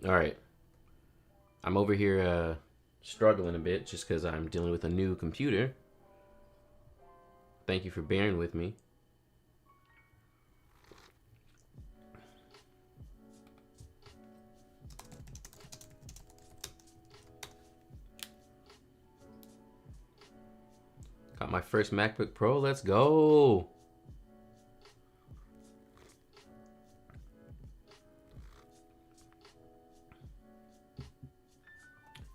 All right. I'm over here struggling a bit just because I'm dealing with a new computer. Thank you for bearing with me. Got my first MacBook Pro. Let's go.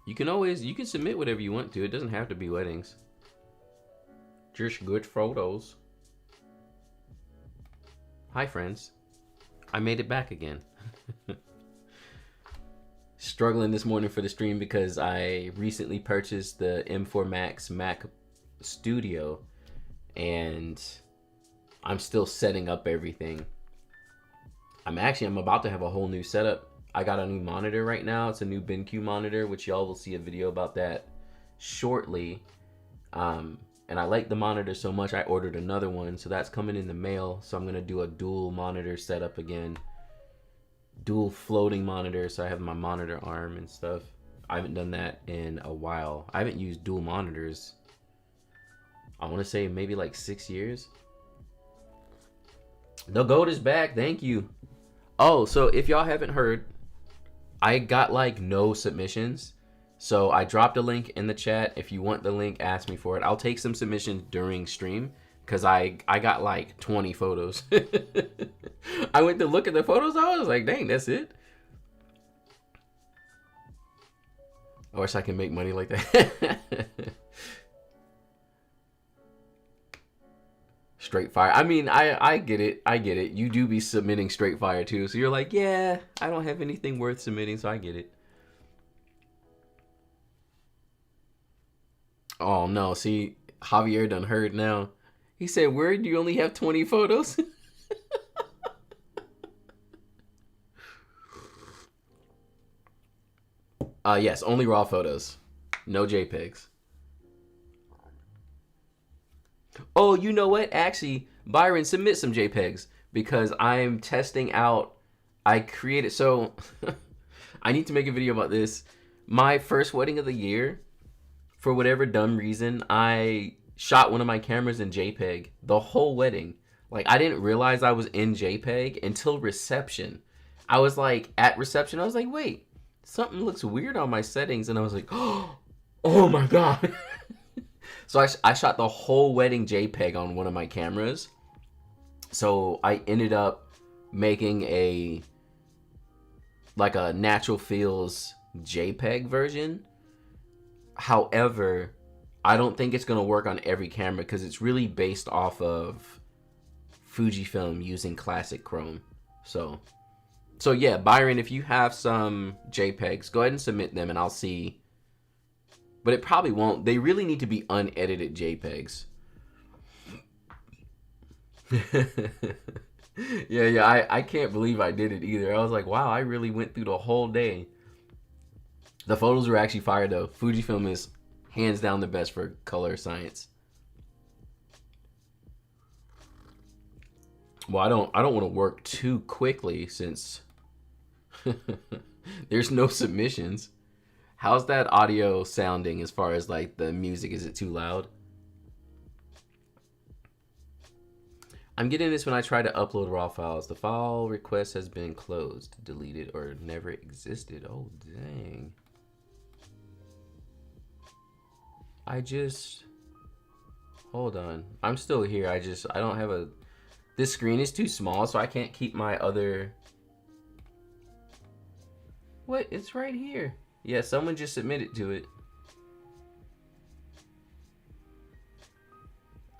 You can submit whatever you want to. It doesn't have to be weddings. Just good photos. Hi, friends. I made it back again. Struggling this morning for the stream because I recently purchased the M4 Max Mac Studio and I'm still setting up everything. I'm about to have a whole new setup. I got a new monitor right now. It's a new BenQ monitor, which y'all will see a video about that shortly. And I like the monitor so much, I ordered another one. So that's coming in the mail. So I'm going to do a dual monitor setup again. Dual floating monitor. So I have my monitor arm and stuff. I haven't done that in a while. I haven't used dual monitors, I want to say maybe like 6 years. The gold is back. Thank you. Oh, so if y'all haven't heard, I got like no submissions. So I dropped a link in the chat. If you want the link, ask me for it. I'll take some submissions during stream because I got like 20 photos. I went to look at the photos. I was like, dang, that's it. I wish I could make money like that. Straight fire. I mean, I get it. I get it. You do be submitting straight fire too. So you're like, yeah, I don't have anything worth submitting, so I get it. Oh no, see, Javier done heard now. He said, where do you only have 20 photos? Yes, only raw photos. No JPEGs. Oh, you know what? Actually, Byron, submit some JPEGs because I'm testing out. I created, so I need to make a video about this. My first wedding of the year, for whatever dumb reason, I shot one of my cameras in JPEG the whole wedding. Like, I didn't realize I was in JPEG until reception. I was like, at reception, I was like, wait, something looks weird on my settings. And I was like, oh my God. So I shot the whole wedding JPEG on one of my cameras. So I ended up making a natural feels JPEG version. However, I don't think it's going to work on every camera because it's really based off of Fujifilm using classic Chrome. So yeah, Byron, if you have some JPEGs, go ahead and submit them and I'll see. But it probably won't. They really need to be unedited JPEGs. yeah, I can't believe I did it either. I was like, wow, I really went through the whole day. The photos were actually fire though. Fujifilm is hands down the best for color science. Well, I don't want to work too quickly since there's no submissions. How's that audio sounding as far as like the music? Is it too loud? I'm getting this when I try to upload raw files. The file request has been closed, deleted, or never existed. Oh, dang. Hold on. I'm still here. I don't have a, this screen is too small, so I can't keep my other, what? It's right here. Yeah, someone just submitted to it.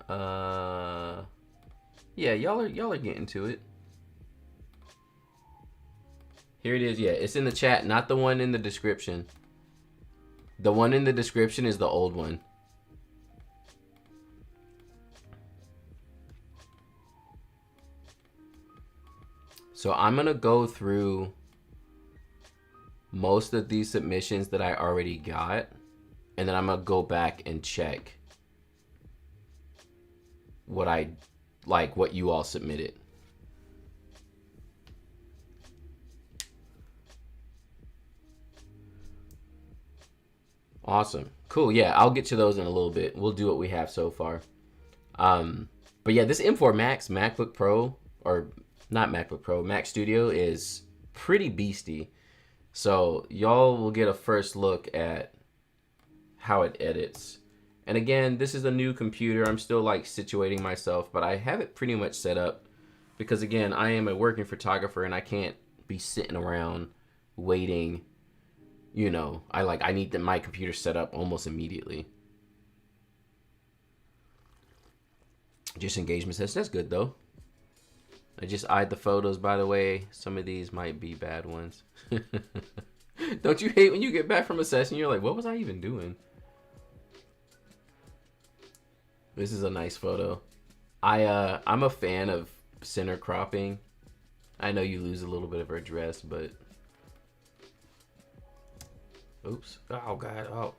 Yeah, y'all are getting to it. Here it is. Yeah, it's in the chat, not the one in the description. The one in the description is the old one. So I'm gonna go through most of these submissions that I already got, and then I'm gonna go back and check what you all submitted. Awesome. Cool. Yeah, I'll get to those in a little bit. We'll do what we have so far. But yeah, this M4 Max MacBook Pro, or not MacBook Pro, Mac Studio is pretty beastie. So y'all will get a first look at how it edits. And again, this is a new computer. I'm still like situating myself, but I have it pretty much set up because again, I am a working photographer and I can't be sitting around waiting. You know, I need my computer set up almost immediately. Just engagement test. That's good though. I just eyed the photos, by the way. Some of these might be bad ones. Don't you hate when you get back from a session, you're like, what was I even doing? This is a nice photo. I'm a fan of center cropping. I know you lose a little bit of her dress, but oops. Oh god. Oh.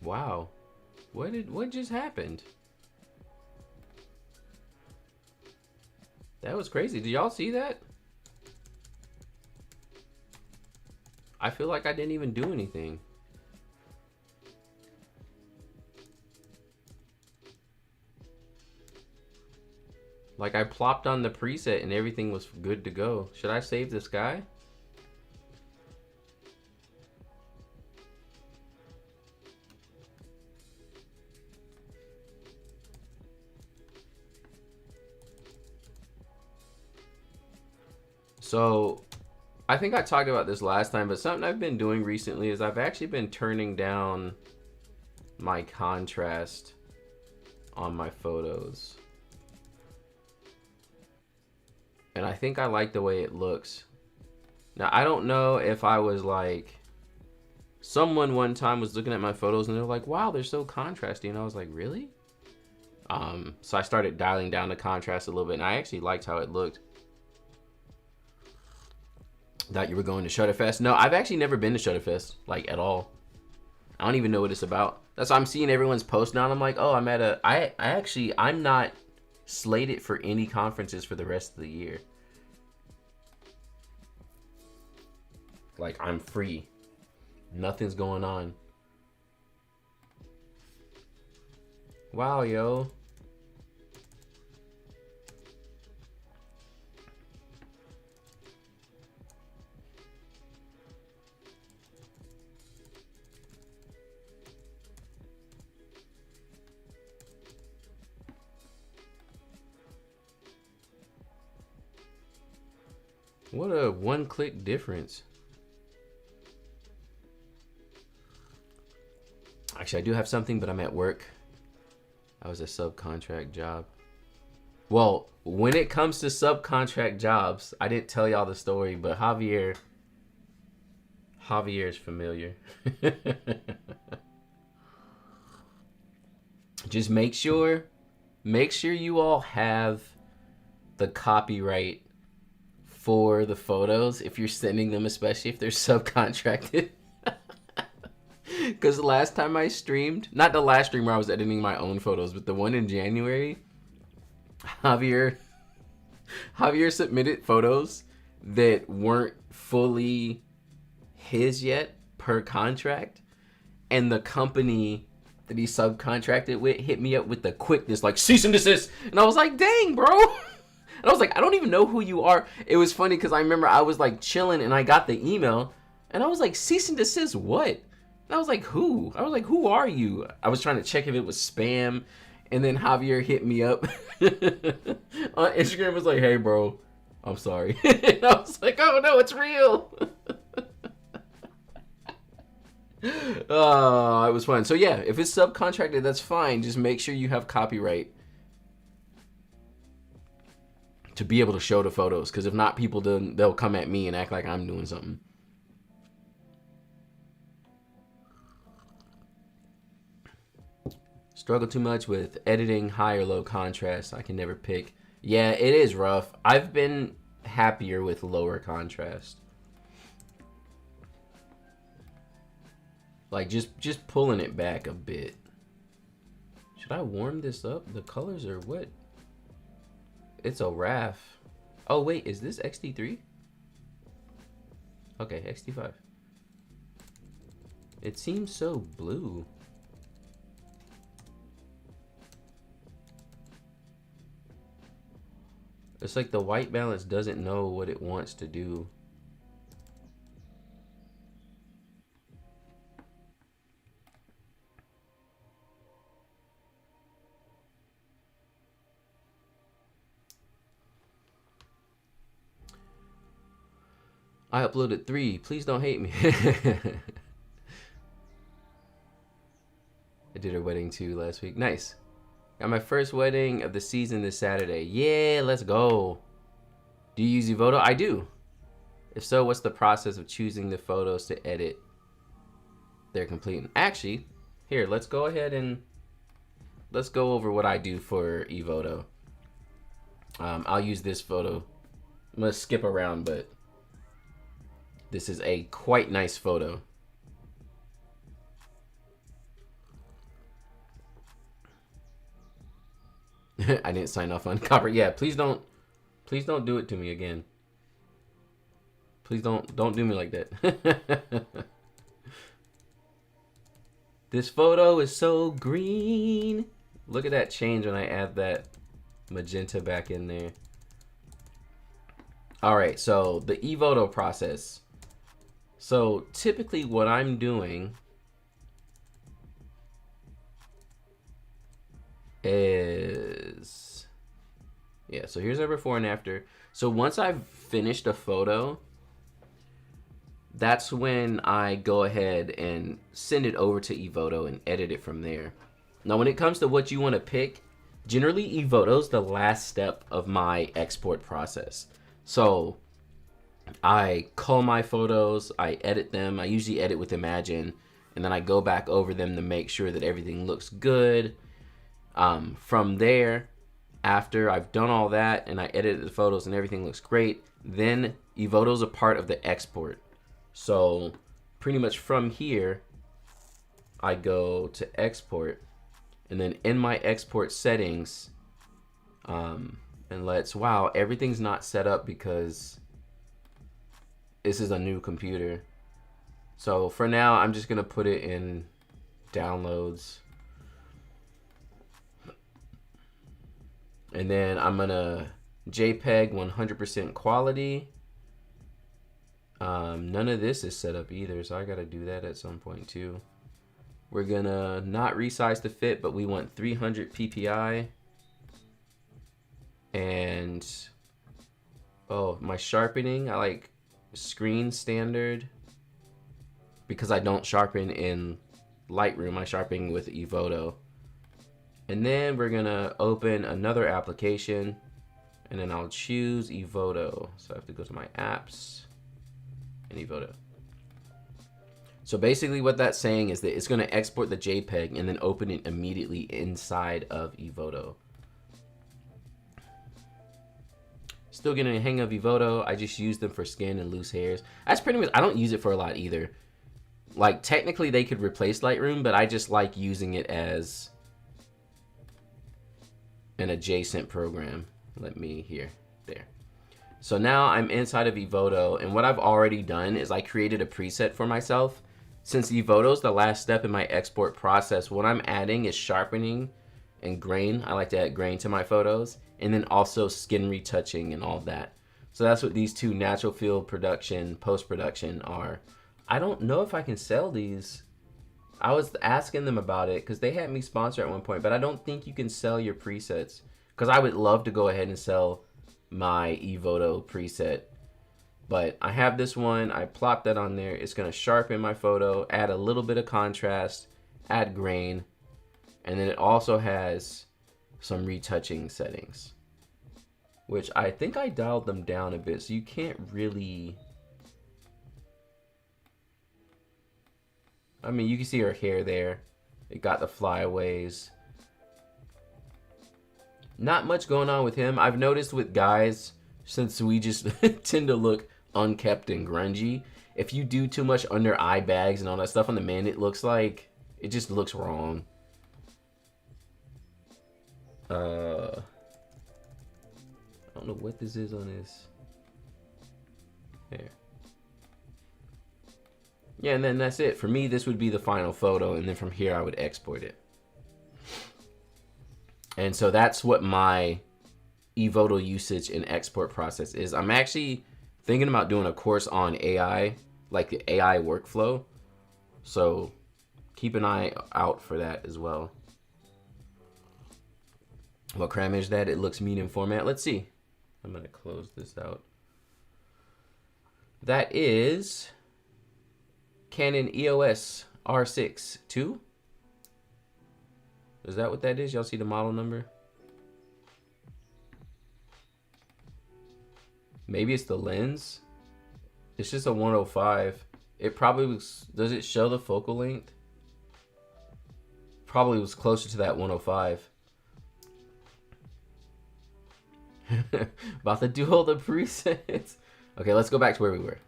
Wow. What just happened? That was crazy. Did y'all see that? I feel like I didn't even do anything. Like I plopped on the preset and everything was good to go. Should I save this guy? So I think I talked about this last time, but something I've been doing recently is I've actually been turning down my contrast on my photos. And I think I like the way it looks. Now, I don't know if I was like, someone one time was looking at my photos and they're like, wow, they're so contrasty. And I was like, really? So I started dialing down the contrast a little bit and I actually liked how it looked. Thought you were going to Shutterfest. No, I've actually never been to Shutterfest, like at all. I don't even know what it's about. That's why I'm seeing everyone's post now and I'm like, oh, I'm at a, I'm not slated for any conferences for the rest of the year. Like I'm free. Nothing's going on. Wow, yo. What a one-click difference. Actually, I do have something, but I'm at work. That was a subcontract job. Well, when it comes to subcontract jobs, I didn't tell y'all the story, but Javier is familiar. Just make sure you all have the copyright for the photos if you're sending them, especially if they're subcontracted. Because the last time I streamed, not the last stream where I was editing my own photos, but the one in January, Javier submitted photos that weren't fully his yet per contract, and the company that he subcontracted with hit me up with the quickness, like cease and desist, and I was like, dang, bro. And I was like, I don't even know who you are. It was funny because I remember I was like chilling and I got the email and I was like, cease and desist what? And I was like, who? I was like, who are you? I was trying to check if it was spam. And then Javier hit me up on Instagram, was like, hey bro, I'm sorry. And I was like, oh no, it's real. Oh, it was fun. So yeah, if it's subcontracted, that's fine. Just make sure you have copyright to be able to show the photos, because if not, people they'll come at me and act like I'm doing something. Struggle too much with editing high or low contrast. I can never pick. Yeah, it is rough. I've been happier with lower contrast. Like just pulling it back a bit. Should I warm this up? The colors are what? It's a RAF. Oh wait, is this XD3? Okay, XT5. It seems so blue. It's like the white balance doesn't know what it wants to do. I uploaded 3. Please don't hate me. I did her wedding too last week. Nice. Got my first wedding of the season this Saturday. Yeah, let's go. Do you use Evoto? I do. If so, what's the process of choosing the photos to edit their complete? Actually, here, let's go ahead and let's go over what I do for Evoto. I'll use this photo. I'm gonna skip around, but this is a quite nice photo. I didn't sign off on copper. Yeah, please don't do it to me again. Please don't do me like that. This photo is so green. Look at that change when I add that magenta back in there. All right, so the Evoto process. So typically what I'm doing is, yeah, so here's our before and after. So once I've finished a photo, that's when I go ahead and send it over to Evoto and edit it from there. Now, when it comes to what you want to pick, generally Evoto's the last step of my export process. So I cull my photos, I edit them. I usually edit with Imagine, and then I go back over them to make sure that everything looks good. From there, after I've done all that and I edited the photos and everything looks great, then Evoto's a part of the export. So pretty much from here, I go to export, and then in my export settings, and wow, everything's not set up because this is a new computer. So for now, I'm just gonna put it in downloads. And then I'm gonna JPEG 100% quality. None of this is set up either, so I gotta do that at some point too. We're gonna not resize to fit, but we want 300 PPI. And oh, my sharpening, I like screen standard because I don't sharpen in Lightroom. I sharpen with Evoto. And then we're gonna open another application, and then I'll choose Evoto. So I have to go to my apps and Evoto. So basically what that's saying is that it's gonna export the JPEG and then open it immediately inside of Evoto. Still getting a hang of Evoto. I just use them for skin and loose hairs. That's pretty much, I don't use it for a lot either. Like technically they could replace Lightroom, but I just like using it as an adjacent program. Let me here, there. So now I'm inside of Evoto, and what I've already done is I created a preset for myself. Since Evoto's the last step in my export process, what I'm adding is sharpening and grain. I like to add grain to my photos, and then also skin retouching and all that. So that's what these two, natural field production, post-production, are. I don't know if I can sell these. I was asking them about it because they had me sponsor at one point, but I don't think you can sell your presets, because I would love to go ahead and sell my Evoto preset. But I have this one, I plop that on there. It's gonna sharpen my photo, add a little bit of contrast, add grain, and then it also has some retouching settings, which I think I dialed them down a bit, so you can't really, I mean, you can see her hair there. It got the flyaways. Not much going on with him. I've noticed with guys, since we just tend to look unkept and grungy, if you do too much under eye bags and all that stuff on the man, it looks like, it just looks wrong. I don't know what this is on this. There. Yeah, and then that's it. For me, this would be the final photo, and then from here I would export it. And so that's what my eVoto usage and export process is. I'm actually thinking about doing a course on AI, like the AI workflow. So keep an eye out for that as well. What cram is that? It looks medium format. Let's see. I'm going to close this out. That is Canon EOS R6 II. Is that what that is? Y'all see the model number? Maybe it's the lens. It's just a 105. It probably was, does it show the focal length? Probably was closer to that 105. About to do all the presets. Okay, let's go back to where we were.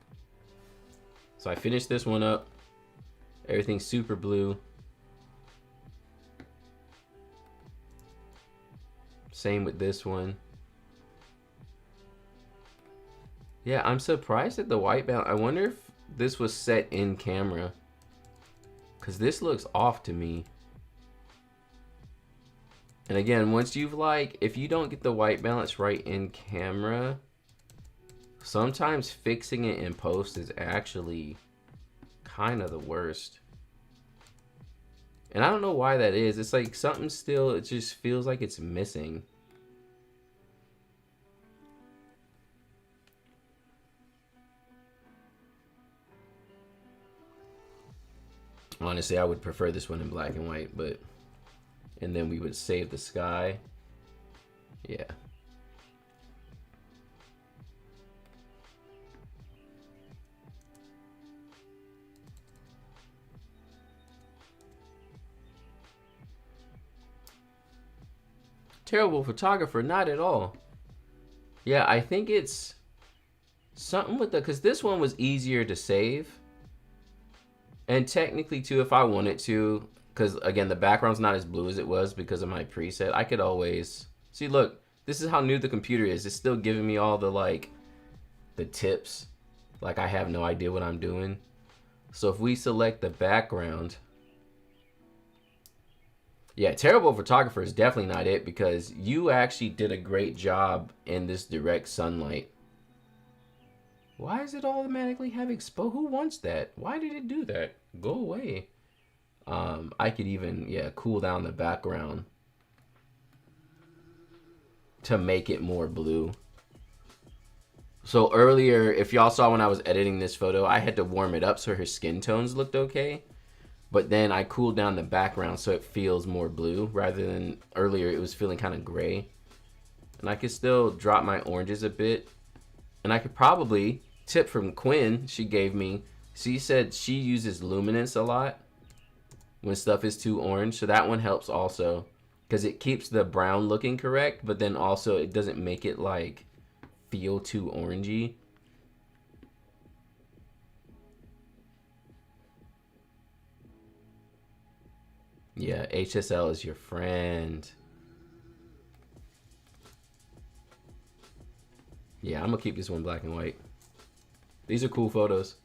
So I finished this one up. Everything's super blue. Same with this one. Yeah, I'm surprised at the white balance. I wonder if this was set in camera, because this looks off to me. And again, once you've if you don't get the white balance right in camera, sometimes fixing it in post is actually kind of the worst. And I don't know why that is. It's like something still, it just feels like it's missing. Honestly, I would prefer this one in black and white, but... And then we would save the sky. Yeah. Terrible photographer, not at all. Yeah, I think it's something with the... Because this one was easier to save. And technically, too, if I wanted to... Because, again, the background's not as blue as it was because of my preset. I could always... See, look. This is how new the computer is. It's still giving me all the, the tips. Like, I have no idea what I'm doing. So, if we select the background... Yeah, terrible photographer is definitely not it because you actually did a great job in this direct sunlight. Why does it automatically have exposed? Who wants that? Why did it do that? Go away. I could even, yeah, cool down the background to make it more blue. So earlier, if y'all saw when I was editing this photo, I had to warm it up so her skin tones looked okay. But then I cooled down the background so it feels more blue rather than earlier it was feeling kind of gray. And I could still drop my oranges a bit. And I could probably, tip from Quinn she gave me, she said she uses luminance a lot when stuff is too orange, so that one helps also because it keeps the brown looking correct, but then also it doesn't make it feel too orangey. Yeah, HSL is your friend. Yeah, I'm gonna keep this one black and white. These are cool photos.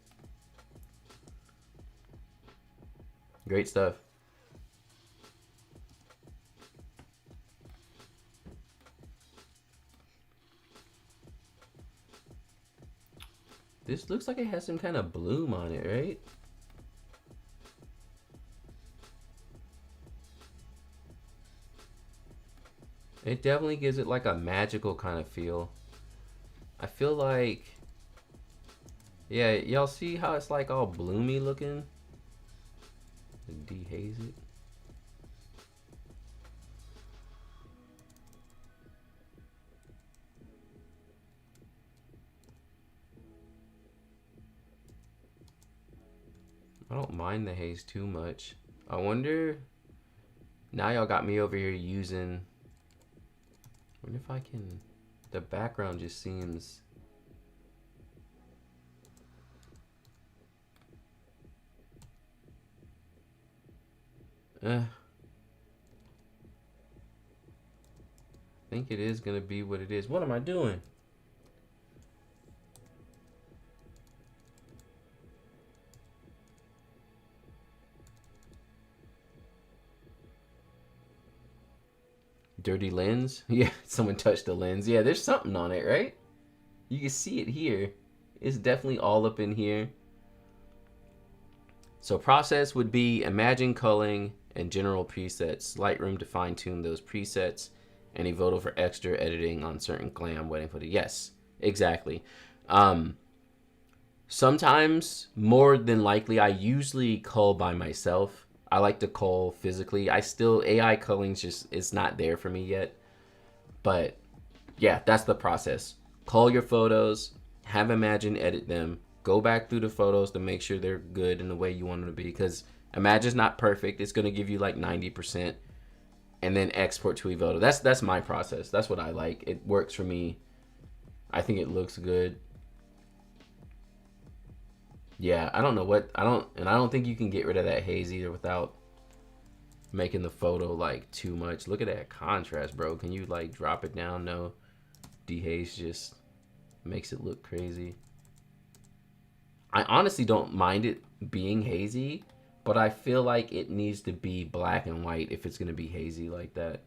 Great stuff. This looks like it has some kind of bloom on it, right? It definitely gives it a magical kind of feel. I feel like, yeah, y'all see how it's all bloomy looking? Dehaze it. I don't mind the haze too much. I wonder, now y'all got me over here using, I wonder if I can, the background just seems, I think it is gonna be what it is. What am I doing? Dirty lens? Yeah, someone touched the lens. Yeah, there's something on it, right? You can see it here. It's definitely all up in here. So process would be imagine culling and general presets. Lightroom to fine tune those presets. And Evoto for extra editing on certain glam waiting for the yes, exactly. Sometimes, more than likely, I usually cull by myself. I like to cull physically. AI culling's just, it's not there for me yet. But yeah, that's the process. Cull your photos, have Imagine edit them, go back through the photos to make sure they're good in the way you want them to be. Because Imagine's not perfect. It's going to give you like 90%. And then export to Evoto. That's my process. That's what I like. It works for me. I think it looks good. Yeah, I don't know what, I don't think you can get rid of that haze either without making the photo like too much. Look at that contrast, bro. Can you like drop it down? No. Dehaze just makes it look crazy. I honestly don't mind it being hazy, but I feel like it needs to be black and white if it's going to be hazy like that.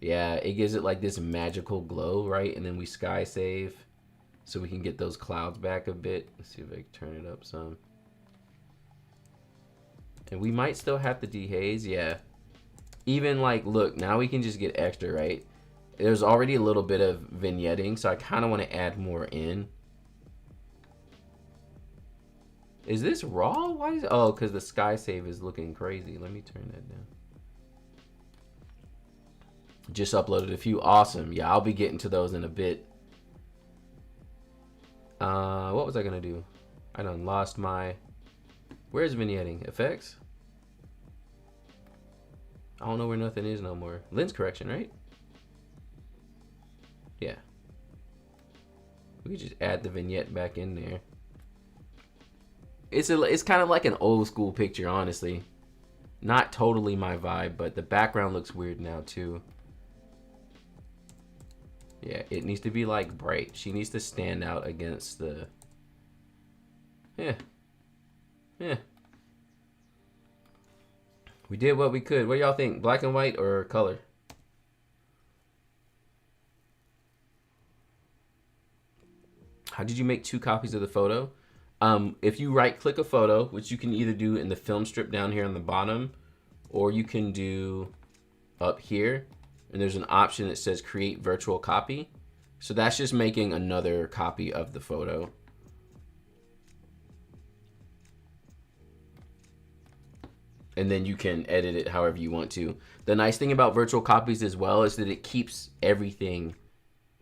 Yeah, it gives it like this magical glow, right? And then we sky save so we can get those clouds back a bit. Let's see if I can turn it up some. And we might still have to dehaze, yeah. Even like, look, now we can just get extra, right? There's already a little bit of vignetting, so I kind of want to add more in. Is this raw? Why is it? Oh, because the sky save is looking crazy. Let me turn that down. Just uploaded a few. Awesome. Yeah, I'll be getting to those in a bit. What was I gonna do? I done lost my. Where's vignetting? Effects? I don't know where nothing is no more. Lens correction, right? Yeah. We could just add the vignette back in there. It's kind of like an old school picture, honestly. Not totally my vibe, but the background looks weird now too. Yeah, it needs to be like bright. She needs to stand out against the. Yeah. Yeah. We did what we could. What do y'all think? Black and white or color? How did you make 2 copies of the photo? If you right click a photo, which you can either do in the film strip down here on the bottom, or you can do up here, and there's an option that says create virtual copy. So that's just making another copy of the photo. And then you can edit it however you want to. The nice thing about virtual copies as well is that it keeps everything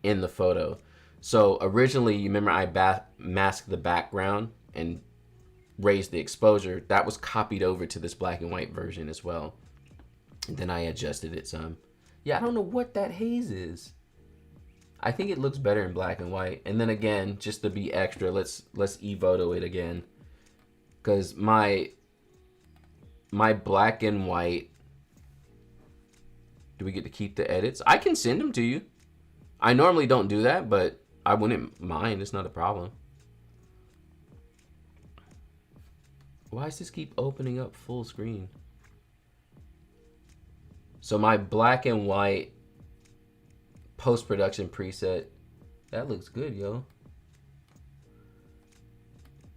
in the photo. So originally, you remember I masked the background and raised the exposure. That was copied over to this black and white version as well. And then I adjusted it some. Yeah, I don't know what that haze is. I think it looks better in black and white. And then again, just to be extra, let's Evoto it again. Because my black and white, do we get to keep the edits? I can send them to you. I normally don't do that, but I wouldn't mind. It's not a problem. Why does this keep opening up full screen? So my black and white post-production preset, that looks good, yo.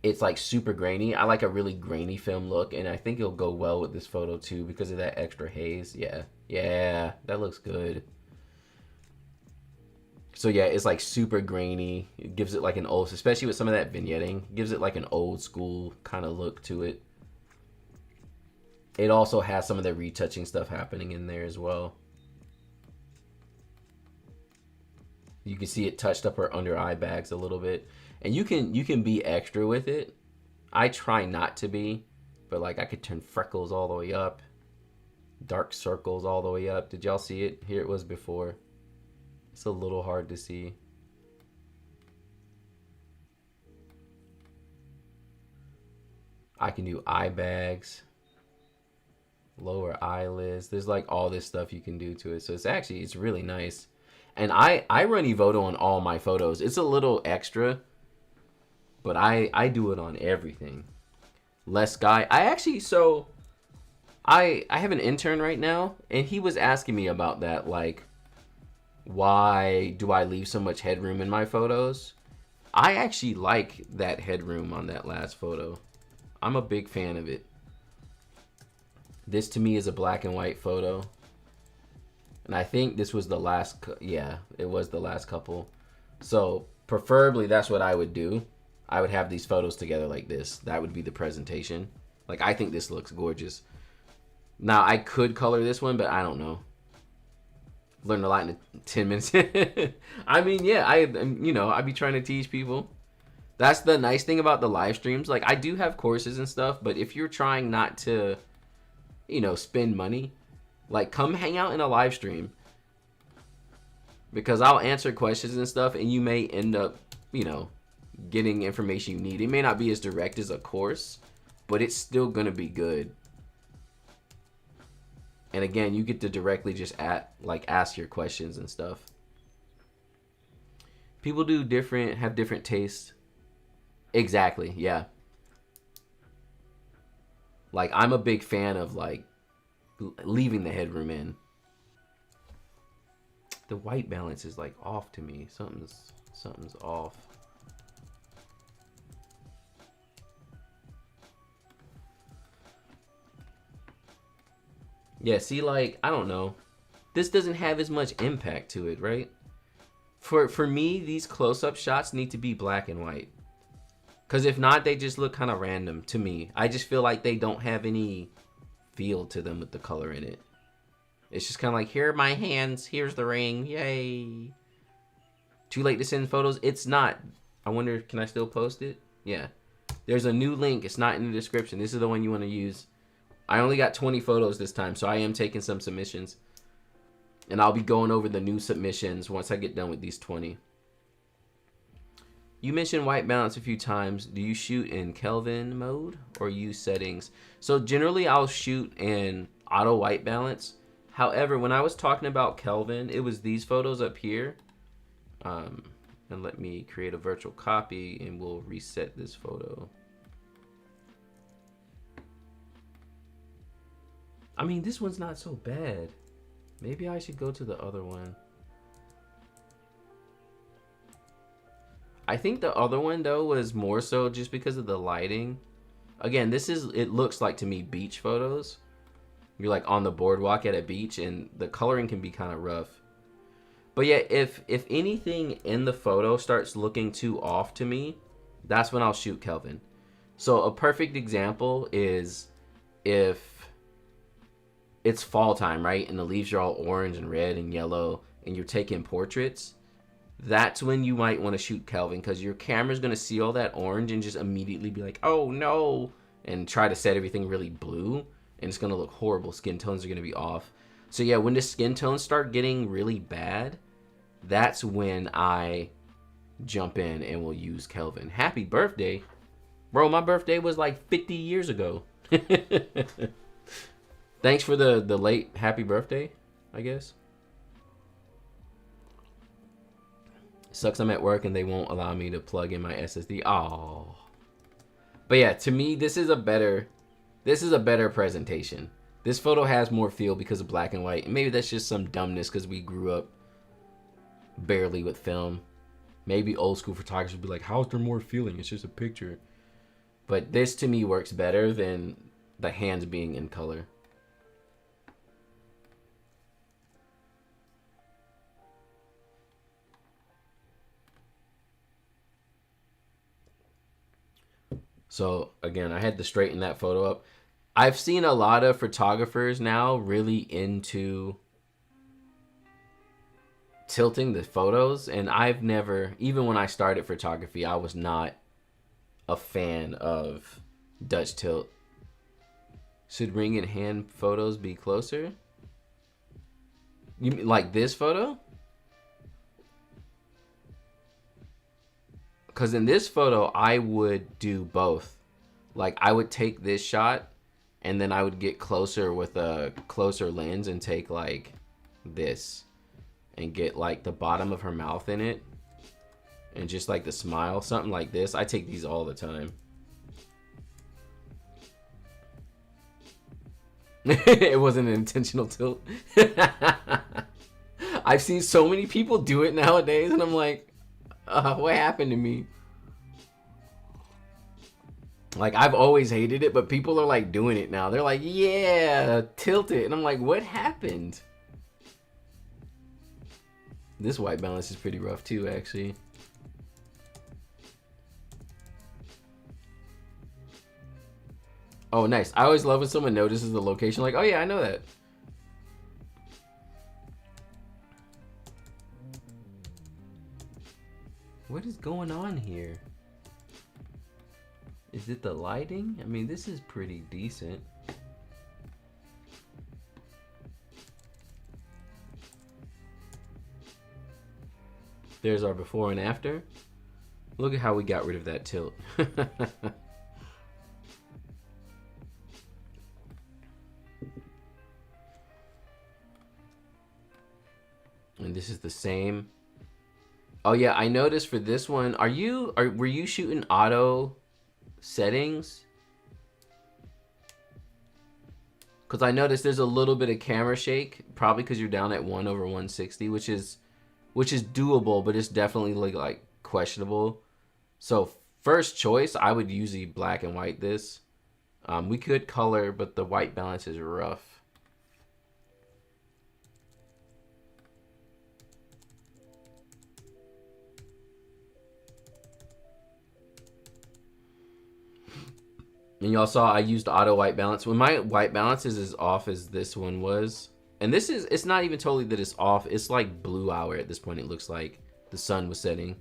It's like super grainy. I like a really grainy film look, and I think it'll go well with this photo too because of that extra haze. Yeah, yeah, that looks good. So yeah, it's like super grainy. It gives it like an old, especially with some of that vignetting, it gives it like an old school kind of look to it. It also has some of the retouching stuff happening in there as well. You can see it touched up her under eye bags a little bit. And you can be extra with it. I try not to be, but like I could turn freckles all the way up, dark circles all the way up. Did y'all see it? Here it was before. It's a little hard to see. I can do eye bags, lower eyelids. There's like all this stuff you can do to it. So it's really nice. And I run Evoto on all my photos. It's a little extra, but I do it on everything. Less sky. So I have an intern right now, and he was asking me about that, like, why do I leave so much headroom in my photos? I actually like that headroom on that last photo. I'm a big fan of it. This to me is a black and white photo. And I think this was the last, yeah, it was the last couple. So preferably that's what I would do. I would have these photos together like this. That would be the presentation. Like, I think this looks gorgeous. Now, I could color this one, but I don't know. Learned a lot in 10 minutes. I mean, yeah, I be trying to teach people. That's the nice thing about the live streams. Like, I do have courses and stuff, but if you're trying not to, spend money, like, come hang out in a live stream. Because I'll answer questions and stuff, and you may end up, getting information you need. It may not be as direct as a course, but it's still going to be good. And again, you get to directly just ask your questions and stuff. People have different tastes. Exactly, yeah. Like, I'm a big fan of, like, leaving the headroom in. The white balance is, like, off to me. Something's off. Yeah, see, like, I don't know. This doesn't have as much impact to it, right? For me, these close-up shots need to be black and white. Because if not, they just look kind of random to me. I just feel like they don't have any feel to them with the color in it. It's just kind of like, here are my hands, here's the ring, yay. Too late to send photos? It's not. I wonder, can I still post it? Yeah. There's a new link. It's not in the description. This is the one you want to use. I only got 20 photos this time, so I am taking some submissions. And I'll be going over the new submissions once I get done with these 20. You mentioned white balance a few times. Do you shoot in Kelvin mode or use settings? So generally I'll shoot in auto white balance. However, when I was talking about Kelvin, it was these photos up here. And let me create a virtual copy and we'll reset this photo. I mean, this one's not so bad. Maybe I should go to the other one. I think the other one, though, was more so just because of the lighting. Again, it looks like to me beach photos. You're like on the boardwalk at a beach and the coloring can be kind of rough. But yeah, if anything in the photo starts looking too off to me, that's when I'll shoot Kelvin. So a perfect example is if it's fall time, right? And the leaves are all orange and red and yellow and you're taking portraits. That's when you might want to shoot Kelvin because your camera's going to see all that orange and just immediately be like, oh no, and try to set everything really blue and it's going to look horrible. Skin tones are going to be off. So yeah, when the skin tones start getting really bad, that's when I jump in and will use Kelvin. Happy birthday. Bro, my birthday was like 50 years ago. Thanks for the late happy birthday, I guess. Sucks I'm at work and they won't allow me to plug in my SSD. Oh. But yeah, to me, this is a better presentation. This photo has more feel because of black and white. And maybe that's just some dumbness because we grew up barely with film. Maybe old school photographers would be like, how's there more feeling? It's just a picture. But this to me works better than the hands being in color. So again, I had to straighten that photo up. I've seen a lot of photographers now really into tilting the photos, and I've never, even when I started photography, I was not a fan of Dutch tilt. Should ring and hand photos be closer? You mean like this photo? Because in this photo, I would do both. Like, I would take this shot, and then I would get closer with a closer lens and take, like, this. And get, like, the bottom of her mouth in it. And just, like, the smile. Something like this. I take these all the time. It wasn't an intentional tilt. I've seen so many people do it nowadays, and I'm like, what happened to me? Like, I've always hated it, but people are like doing it now. They're like, yeah, tilt it. And I'm like, what happened? This white balance is pretty rough too, actually. Oh, nice. I always love when someone notices the location. Like, oh yeah, I know that. What is going on here? Is it the lighting? I mean, this is pretty decent. There's our before and after. Look at how we got rid of that tilt. And this is the same. Oh yeah, I noticed for this one, were you shooting auto settings? Because I noticed there's a little bit of camera shake, probably because you're down at 1/160, which is doable, but it's definitely like questionable. So first choice, I would usually black and white this. We could color, but the white balance is rough. And y'all saw I used auto white balance. When my white balance is as off as this one was, and this is, it's not even totally that it's off. It's like blue hour at this point. It looks like the sun was setting.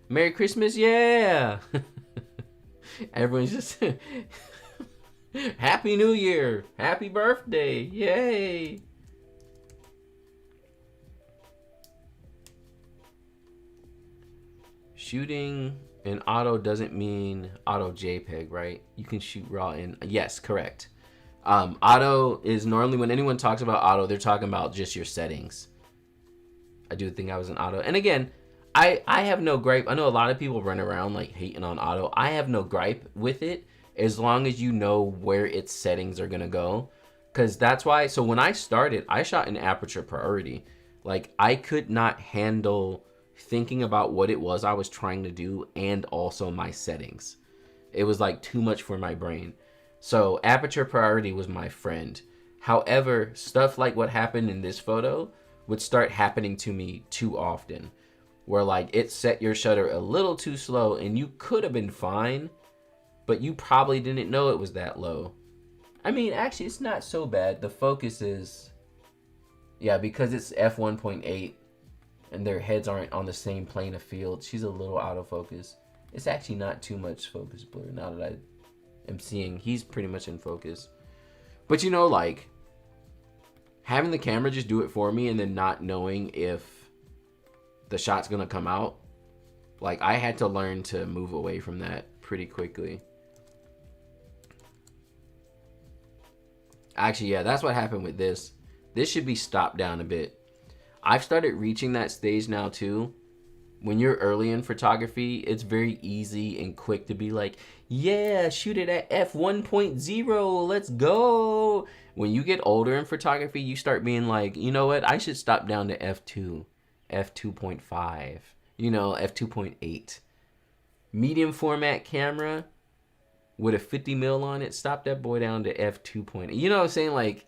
Merry Christmas, yeah! Everyone's just Happy New Year, happy birthday, yay! Shooting in auto doesn't mean auto JPEG, right? You can shoot raw in, yes, correct. Auto is normally, when anyone talks about auto, they're talking about just your settings. I do think I was in auto. And again, I have no gripe. I know a lot of people run around like hating on auto. I have no gripe with it as long as you know where its settings are gonna go. Cause that's why, so when I started, I shot in aperture priority. Like I could not handle thinking about what it was I was trying to do and also my settings. It was like too much for my brain. So aperture priority was my friend. However, stuff like what happened in this photo would start happening to me too often, where like it set your shutter a little too slow and you could have been fine, but you probably didn't know it was that low. I mean, actually it's not so bad. The focus is, yeah, because it's f1.8 and their heads aren't on the same plane of field, she's a little out of focus. It's actually not too much focus blur now that I am seeing he's pretty much in focus. But you know, like having the camera just do it for me and then not knowing if the shot's gonna come out, like I had to learn to move away from that pretty quickly. Actually, yeah, that's what happened with this. This should be stopped down a bit. I've started reaching that stage now too. When you're early in photography, it's very easy and quick to be like, yeah, shoot it at f1.0, let's go. When you get older in photography, you start being like, you know what, I should stop down to f2, f2.5, you know, f2.8. Medium format camera with a 50 mil on it, stop that boy down to f2.8. You know what I'm saying? Like,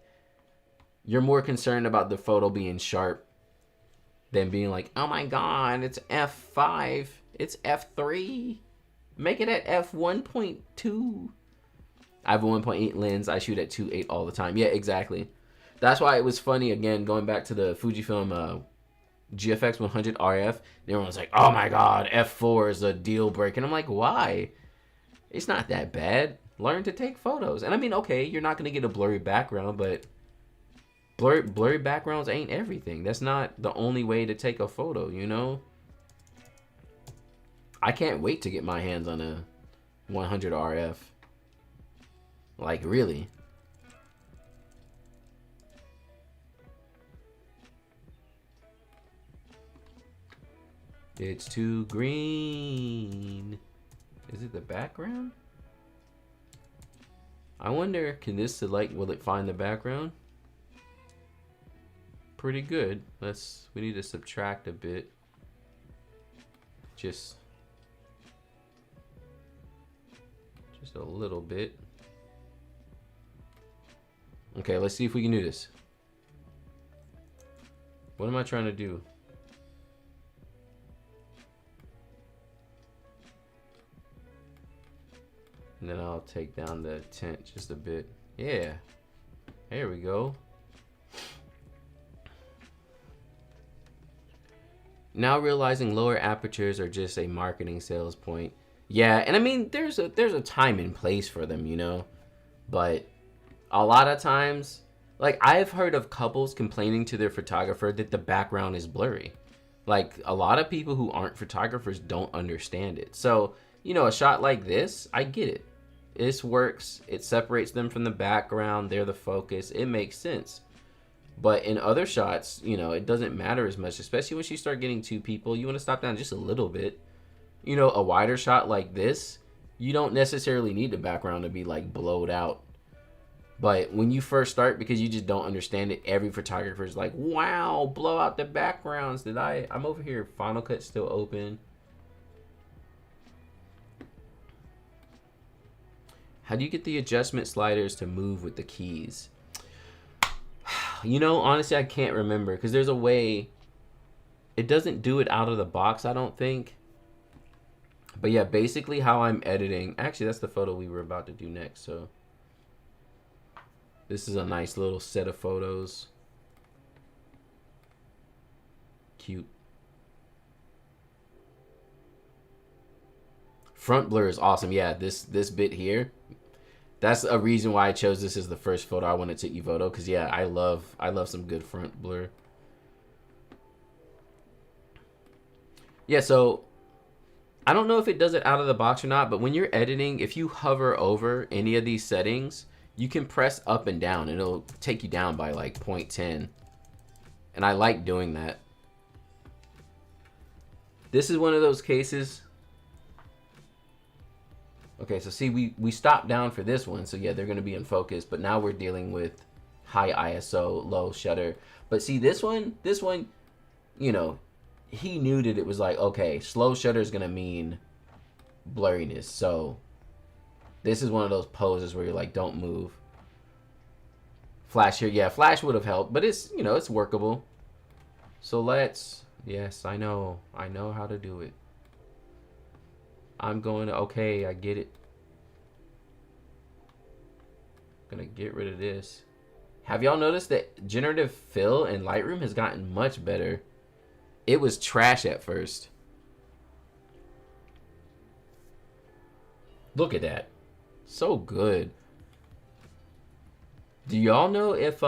you're more concerned about the photo being sharp than being like, oh my god, it's f5, it's f3, make it at f1.2. I have a 1.8 lens. I shoot at 2.8 all the time. Yeah, exactly. That's why it was funny, again, going back to the Fujifilm GFX 100 RF. Everyone's like, oh my god, f4 is a deal breaker. And I'm like, why? It's not that bad. Learn to take photos. And I mean, okay, you're not going to get a blurry background, but blurry backgrounds ain't everything. That's not the only way to take a photo, you know? I can't wait to get my hands on a 100 RF. Like, really. It's too green. Is it the background? I wonder, can this select, will it find the background? Pretty good. We need to subtract a bit. Just a little bit. Okay, let's see if we can do this. What am I trying to do? And then I'll take down the tint just a bit. Yeah. There we go. Now realizing lower apertures are just a marketing sales point. Yeah, and I mean there's a time and place for them, you know. But a lot of times, like I've heard of couples complaining to their photographer that the background is blurry. Like a lot of people who aren't photographers don't understand it. So, you know, a shot like this, I get it. This works. It separates them from the background. They're the focus. It makes sense. But in other shots, you know, it doesn't matter as much, especially once you start getting two people. You want to stop down just a little bit. You know, a wider shot like this, you don't necessarily need the background to be like blowed out. But when you first start, because you just don't understand it, every photographer is like, wow, blow out the backgrounds. I'm over here, Final Cut still open. How do you get the adjustment sliders to move with the keys? You know, honestly, I can't remember because there's a way. It doesn't do it out of the box, I don't think. But yeah, basically how I'm editing. Actually, that's the photo we were about to do next. So this is a nice little set of photos. Cute. Front blur is awesome. Yeah, this bit here. That's a reason why I chose this as the first photo I wanted to ePhoto, because yeah, I love some good front blur. Yeah, so I don't know if it does it out of the box or not, but when you're editing, if you hover over any of these settings, you can press up and down and it'll take you down by like 0.10. And I like doing that. This is one of those cases. Okay, so see, we stopped down for this one, so yeah, they're gonna be in focus, but now we're dealing with high ISO, low shutter. But see, this one, you know, he knew that it was like, okay, slow shutter is gonna mean blurriness. So this is one of those poses where you're like, don't move. Flash here, yeah, flash would have helped, but it's, you know, it's workable. So let's, yes, I know how to do it. I'm going to, okay, I get it. Gonna get rid of this. Have y'all noticed that generative fill in Lightroom has gotten much better? It was trash at first. Look at that. So good. Do y'all know if,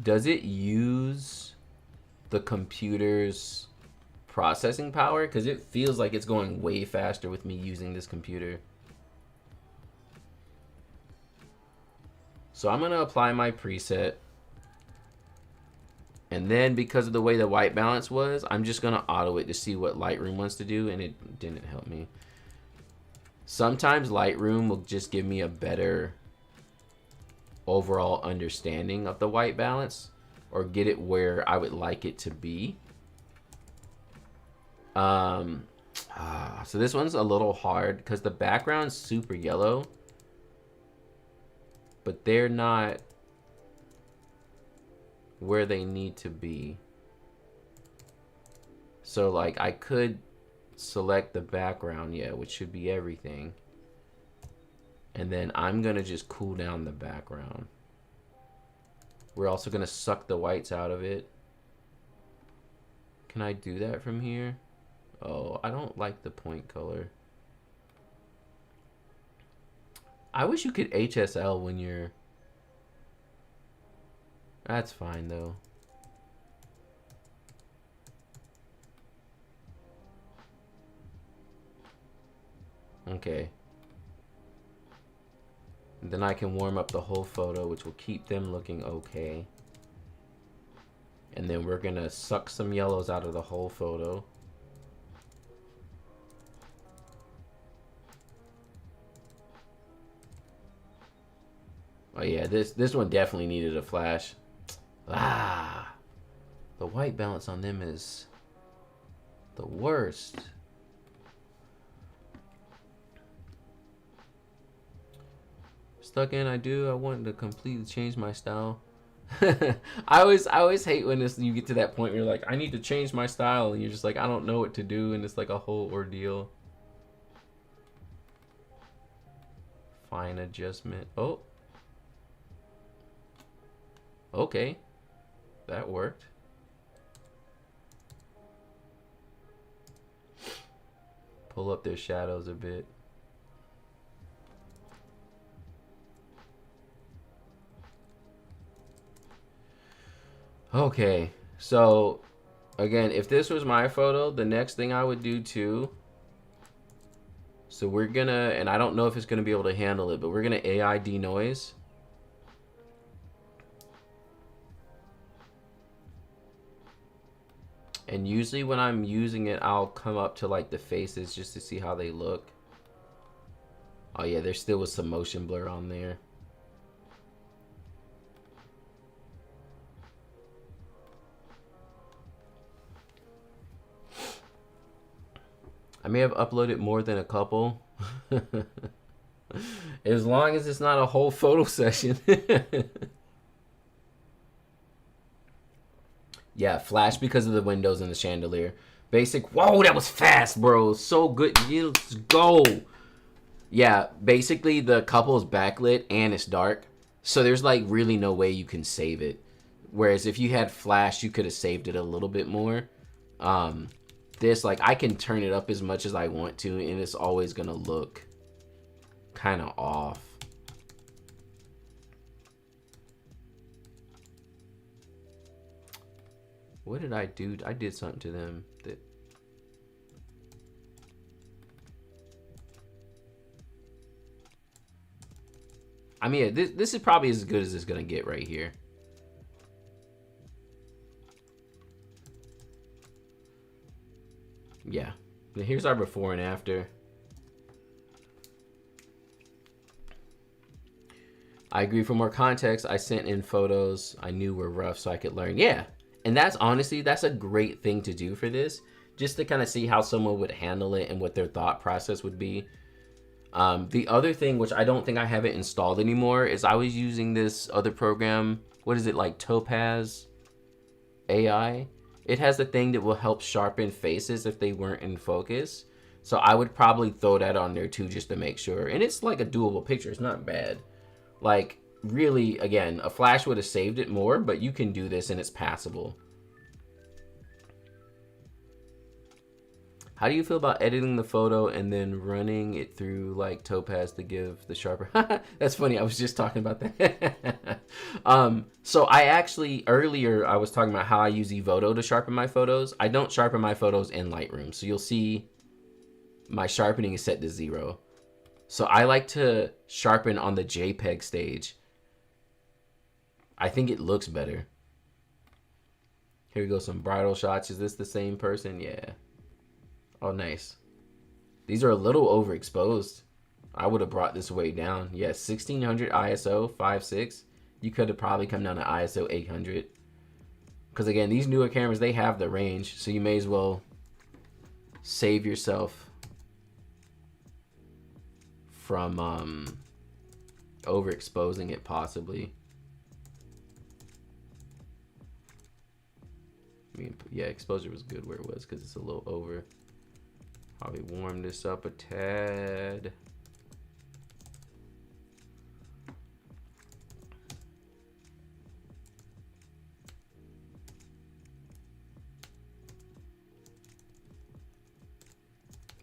does it use the computer's processing power? Because it feels like it's going way faster with me using this computer. So I'm going to apply my preset. And then because of the way the white balance was, I'm just going to auto it to see what Lightroom wants to do, and it didn't help me. Sometimes Lightroom will just give me a better overall understanding of the white balance, or get it where I would like it to be. So this one's a little hard because the background's super yellow, but they're not where they need to be. So like I could select the background, yeah, which should be everything. And then I'm gonna just cool down the background. We're also gonna suck the whites out of it. Can I do that from here? Oh, I don't like the point color. I wish you could HSL when you're... That's fine though. Okay. And then I can warm up the whole photo, which will keep them looking okay. And then we're gonna suck some yellows out of the whole photo. Oh yeah, this one definitely needed a flash. Ah, the white balance on them is the worst. Stuck in, I wanted to completely change my style. I always hate when you get to that point where you're like, I need to change my style, and you're just like, I don't know what to do, and it's like a whole ordeal. Fine adjustment. Oh. Okay. That worked. Pull up their shadows a bit. Okay, so again, if this was my photo, the next thing I would do too, so we're gonna, and I don't know if it's gonna be able to handle it, but we're gonna AI denoise. And usually when I'm using it, I'll come up to like the faces just to see how they look. Oh yeah, there still was some motion blur on there. I may have uploaded more than a couple. As long as it's not a whole photo session. Yeah, flash because of the windows and the chandelier. Basic. Whoa, that was fast, bro. So good. Let's go. Yeah, basically the couple is backlit and it's dark. So there's like really no way you can save it. Whereas if you had flash, you could have saved it a little bit more. This, like, I can turn it up as much as I want to, and it's always gonna look kind of off. What did I do? I did something to them that... I mean, yeah, this is probably as good as it's gonna get right here. Yeah. Here's our before and after. I agree. For more context, I sent in photos I knew were rough so I could learn. Yeah. And that's honestly, that's a great thing to do for this. Just to kind of see how someone would handle it and what their thought process would be. The other thing, which I don't think I have it installed anymore, is I was using this other program. What is it, like Topaz AI? It has a thing that will help sharpen faces if they weren't in focus. So I would probably throw that on there too, just to make sure. And it's like a doable picture. It's not bad. Like, really, again, a flash would have saved it more, but you can do this and it's passable. How do you feel about editing the photo and then running it through like Topaz to give the sharper? That's funny. I was just talking about that. So I actually, earlier I was talking about how I use Evoto to sharpen my photos. I don't sharpen my photos in Lightroom. So you'll see my sharpening is set to 0. So I like to sharpen on the JPEG stage. I think it looks better. Here we go, some bridal shots. Is this the same person? Yeah. Oh, nice. These are a little overexposed. I would have brought this way down. Yeah, 1600 ISO 5.6. You could have probably come down to ISO 800. Because again, these newer cameras, they have the range. So you may as well save yourself from overexposing it possibly. I mean, yeah, exposure was good where it was because it's a little over. Probably warm this up a tad.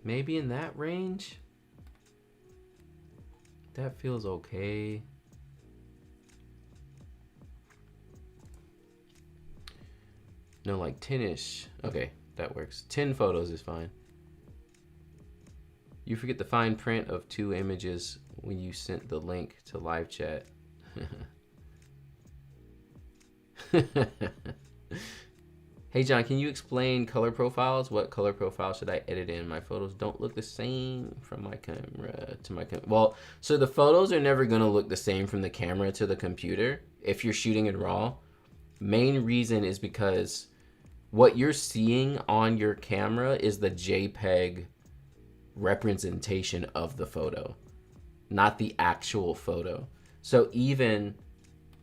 Maybe in that range. That feels okay. No, like 10-ish. Okay, that works. 10 photos is fine. You forget the fine print of 2 images when you sent the link to live chat. Hey John, can you explain color profiles? What color profile should I edit in? My photos don't look the same from my camera to my camera. Well, so the photos are never gonna look the same from the camera to the computer if you're shooting in RAW. Main reason is because what you're seeing on your camera is the JPEG representation of the photo, not the actual photo. So even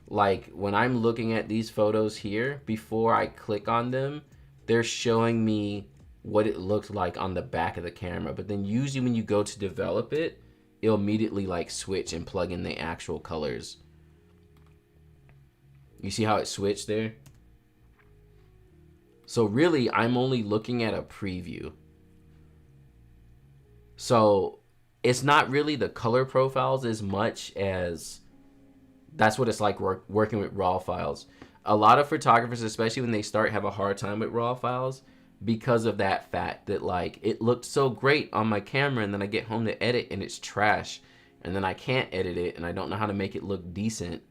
like when I'm looking at these photos here, before I click on them, they're showing me what it looks like on the back of the camera. But then usually when you go to develop it, it'll immediately like switch and plug in the actual colors. You see how it switched there? So really, I'm only looking at a preview. So it's not really the color profiles as much as that's what it's like working with RAW files. A lot of photographers, especially when they start, have a hard time with RAW files because of that fact that like it looked so great on my camera and then I get home to edit and it's trash and then I can't edit it and I don't know how to make it look decent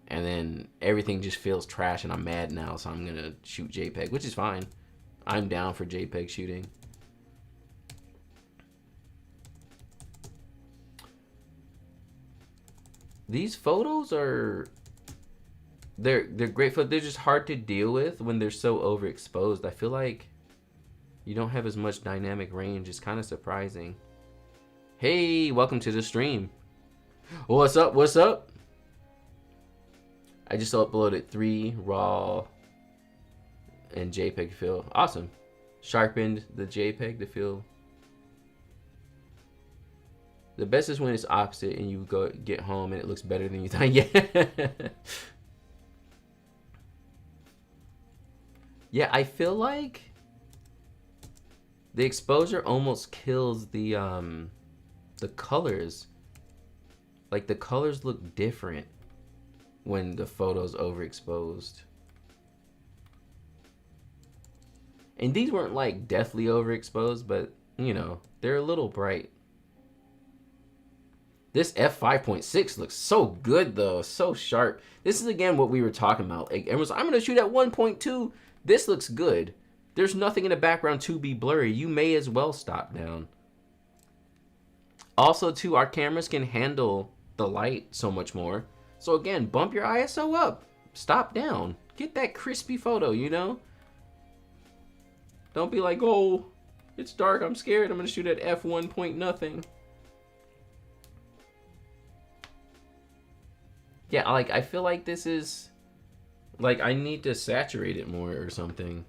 and then everything just feels trash and I'm mad now, so I'm gonna shoot JPEG, which is fine. I'm down for JPEG shooting. These photos are they're great photos. They're just hard to deal with when they're so overexposed. I feel like you don't have as much dynamic range. It's kind of surprising. Hey, welcome to the stream. What's up? What's up? I just uploaded 3 RAW and JPEG feel. Awesome. Sharpened the JPEG to feel. The best is when it's opposite and you go get home and it looks better than you thought. Yeah. Yeah, I feel like the exposure almost kills the colors. Like the colors look different when the photo's overexposed. And these weren't like deathly overexposed, but you know, they're a little bright. This f5.6 looks so good though, so sharp. This is again what we were talking about. Like, everyone's like, I'm gonna shoot at 1.2. This looks good. There's nothing in the background to be blurry. You may as well stop down. Also too, our cameras can handle the light so much more. So again, bump your ISO up, stop down, get that crispy photo, you know? Don't be like, oh, it's dark, I'm scared, I'm gonna shoot at f1 point nothing. Yeah, like, I feel like this is, like, I need to saturate it more or something.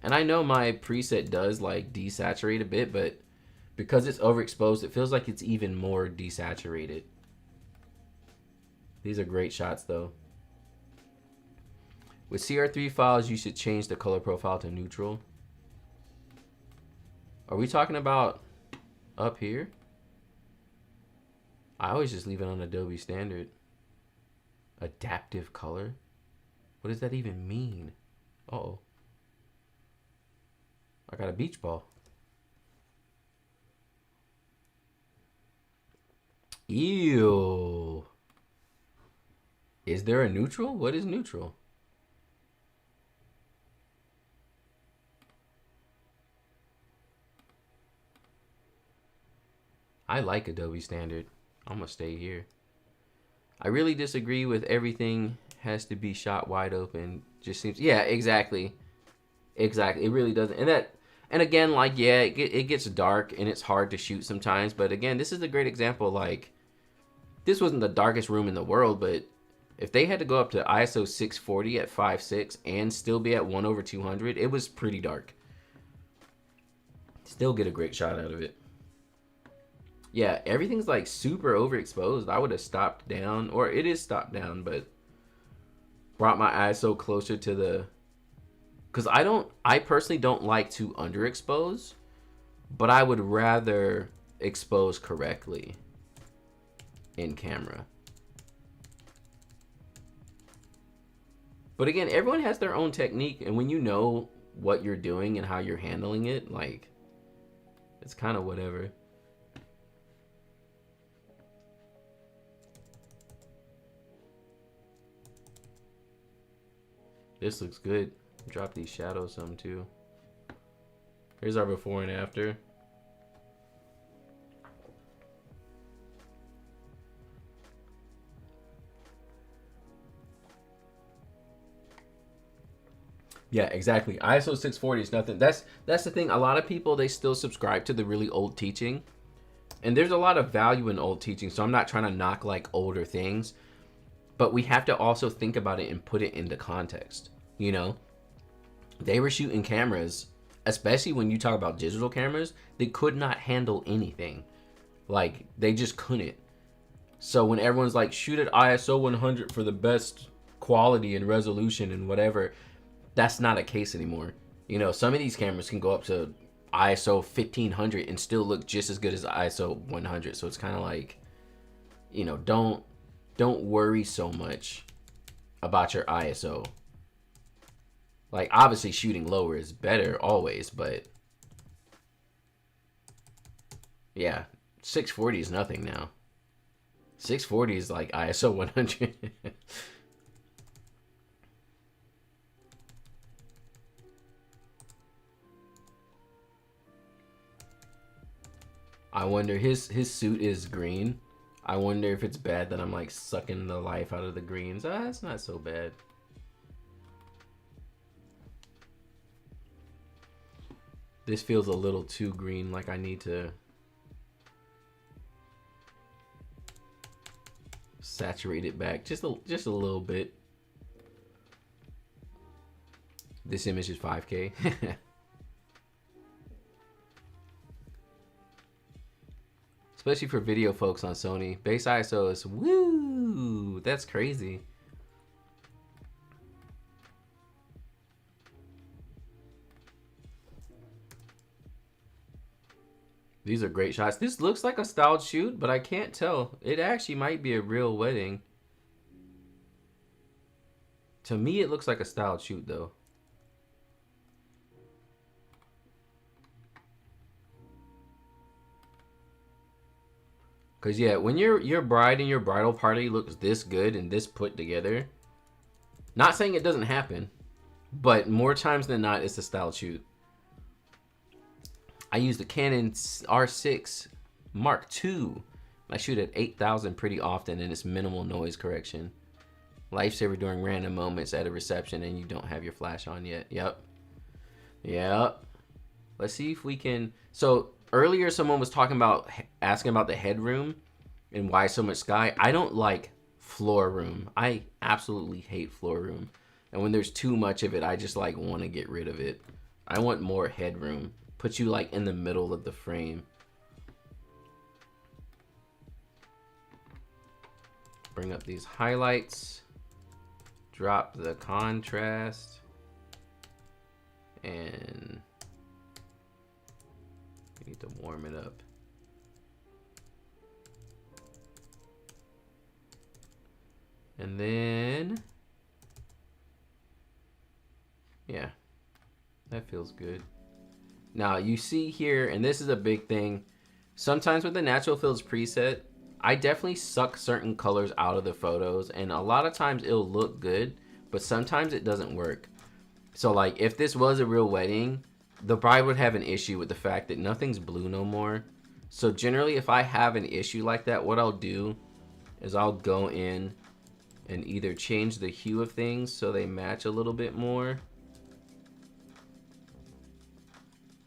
And I know my preset does, like, desaturate a bit, but because it's overexposed, it feels like it's even more desaturated. These are great shots, though. With CR3 files, you should change the color profile to neutral. Are we talking about up here? I always just leave it on Adobe Standard. Adaptive color? What does that even mean? Uh-oh. I got a beach ball. Ew. Is there a neutral? What is neutral? I like Adobe Standard. I'm gonna stay here. I really disagree with everything has to be shot wide open. Just seems, yeah, exactly. Exactly. It really doesn't. And again, like, yeah, it gets dark and it's hard to shoot sometimes. But again, this is a great example. Like, this wasn't the darkest room in the world, but if they had to go up to ISO 640 at 5.6 and still be at 1/200, it was pretty dark. Still get a great shot out of it. Yeah, everything's like super overexposed. I would have stopped down, or it is stopped down, but brought my ISO closer to the, because I personally don't like to underexpose, but I would rather expose correctly in camera. But again, everyone has their own technique, and when you know what you're doing and how you're handling it, like, it's kind of whatever. This looks good. Drop these shadows some too. Here's our before and after. Yeah, exactly. ISO 640 is nothing. That's the thing. A lot of people, they still subscribe to the really old teaching. And there's a lot of value in old teaching, so I'm not trying to knock like older things, but we have to also think about it and put it into context. You know, they were shooting cameras, especially when you talk about digital cameras, they could not handle anything. Like, they just couldn't. So when everyone's like, shoot at ISO 100 for the best quality and resolution and whatever, that's not a case anymore. You know, some of these cameras can go up to ISO 1500 and still look just as good as ISO 100. So it's kind of like, you know, don't worry so much about your ISO. Like, obviously shooting lower is better always, but yeah, 640 is nothing now. 640 is like ISO 100. I wonder, his suit is green. I wonder if it's bad that I'm like sucking the life out of the greens. Ah, it's not so bad. This feels a little too green, like I need to saturate it back just a little bit. This image is 5K. Especially for video folks on Sony. Base ISO is woo! That's crazy. These are great shots. This looks like a styled shoot, but I can't tell. It actually might be a real wedding. To me, it looks like a styled shoot, though. Cause yeah, when your bride and your bridal party looks this good and this put together, not saying it doesn't happen, but more times than not, it's a styled shoot. I use the Canon R6 Mark II. I shoot at 8,000 pretty often, and it's minimal noise correction. Lifesaver during random moments at a reception and you don't have your flash on yet. Yep. Let's see if we can. So earlier someone was talking about, asking about the headroom and why so much sky. I don't like floor room. I absolutely hate floor room. And when there's too much of it, I just like want to get rid of it. I want more headroom. Put you like in the middle of the frame. Bring up these highlights. Drop the contrast. And we need to warm it up. And then, yeah, that feels good. Now you see here, and this is a big thing, sometimes with the natural fills preset, I definitely suck certain colors out of the photos, and a lot of times it'll look good, but sometimes it doesn't work. So like if this was a real wedding, the bride would have an issue with the fact that nothing's blue no more. So generally if I have an issue like that, what I'll do is I'll go in and either change the hue of things so they match a little bit more.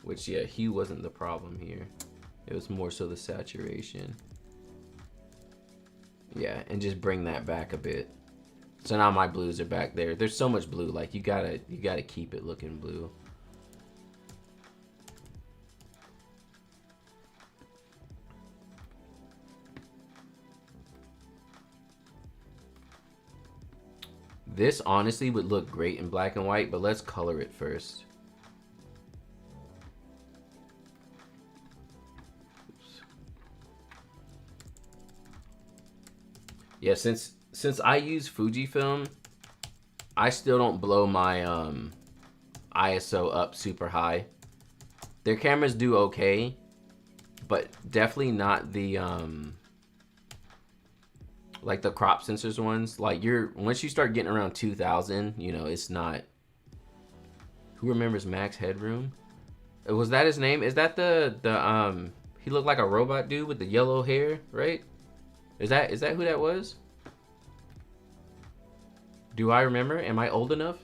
Which, yeah, hue wasn't the problem here. It was more so the saturation. Yeah, and just bring that back a bit. So now my blues are back there. There's so much blue, like you gotta keep it looking blue. This honestly would look great in black and white, but let's color it first. Yeah, since I use Fujifilm, I still don't blow my ISO up super high. Their cameras do okay, but definitely not the like the crop sensors ones, like once you start getting around 2000, you know, it's not. Who remembers Max Headroom? Was that his name? Is that the he looked like a robot dude with the yellow hair, right? Is that who that was? Do I remember? Am I old enough?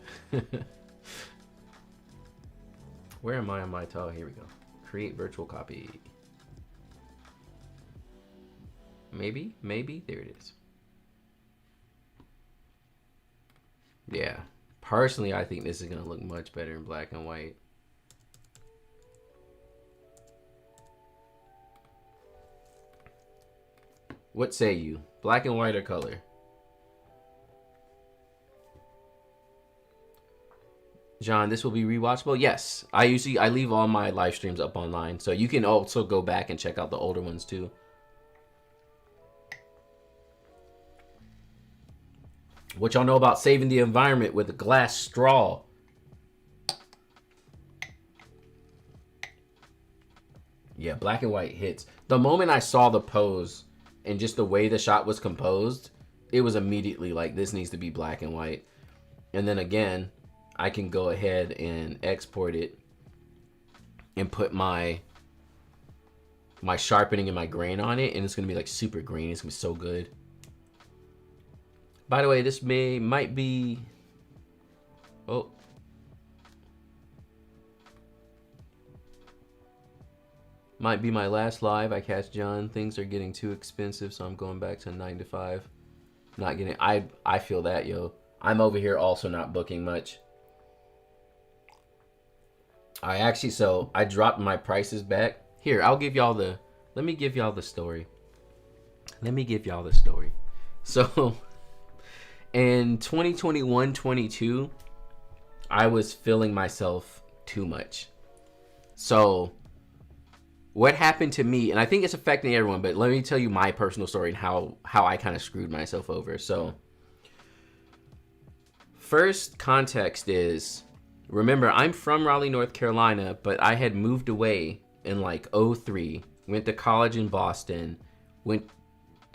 Where am I on my tile? Here we go. Create virtual copy. Maybe, there it is. Yeah, personally, I think this is gonna look much better in black and white. What say you? Black and white or color? John, this will be rewatchable? Yes. I leave all my live streams up online, so you can also go back and check out the older ones too. What y'all know about saving the environment with a glass straw? Yeah, black and white hits. The moment I saw the pose and just the way the shot was composed, it was immediately like, this needs to be black and white. And then again, I can go ahead and export it and put my sharpening and my grain on it, and it's gonna be like super green. It's gonna be so good. By the way, this might be, oh, might be my last live. I catch John. Things are getting too expensive, so I'm going back to 9 to 5. Not getting. I feel that, yo. I'm over here also not booking much. I dropped my prices back. Here, I'll give y'all the. Let me give y'all the story. So, in 2021-22, I was feeling myself too much. So, what happened to me, and I think it's affecting everyone, but let me tell you my personal story and how I kind of screwed myself over. So, first context is, remember, I'm from Raleigh, North Carolina, but I had moved away in like 2003, went to college in Boston, went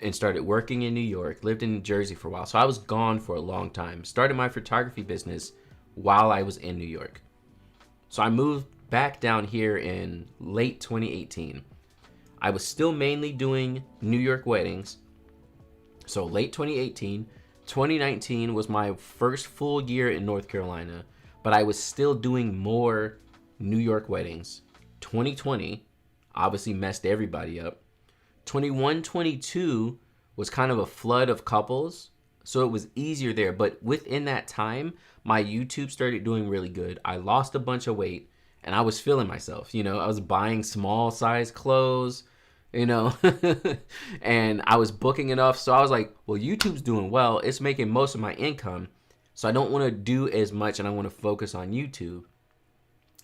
and started working in New York, lived in Jersey for a while. So I was gone for a long time. Started my photography business while I was in New York. So I moved back down here in late 2018. I was still mainly doing New York weddings. So late 2018, 2019 was my first full year in North Carolina, but I was still doing more New York weddings. 2020 obviously messed everybody up. 21-22 was kind of a flood of couples, so it was easier there. But within that time, my YouTube started doing really good. I lost a bunch of weight, and I was feeling myself. You know, I was buying small size clothes, you know, and I was booking enough. So I was like, well, YouTube's doing well. It's making most of my income. So I don't want to do as much, and I want to focus on YouTube.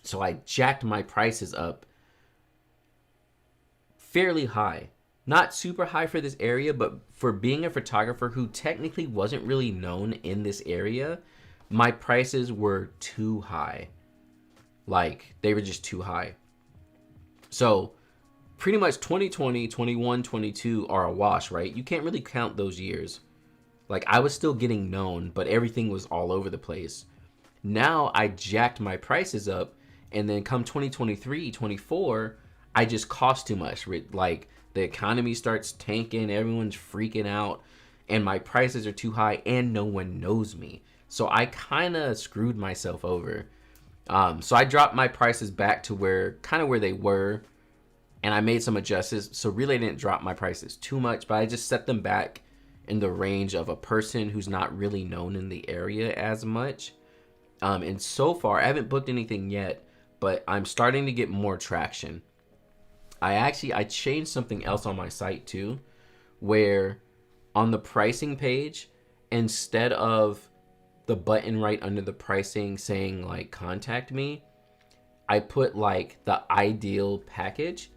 So I jacked my prices up fairly high. Not super high for this area, but for being a photographer who technically wasn't really known in this area, my prices were too high. Like, they were just too high. So, pretty much 2020, 21, 22 are a wash, right? You can't really count those years. Like, I was still getting known, but everything was all over the place. Now, I jacked my prices up, and then come 2023, 24, I just cost too much. Like, the economy starts tanking, everyone's freaking out, and my prices are too high, and no one knows me. So I kind of screwed myself over. So I dropped my prices back to where they were, and I made some adjustments. So really I didn't drop my prices too much, but I just set them back in the range of a person who's not really known in the area as much. And so far, I haven't booked anything yet, but I'm starting to get more traction. I changed something else on my site too, where on the pricing page, instead of the button right under the pricing saying like contact me, I put like the ideal package,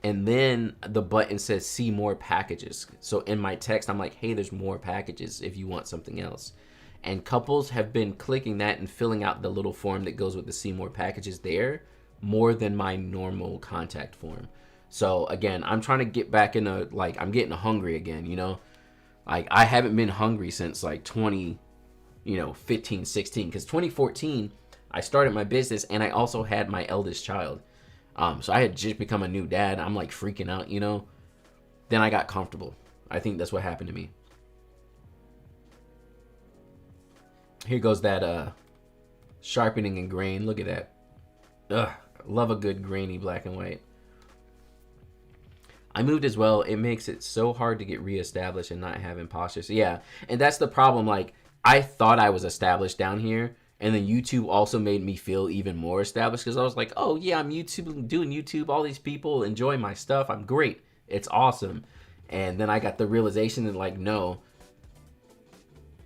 and then the button says see more packages. So in my text, I'm like, hey, there's more packages if you want something else. And couples have been clicking that and filling out the little form that goes with the see more packages there, more than my normal contact form. So again, I'm trying to get back into, like, I'm getting hungry again, you know. Like, I haven't been hungry since like 15, 16, because 2014 I started my business, and I also had my eldest child. So I had just become a new dad. I'm like freaking out, you know. Then I got comfortable. I think that's what happened to me. Here goes that sharpening and grain. Look at that. Ugh, love a good grainy black and white. I moved as well. It makes it so hard to get reestablished and not have imposters. Yeah, and that's the problem. Like, I thought I was established down here, and then YouTube also made me feel even more established, because I was like, oh yeah, I'm doing YouTube. All these people enjoy my stuff. I'm great. It's awesome. And then I got the realization that, like, no.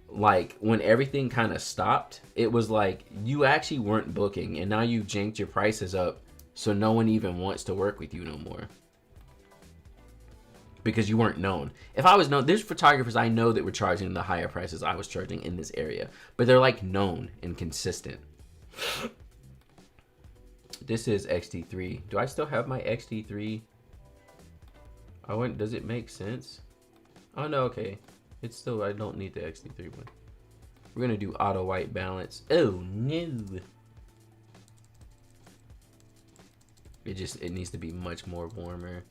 Like, when everything kind of stopped, it was like, you actually weren't booking, and now you janked your prices up, so no one even wants to work with you no more. Because you weren't known. If I was known, there's photographers I know that were charging the higher prices I was charging in this area, but they're like known and consistent. This is XT3. Do I still have my XT3? Does it make sense? Oh no, okay. It's still, I don't need the XT3 one. We're gonna do auto white balance. Oh no. It needs to be much more warmer.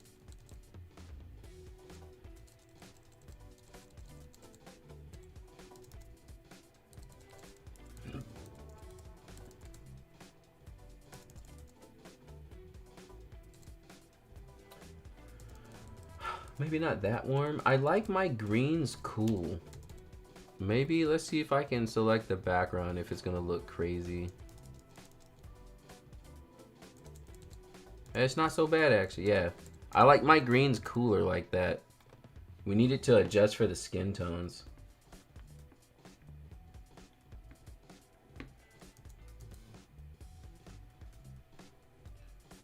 Maybe not that warm. I like my greens cool. Maybe let's see if I can select the background if it's gonna look crazy. It's not so bad actually, yeah. I like my greens cooler like that. We need it to adjust for the skin tones.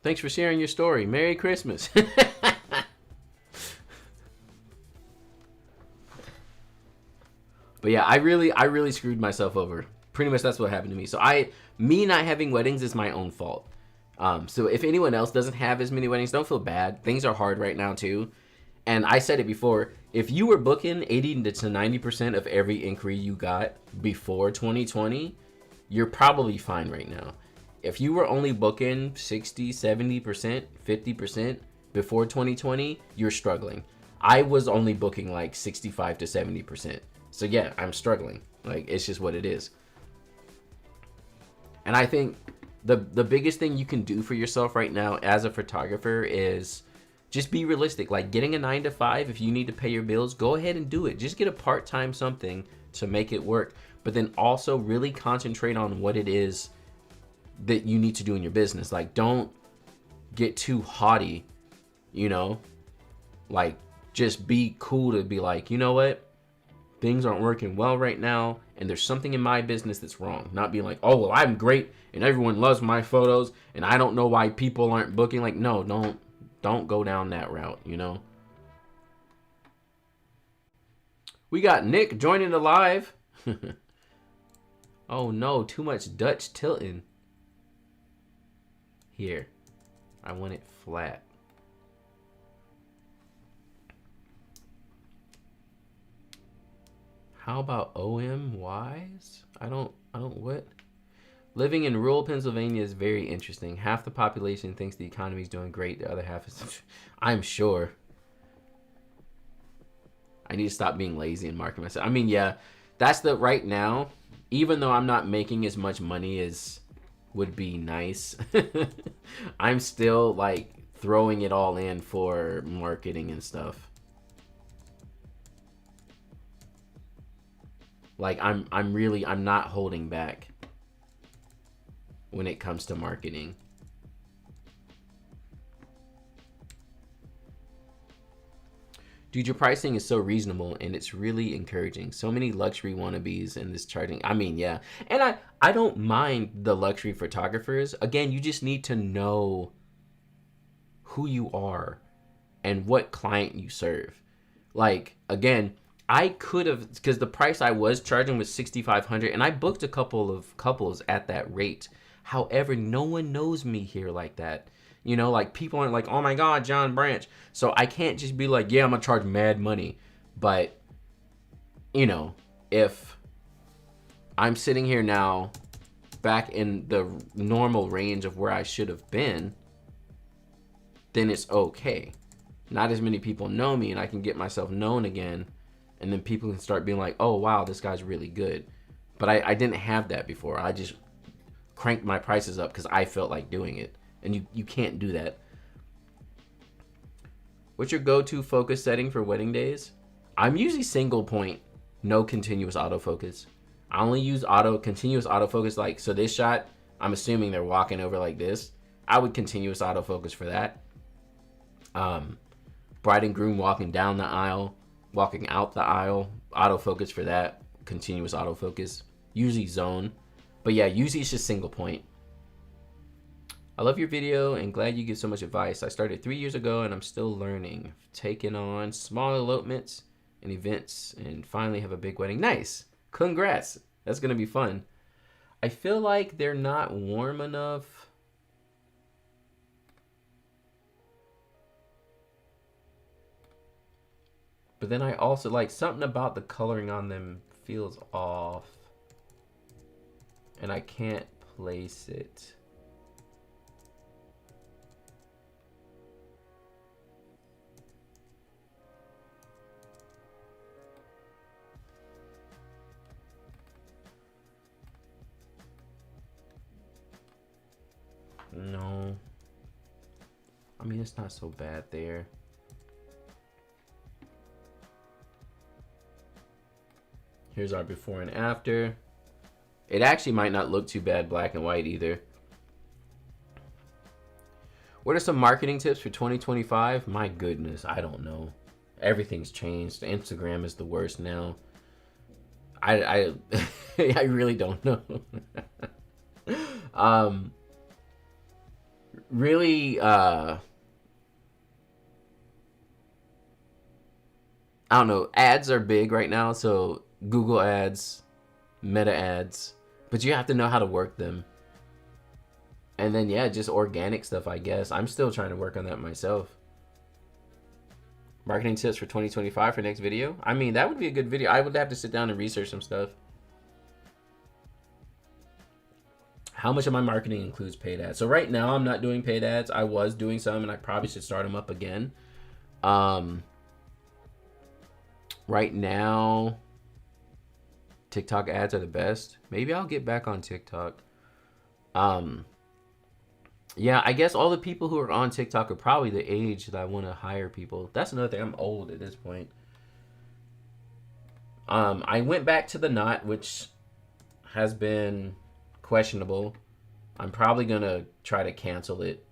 Thanks for sharing your story. Merry Christmas. But yeah, I really screwed myself over. Pretty much that's what happened to me. So me not having weddings is my own fault. So if anyone else doesn't have as many weddings, don't feel bad. Things are hard right now too. And I said it before, if you were booking 80 to 90% of every inquiry you got before 2020, you're probably fine right now. If you were only booking 60, 70%, 50% before 2020, you're struggling. I was only booking like 65 to 70%. So yeah, I'm struggling. Like, it's just what it is. And I think the biggest thing you can do for yourself right now as a photographer is just be realistic. Like, getting a 9 to 5, if you need to pay your bills, go ahead and do it. Just get a part-time something to make it work. But then also really concentrate on what it is that you need to do in your business. Like, don't get too haughty, you know? Like, just be cool to be like, you know what? Things aren't working well right now, and there's something in my business that's wrong. Not being like, oh, well, I'm great, and everyone loves my photos, and I don't know why people aren't booking. Like, no, don't go down that route, you know? We got Nick joining the live. Oh, no, too much Dutch tilting. Here, I want it flat. How about OM-wise? I don't what? Living in rural Pennsylvania is very interesting. Half the population thinks the economy is doing great. The other half is, I'm sure. I need to stop being lazy and market myself. I mean, yeah, that's right now, even though I'm not making as much money as would be nice, I'm still like throwing it all in for marketing and stuff. Like, I'm not holding back when it comes to marketing. Dude, your pricing is so reasonable, and it's really encouraging. So many luxury wannabes in this charting. I mean, yeah. And I don't mind the luxury photographers. Again, you just need to know who you are and what client you serve. Like, again, I could have, because the price I was charging was $6,500, and I booked a couple of couples at that rate. However, no one knows me here like that. You know, like, people aren't like, oh my God, John Branch. So I can't just be like, yeah, I'm gonna charge mad money. But you know, if I'm sitting here now back in the normal range of where I should have been, then it's okay. Not as many people know me, and I can get myself known again, and then people can start being like, oh wow, this guy's really good. But I didn't have that before. I just cranked my prices up because I felt like doing it, and you can't do that. What's your go-to focus setting for wedding days? I'm usually single point, no continuous autofocus. I only use continuous autofocus, like, so this shot, I'm assuming they're walking over like this. I would continuous autofocus for that. Bride and groom walking down the aisle, walking out the aisle, autofocus for that. Continuous autofocus, usually zone. But yeah, usually it's just single point. I love your video and glad you give so much advice. I started 3 years ago and I'm still learning. Taking on small elopements and events and finally have a big wedding. Nice. Congrats. That's going to be fun. I feel like they're not warm enough. But then I also like something about the coloring on them feels off. And I can't place it. No. I mean, it's not so bad there. Here's our before and after. It actually might not look too bad black and white either. What are some marketing tips for 2025? My goodness, I don't know. Everything's changed. Instagram is the worst now. I I really don't know. Really, I don't know. Ads are big right now, so Google ads, Meta ads, but you have to know how to work them. And then, yeah, just organic stuff, I guess. I'm still trying to work on that myself. Marketing tips for 2025 for next video? I mean, that would be a good video. I would have to sit down and research some stuff. How much of my marketing includes paid ads? So right now, I'm not doing paid ads. I was doing some, and I probably should start them up again. Right now, TikTok ads are the best. Maybe I'll get back on TikTok. Yeah, I guess all the people who are on TikTok are probably the age that I want to hire people. That's another thing. I'm old at this point. I went back to the knot, which has been questionable. I'm probably going to try to cancel it.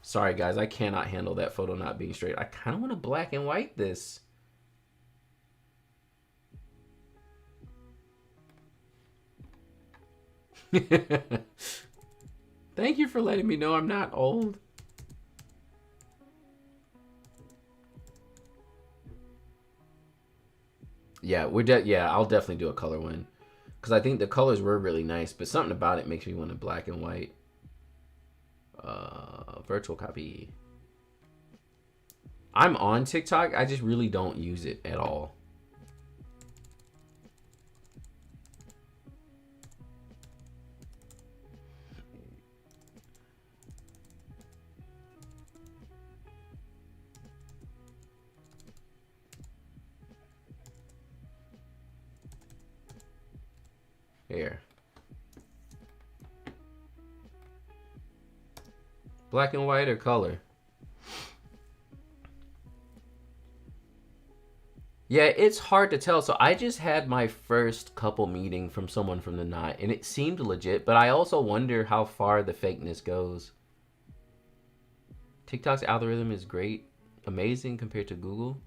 Sorry, guys. I cannot handle that photo not being straight. I kind of want to black and white this. Thank you for letting me know I'm not old. Yeah, I'll definitely do a color one. Because I think the colors were really nice, but something about it makes me want a black and white. Virtual copy. I'm on TikTok. I just really don't use it at all. Here. Black and white or color? Yeah, it's hard to tell. So I just had my first couple meeting from someone from the knot, and it seemed legit, but I also wonder how far the fakeness goes. TikTok's algorithm is great, amazing compared to Google.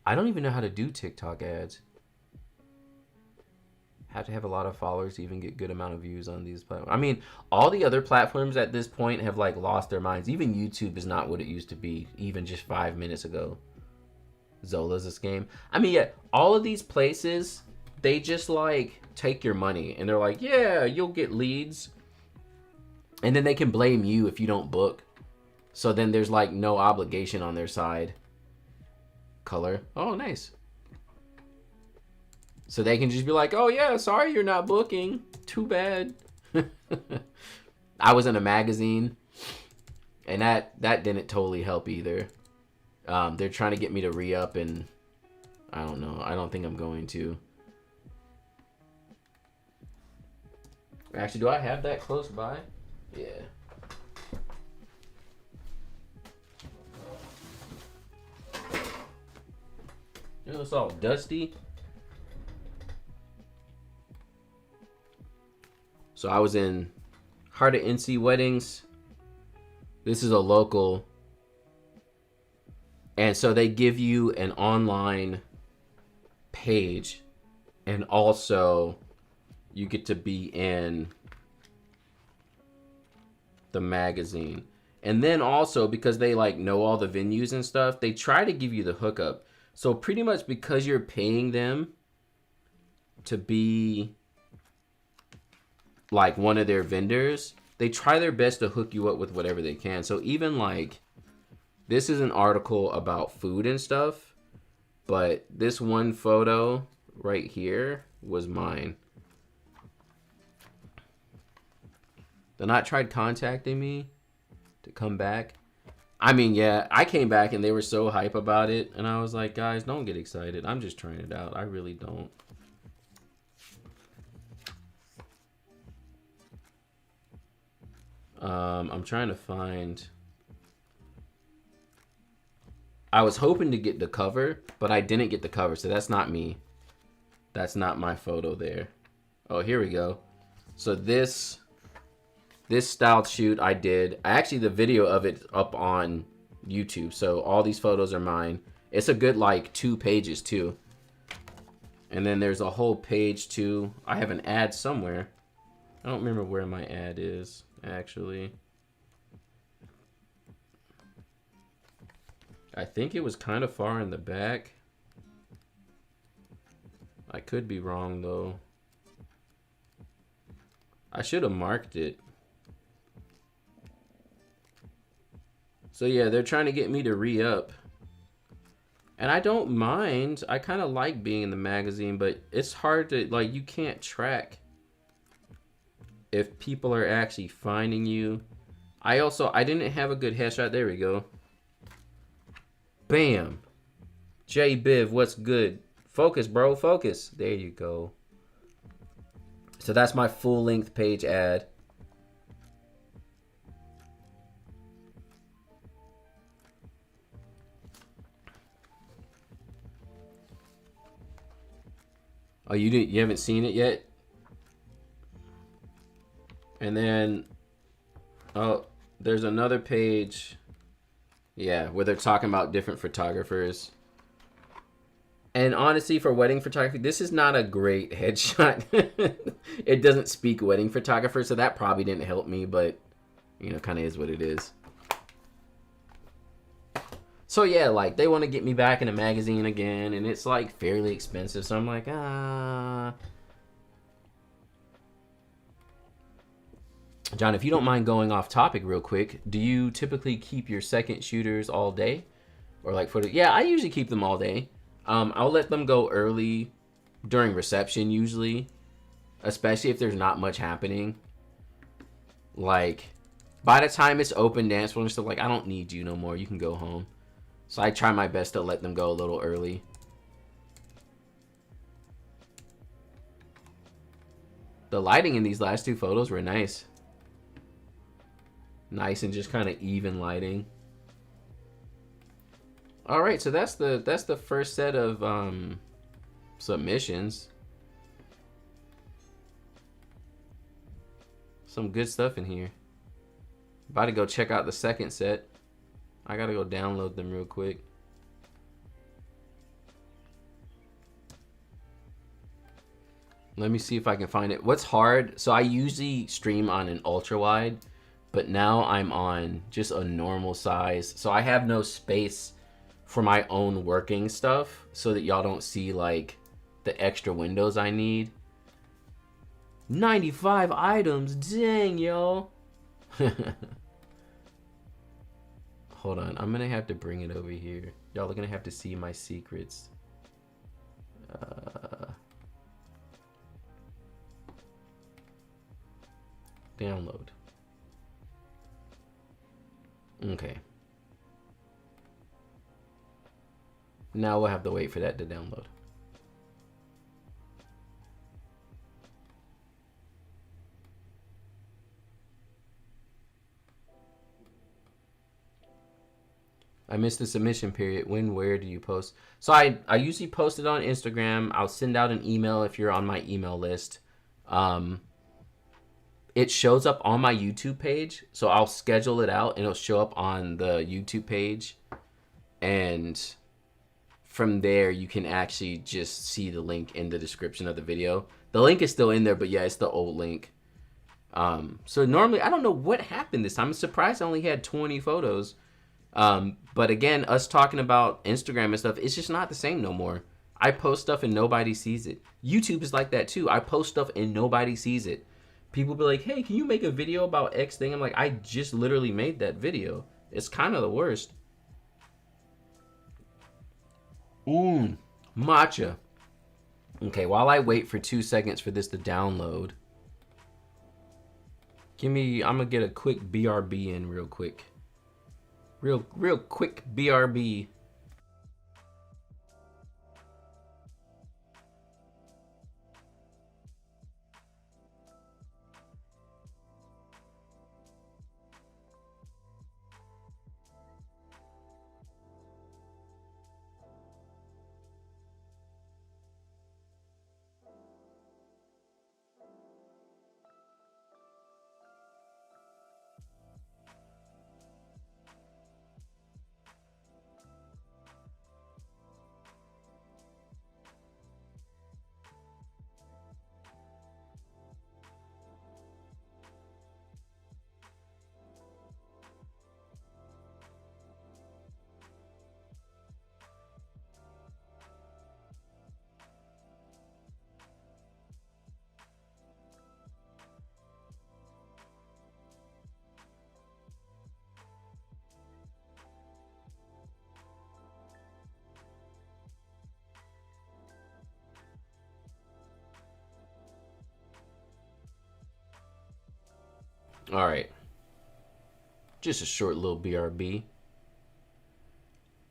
I don't even know how to do TikTok ads. Have to have a lot of followers to even get good amount of views on these platforms. I mean, all the other platforms at this point have like lost their minds. Even YouTube is not what it used to be, even just 5 minutes ago. Zola's this game. I mean, yeah, all of these places, they just like take your money and they're like, yeah, you'll get leads. And then they can blame you if you don't book. So then there's like no obligation on their side. Color. Oh, nice. So they can just be like, oh yeah, sorry you're not booking. Too bad. I was in a magazine, and that didn't totally help either. They're trying to get me to re-up, and I don't know. I don't think I'm going to. Actually, do I have that close by? Yeah. You know, it's all dusty. So I was in Heart of NC Weddings. This is a local. And so they give you an online page, and also you get to be in the magazine. And then also, because they like know all the venues and stuff, they try to give you the hookup. So pretty much because you're paying them to be like one of their vendors, they try their best to hook you up with whatever they can. So even like, this is an article about food and stuff, but this one photo right here was mine. They not tried contacting me to come back. I mean, yeah, I came back and they were so hype about it, and I was like, guys, don't get excited. I'm just trying it out. I really don't. I'm trying to find. I was hoping to get the cover, but I didn't get the cover, so that's not me. That's not my photo there. Oh, here we go. So this styled shoot I did. Actually, the video of it up on YouTube. So all these photos are mine. It's a good like 2 pages too. And then there's a whole page too. I have an ad somewhere. I don't remember where my ad is actually. I think it was kind of far in the back. I could be wrong though. I should have marked it. So yeah, they're trying to get me to re-up. And I don't mind. I kind of like being in the magazine, but it's hard to, like, you can't track if people are actually finding you. I didn't have a good headshot. There we go. Bam. J Biv, what's good? Focus, bro, focus. There you go. So that's my full-length page ad. Oh, you haven't seen it yet? And then, oh, there's another page. Yeah, where they're talking about different photographers. And honestly, for wedding photography, this is not a great headshot. It doesn't speak wedding photographer, so that probably didn't help me, but, you know, kind of is what it is. So yeah, like, they want to get me back in a magazine again, and it's like fairly expensive, so I'm like, John, if you don't mind going off topic real quick, do you typically keep your second shooters all day? Or like yeah, I usually keep them all day. I'll let them go early during reception usually, especially if there's not much happening. Like, by the time it's open dance floor and stuff, like, I don't need you no more. You can go home. So I try my best to let them go a little early. The lighting in these last 2 photos were nice. Nice and just kind of even lighting. All right, so that's the first set of submissions. Some good stuff in here. About to go check out the second set. I gotta go download them real quick. Let me see if I can find it. What's hard, so I usually stream on an ultra wide, but now I'm on just a normal size. So I have no space for my own working stuff so that y'all don't see like the extra windows I need. 95 items, dang, y'all. Hold on, I'm gonna have to bring it over here. Y'all are gonna have to see my secrets. Download. Okay. Now we'll have to wait for that to download. I missed the submission period. When, where do you post? So I usually post it on Instagram. I'll send out an email if you're on my email list. It shows up on my YouTube page. So I'll schedule it out and it'll show up on the YouTube page. And from there, you can actually just see the link in the description of the video. The link is still in there, but yeah, it's the old link. So normally, I don't know what happened this time. I'm surprised I only had 20 photos. But again, us talking about Instagram and stuff, it's just not the same no more. I post stuff and nobody sees it. YouTube is like that too. I post stuff and nobody sees it. People be like, hey, can you make a video about X thing? I'm like, I just literally made that video. It's kind of the worst. Matcha. Okay, while I wait for 2 seconds for this to download, I'm gonna get a quick BRB in real quick. Real quick BRB. All right. Just a short little BRB.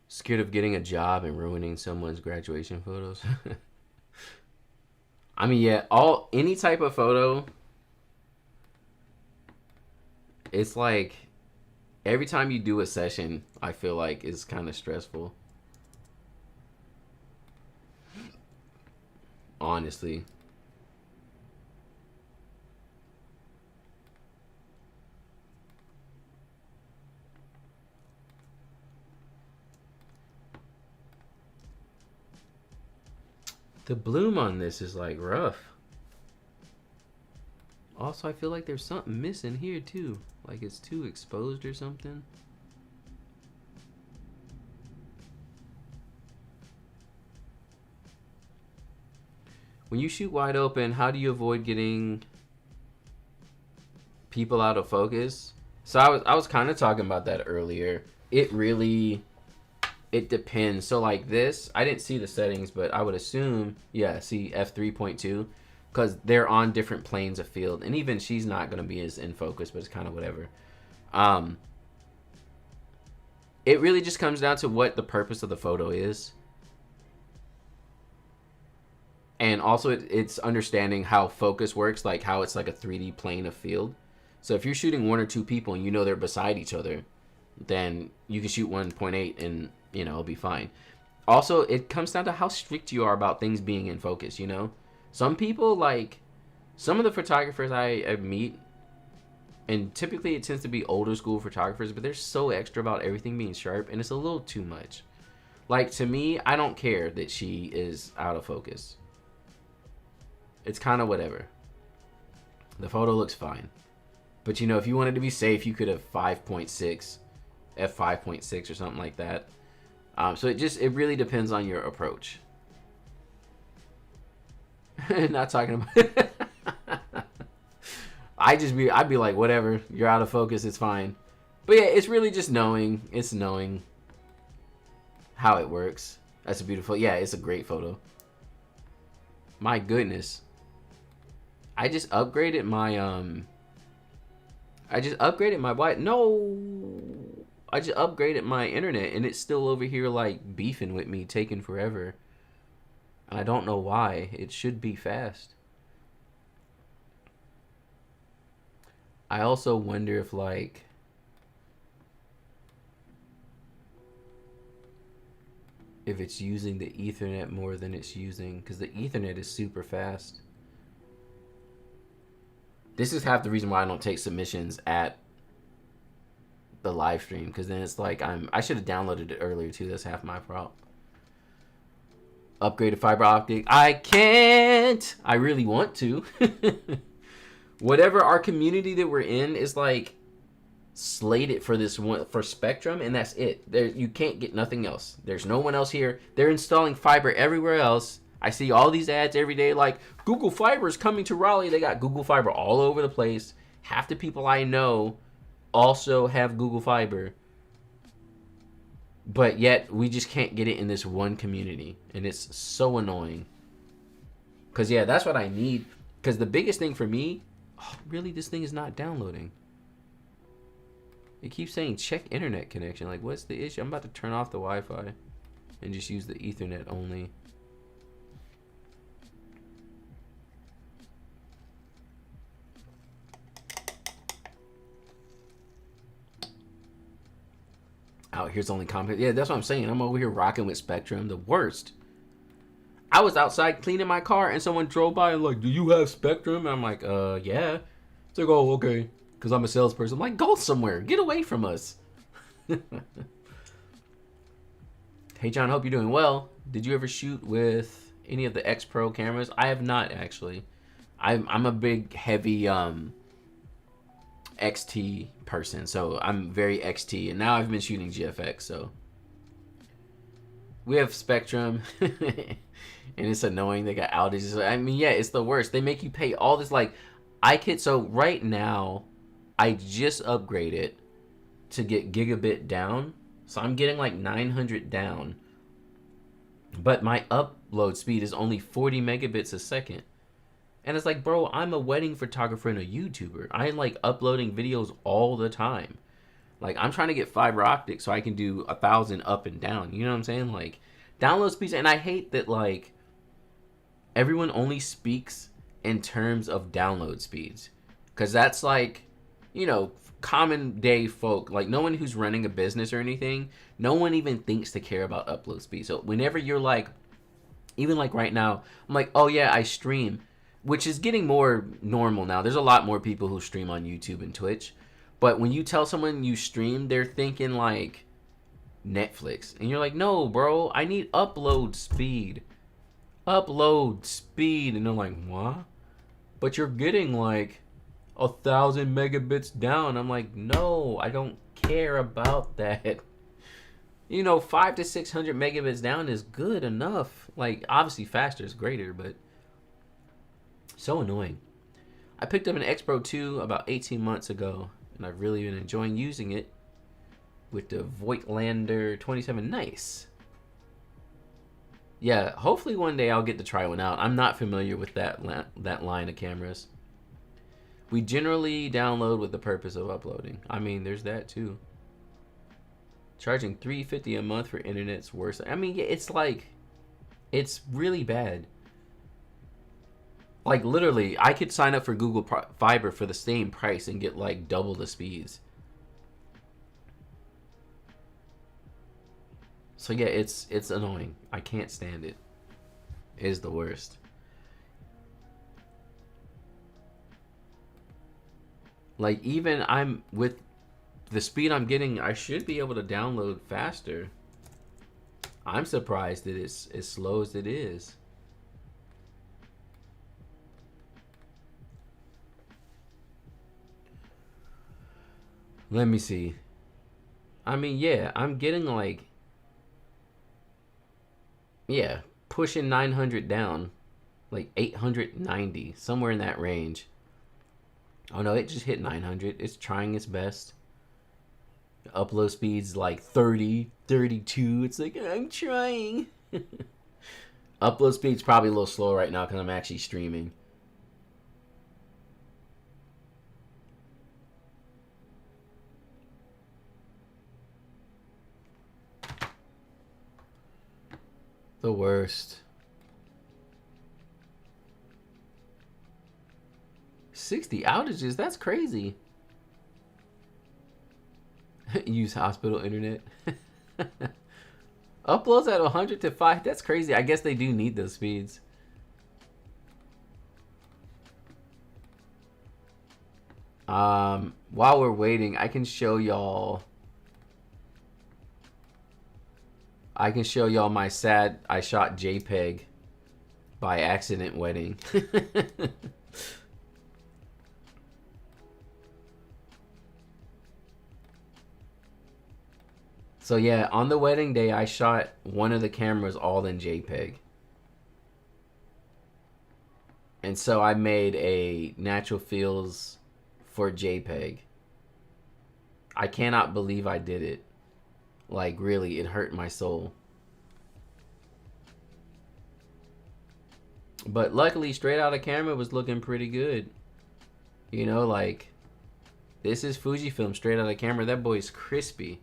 Scared of getting a job and ruining someone's graduation photos. I mean, yeah, any type of photo. It's like every time you do a session, I feel like it's kind of stressful. Honestly. The bloom on this is like rough. Also, I feel like there's something missing here too. Like it's too exposed or something. When you shoot wide open, how do you avoid getting people out of focus? So I was kind of talking about that earlier. It depends. So like this, I didn't see the settings, but I would assume, yeah, see f3.2, because they're on different planes of field, and even she's not going to be as in focus, but it's kind of whatever. It really just comes down to what the purpose of the photo is. And also it's understanding how focus works, like how it's like a 3D plane of field. So if you're shooting 1 or 2 people and you know they're beside each other, then you can shoot 1.8 and, you know, it'll be fine. Also, it comes down to how strict you are about things being in focus, you know? Some people, like, some of the photographers I meet, and typically it tends to be older school photographers, but they're so extra about everything being sharp, and it's a little too much. Like, to me, I don't care that she is out of focus. It's kind of whatever. The photo looks fine. But, you know, if you wanted to be safe, you could have 5.6, f5.6 or something like that. So it really depends on your approach. Not talking about I'd be like, whatever, you're out of focus, it's fine. But yeah, it's really just knowing how it works. That's a beautiful, yeah, it's a great photo. My goodness. I just upgraded my I just upgraded my Wi. No, I just upgraded my internet, and it's still over here like beefing with me, taking forever. I don't know why. It should be fast. I also wonder if like if it's using the Ethernet more than it's using, because the Ethernet is super fast. This is half the reason why I don't take submissions at the live stream, because then it's like I should have downloaded it earlier too. That's half my fault. Upgraded fiber optic. I can't. I really want to. Whatever our community that we're in is like slated for this one for Spectrum, and that's it. There, you can't get nothing else. There's no one else here. They're installing fiber everywhere else. I see all these ads every day like Google Fiber is coming to Raleigh. They got Google Fiber all over the place. Half the people I know also have Google Fiber, but yet we just can't get it in this one community, and it's so annoying. Because yeah, that's what I need. Because the biggest thing for me, really, this thing is not downloading. It keeps saying check internet connection. Like, what's the issue? I'm about to turn off the Wi-Fi and just use the Ethernet only. Out here's only compact. Yeah, that's what I'm saying. I'm over here rocking with Spectrum. The worst. I was outside cleaning my car and someone drove by and like, do you have Spectrum? And I'm like, yeah. It's like, oh, okay. Because I'm a salesperson. I'm like, go somewhere. Get away from us. Hey, John, hope you're doing well. Did you ever shoot with any of the X Pro cameras? I have not, actually. I'm a big, heavy XT person. So I'm very XT. And now I've been shooting GFX, so. We have Spectrum. And it's annoying. They got outages. I mean, yeah, it's the worst. They make you pay all this, like, so right now, I just upgraded to get gigabit down. So I'm getting like 900 down. But my upload speed is only 40 megabits a second. And it's like, bro, I'm a wedding photographer and a YouTuber. I'm like uploading videos all the time. Like, I'm trying to get fiber optic so I can do 1,000 up and down. You know what I'm saying? Like, download speeds. And I hate that, like, everyone only speaks in terms of download speeds. Because that's like, you know, common day folk. Like, no one who's running a business or anything, no one even thinks to care about upload speed. So whenever you're like, even like right now, I'm like, oh yeah, I stream. Which is getting more normal now. There's a lot more people who stream on YouTube and Twitch. But when you tell someone you stream, they're thinking like Netflix. And you're like, no, bro, I need upload speed. Upload speed. And they're like, what? But you're getting like 1,000 megabits down. I'm like, no, I don't care about that. You know, 500 to 600 megabits down is good enough. Like, obviously faster is greater, but so annoying. I picked up an X Pro 2 about 18 months ago, and I've really been enjoying using it with the Voigtlander 27. Nice. Yeah, hopefully one day I'll get to try one out. I'm not familiar with that line of cameras. We generally download with the purpose of uploading. I mean, there's that too. Charging $350 a month for internet's worse. I mean, it's like, it's really bad. Like, literally, I could sign up for Google Fiber for the same price and get like double the speeds. So yeah, it's annoying. I can't stand it. It is the worst. Like, even I'm with the speed I'm getting, I should be able to download faster. I'm surprised that it's as slow as it is. Let me see. I mean, yeah, I'm getting like, yeah, pushing 900 down, like 890, somewhere in that range. Oh no, it just hit 900. It's trying its best. Upload speed's like 30, 32. It's like, I'm trying. Upload speed's probably a little slow right now because I'm actually streaming. The worst. 60 outages? That's crazy. Use hospital internet. Uploads at 100 to 5. That's crazy. I guess they do need those speeds. While we're waiting, I can show y'all my sad I shot JPEG by accident wedding. So yeah, on the wedding day, I shot one of the cameras all in JPEG. And so I made a natural feels for JPEG. I cannot believe I did it. Like, really, it hurt my soul. But luckily, straight out of camera was looking pretty good. You know, like, this is Fujifilm straight out of camera. That boy's crispy.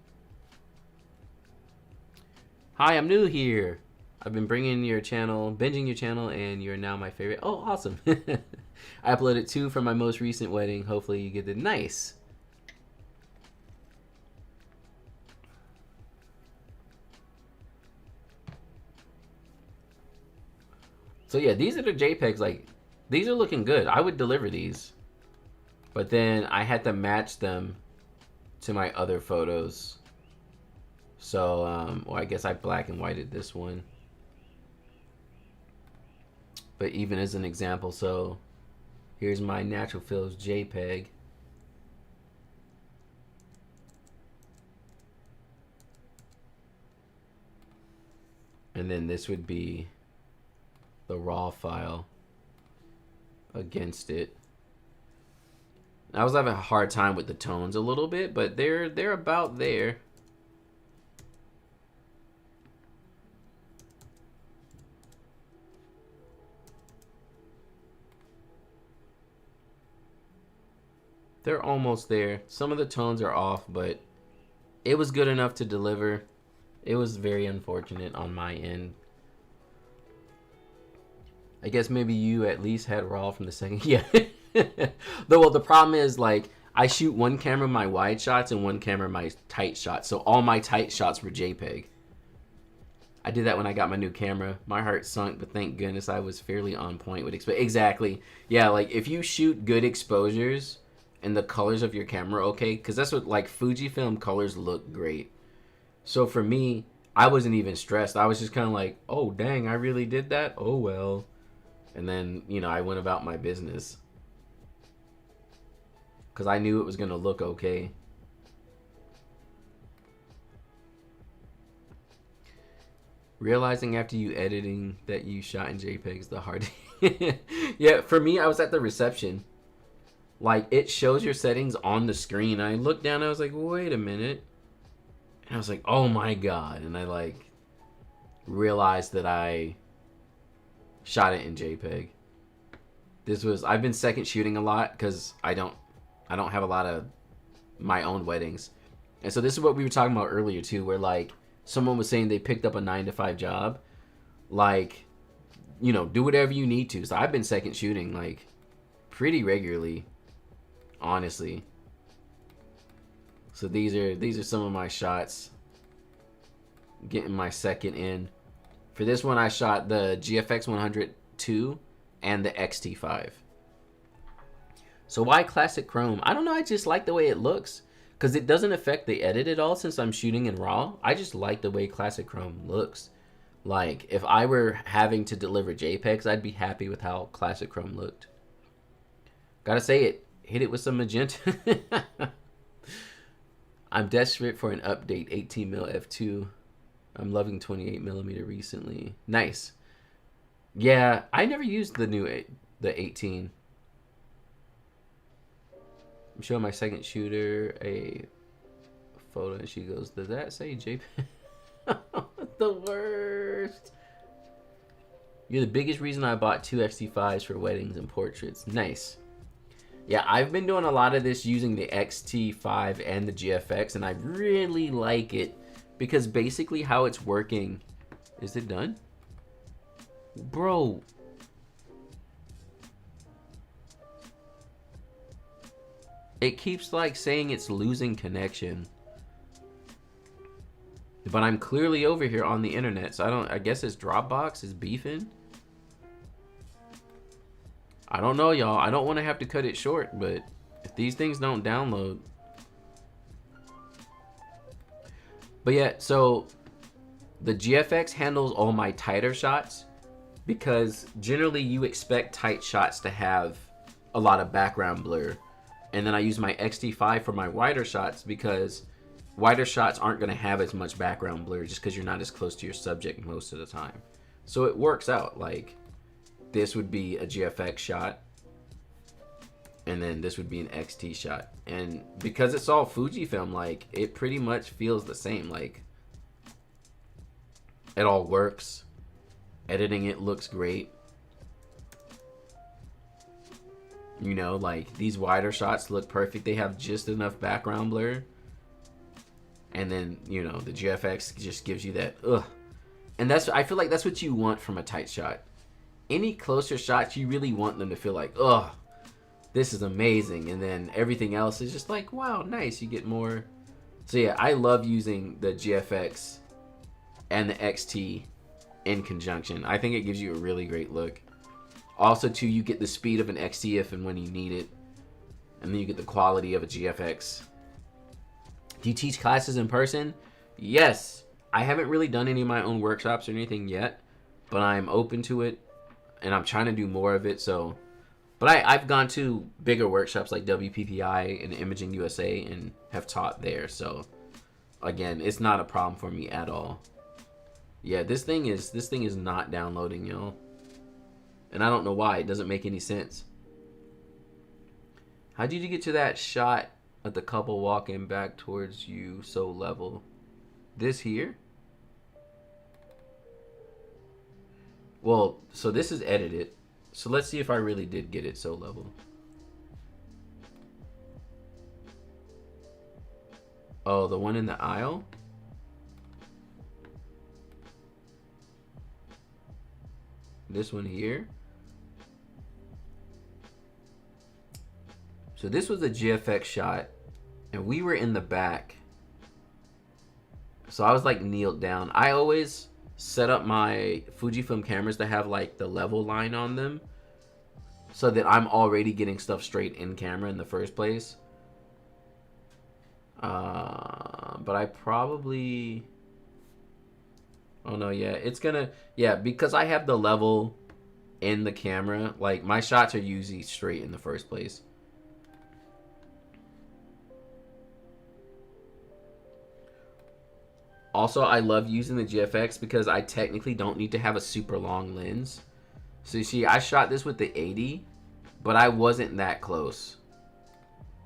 Hi, I'm new here. I've been binging your channel, and you're now my favorite. Oh, awesome. I uploaded 2 from my most recent wedding. Hopefully you get it. Nice. So yeah, these are the JPEGs. Like, these are looking good. I would deliver these. But then I had to match them to my other photos. So, well, I guess I black and whited this one. But even as an example, so here's my natural fills JPEG. And then this would be the raw file against it. I was having a hard time with the tones a little bit, but they're about there. They're almost there. Some of the tones are off, but it was good enough to deliver. It was very unfortunate on my end. I guess maybe you at least had raw from the second. Yeah. Well, the problem is, like, I shoot one camera my wide shots and one camera my tight shots. So all my tight shots were JPEG. I did that when I got my new camera. My heart sunk, but thank goodness I was fairly on point with exactly. Yeah, like, if you shoot good exposures and the colors of your camera okay, because that's what, like, Fujifilm colors look great. So for me, I wasn't even stressed. I was just kind of like, oh dang, I really did that? Oh well. And then, you know, I went about my business because I knew it was gonna look okay. Realizing after you editing that you shot in JPEGs the hard. Yeah, for me, I was at the reception. Like, it shows your settings on the screen. I looked down and I was like, wait a minute. And I was like, oh my God. And I, like, realized that I shot it in JPEG. I've been second shooting a lot because I don't have a lot of my own weddings. And so this is what we were talking about earlier too, where, like, someone was saying they picked up a 9-to-5 job. Like, you know, do whatever you need to. So I've been second shooting, like, pretty regularly, honestly. So these are some of my shots. Getting my second in. For this one, I shot the GFX 102 and the XT5. So why classic chrome? I don't know, I just like the way it looks. Because it doesn't affect the edit at all since I'm shooting in RAW. I just like the way classic chrome looks. Like, if I were having to deliver JPEGs, I'd be happy with how classic chrome looked. Gotta say it. Hit it with some magenta. I'm desperate for an update. 18mm f2. I'm loving 28mm recently. Nice. Yeah, I never used the 18. I'm showing my second shooter a photo and she goes, does that say JPEG? The worst. You're the biggest reason I bought 2 XT5s for weddings and portraits. Nice. Yeah, I've been doing a lot of this using the XT5 and the GFX, and I really like it because basically how it's working. Is it done? Bro. It keeps like saying it's losing connection. But I'm clearly over here on the internet, so I guess it's Dropbox is beefing. I don't know, y'all. I don't want to have to cut it short, but if these things don't download. But yeah, so the GFX handles all my tighter shots because generally you expect tight shots to have a lot of background blur. And then I use my X-T5 for my wider shots because wider shots aren't going to have as much background blur just because you're not as close to your subject most of the time. So it works out. Like this would be a GFX shot and then this would be an XT shot. And because it's all Fujifilm, like it pretty much feels the same. Like it all works. Editing it looks great. You know, like these wider shots look perfect. They have just enough background blur. And then, you know, the GFX just gives you that, ugh. And I feel like that's what you want from a tight shot. Any closer shots, you really want them to feel like, ugh, this is amazing. And then everything else is just like, wow, nice. You get more. So yeah, I love using the GFX and the XT in conjunction. I think it gives you a really great look. Also, too, you get the speed of an XT if and when you need it. And then you get the quality of a GFX. Do you teach classes in person? Yes. I haven't really done any of my own workshops or anything yet. But I'm open to it. And I'm trying to do more of it. So, but I've gone to bigger workshops like WPPI and Imaging USA and have taught there. So, again, it's not a problem for me at all. Yeah, this thing is not downloading, y'all. And I don't know why. It doesn't make any sense. How did you get to that shot of the couple walking back towards you so level? This here? Well, so this is edited. So let's see if I really did get it so level. Oh, the one in the aisle? This one here? So this was a GFX shot, and we were in the back. So I was like kneeled down. I always set up my Fujifilm cameras to have like the level line on them so that I'm already getting stuff straight in camera in the first place. But I probably... Oh no, yeah, it's gonna... Yeah, because I have the level in the camera, like my shots are usually straight in the first place. Also, I love using the GFX because I technically don't need to have a super long lens. So you see, I shot this with the 80, but I wasn't that close.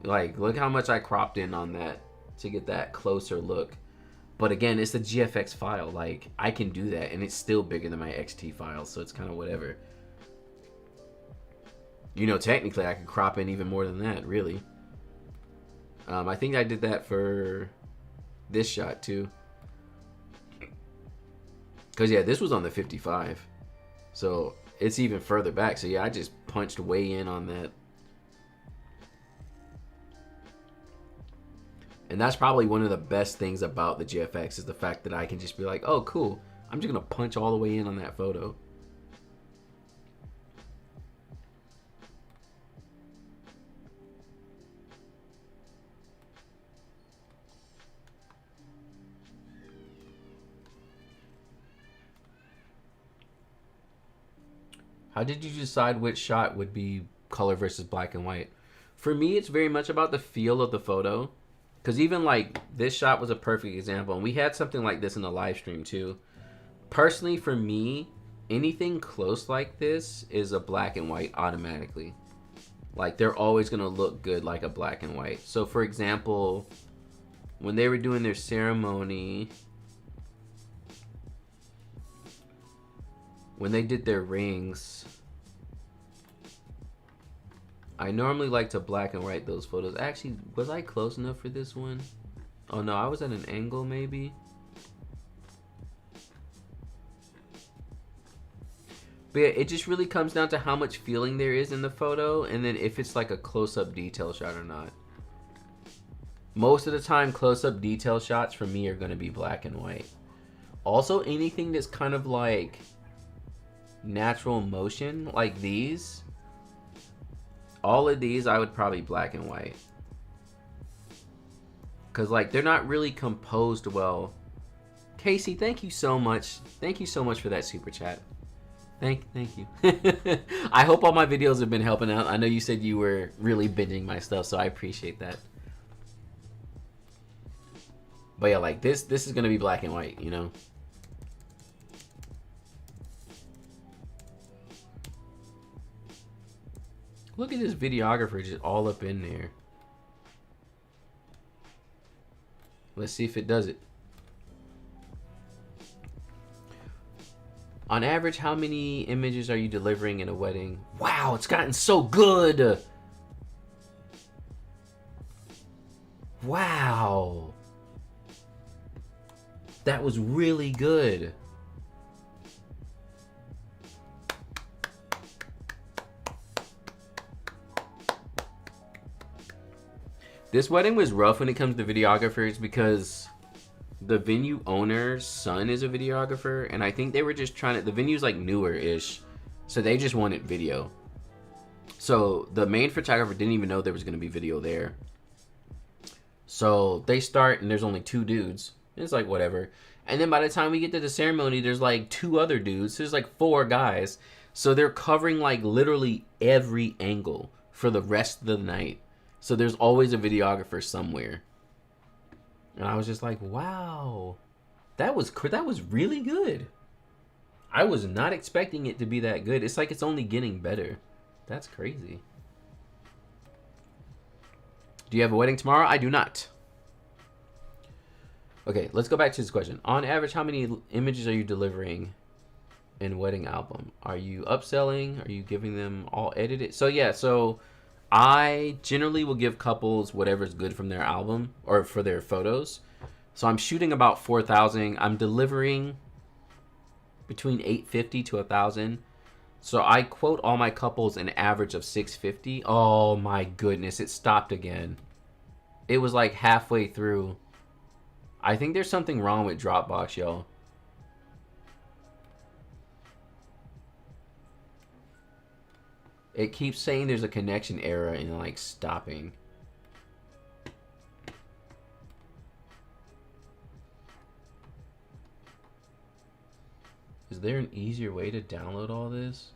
Like, look how much I cropped in on that to get that closer look. But again, it's the GFX file. Like, I can do that, and it's still bigger than my XT file, so it's kind of whatever. You know, technically, I could crop in even more than that, really. I think I did that for this shot, too. Because, yeah, this was on the 55. So, it's even further back. So, yeah, I just punched way in on that. And that's probably one of the best things about the GFX is the fact that I can just be like, oh, cool. I'm just going to punch all the way in on that photo. How did you decide which shot would be color versus black and white? For me, it's very much about the feel of the photo. Because even like this shot was a perfect example. And we had something like this in the live stream too. Personally, for me, anything close like this is a black and white automatically. Like they're always going to look good like a black and white. So for example, when they were doing their ceremony, when they did their rings, I normally like to black and white those photos. Actually, was I close enough for this one? Oh no, I was at an angle maybe. But yeah, it just really comes down to how much feeling there is in the photo, and then if it's like a close-up detail shot or not. Most of the time, close-up detail shots for me are going to be black and white. Also, anything that's kind of like natural motion, like these, all of these, I would probably black and white. Because, like, they're not really composed well. Casey, thank you so much. Thank you so much for that super chat. Thank you. I hope all my videos have been helping out. I know you said you were really binging my stuff, so I appreciate that. But yeah, like this is gonna be black and white, you know. Look at this videographer just all up in there. Let's see if it does it. On average, how many images are you delivering in a wedding? Wow, it's gotten so good. Wow. That was really good. This wedding was rough when it comes to videographers because the venue owner's son is a videographer, and I think they were just trying to, the venue's like newer-ish, so they just wanted video. So the main photographer didn't even know there was going to be video there. So they start, and there's only 2 dudes. It's like, whatever. And then by the time we get to the ceremony, there's like 2 other dudes. There's like 4 guys. So they're covering like literally every angle for the rest of the night. So there's always a videographer somewhere. And I was just like, wow, that was really good. I was not expecting it to be that good. It's like it's only getting better. That's crazy. Do you have a wedding tomorrow? I do not. Okay, let's go back to this question. On average, how many images are you delivering in wedding album? Are you upselling? Are you giving them all edited? So yeah, so I generally will give couples whatever's good from their album or for their photos. So I'm shooting about 4,000. I'm delivering between 850 to 1,000. So I quote all my couples an average of 650. Oh my goodness, it stopped again. It was like halfway through. I think there's something wrong with Dropbox, yo. It keeps saying there's a connection error and like stopping. Is there an easier way to download all this?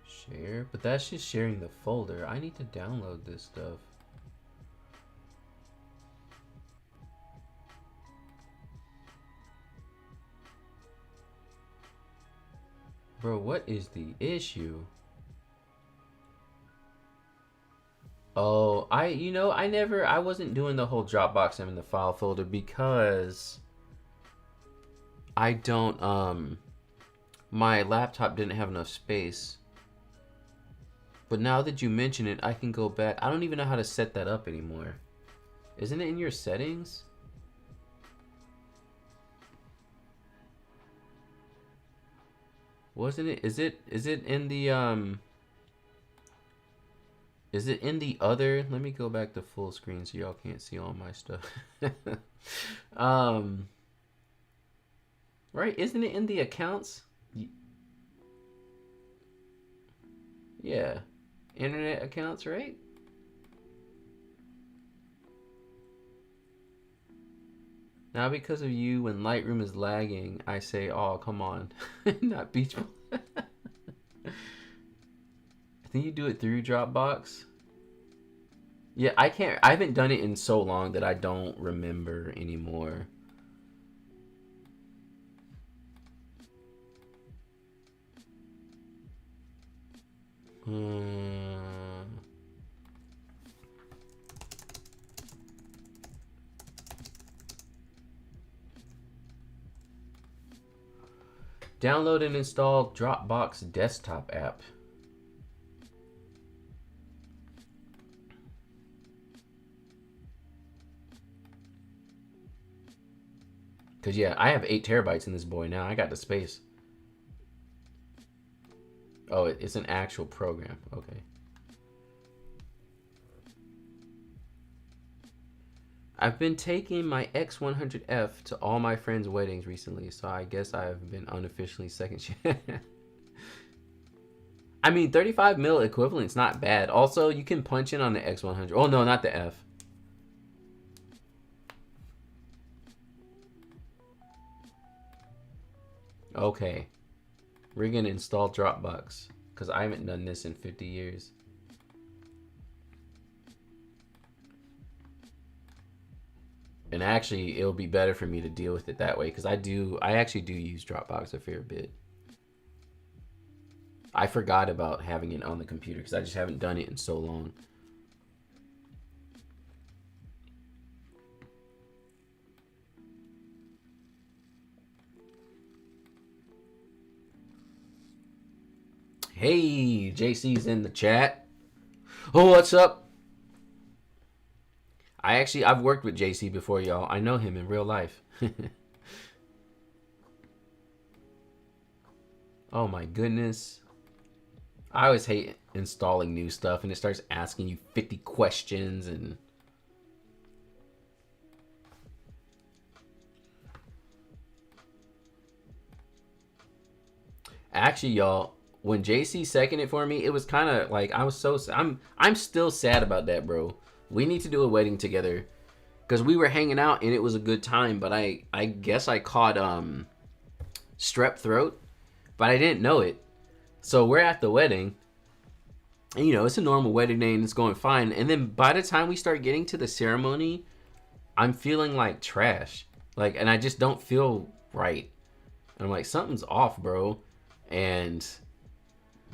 Share? But that's just sharing the folder. I need to download this stuff. Bro, what is the issue? Oh, I wasn't doing the whole Dropbox in the file folder because I don't, my laptop didn't have enough space. But now that you mention it, I can go back. I don't even know how to set that up anymore. Isn't it in your settings? Wasn't it? Is it in the is it in the other? Let me go back to full screen so y'all can't see all my stuff. Right? Isn't it in the accounts? Yeah. Internet accounts, right? Now because of you, when Lightroom is lagging, I say, oh, come on. Not Beach Ball. I think you do it through Dropbox. Yeah, I haven't done it in so long that I don't remember anymore. Download and install Dropbox desktop app. Cause yeah, I have 8 TB in this boy now. I got the space. Oh, it's an actual program. Okay. I've been taking my X100F to all my friends' weddings recently, so I guess I've been unofficially second shift. I mean, 35 mil equivalent's not bad. Also, you can punch in on the X100. Oh no, not the F. Okay. We're gonna install Dropbox, because I haven't done this in 50 years. And actually, it'll be better for me to deal with it that way, because I actually do use Dropbox a fair bit. I forgot about having it on the computer, because I just haven't done it in so long. Hey, JC's in the chat. Oh, what's up? I've worked with JC before, y'all. I know him in real life. Oh my goodness. I always hate installing new stuff and it starts asking you 50 questions and... Actually, y'all, when JC seconded for me, it was kind of like I was so I'm still sad about that, bro. We need to do a wedding together because we were hanging out and it was a good time, but I guess I caught strep throat, but I didn't know it. So we're at the wedding and you know, it's a normal wedding day and it's going fine, and then by the time we start getting to the ceremony, I'm feeling like trash. Like, and I just don't feel right. And I'm like, something's off, bro. And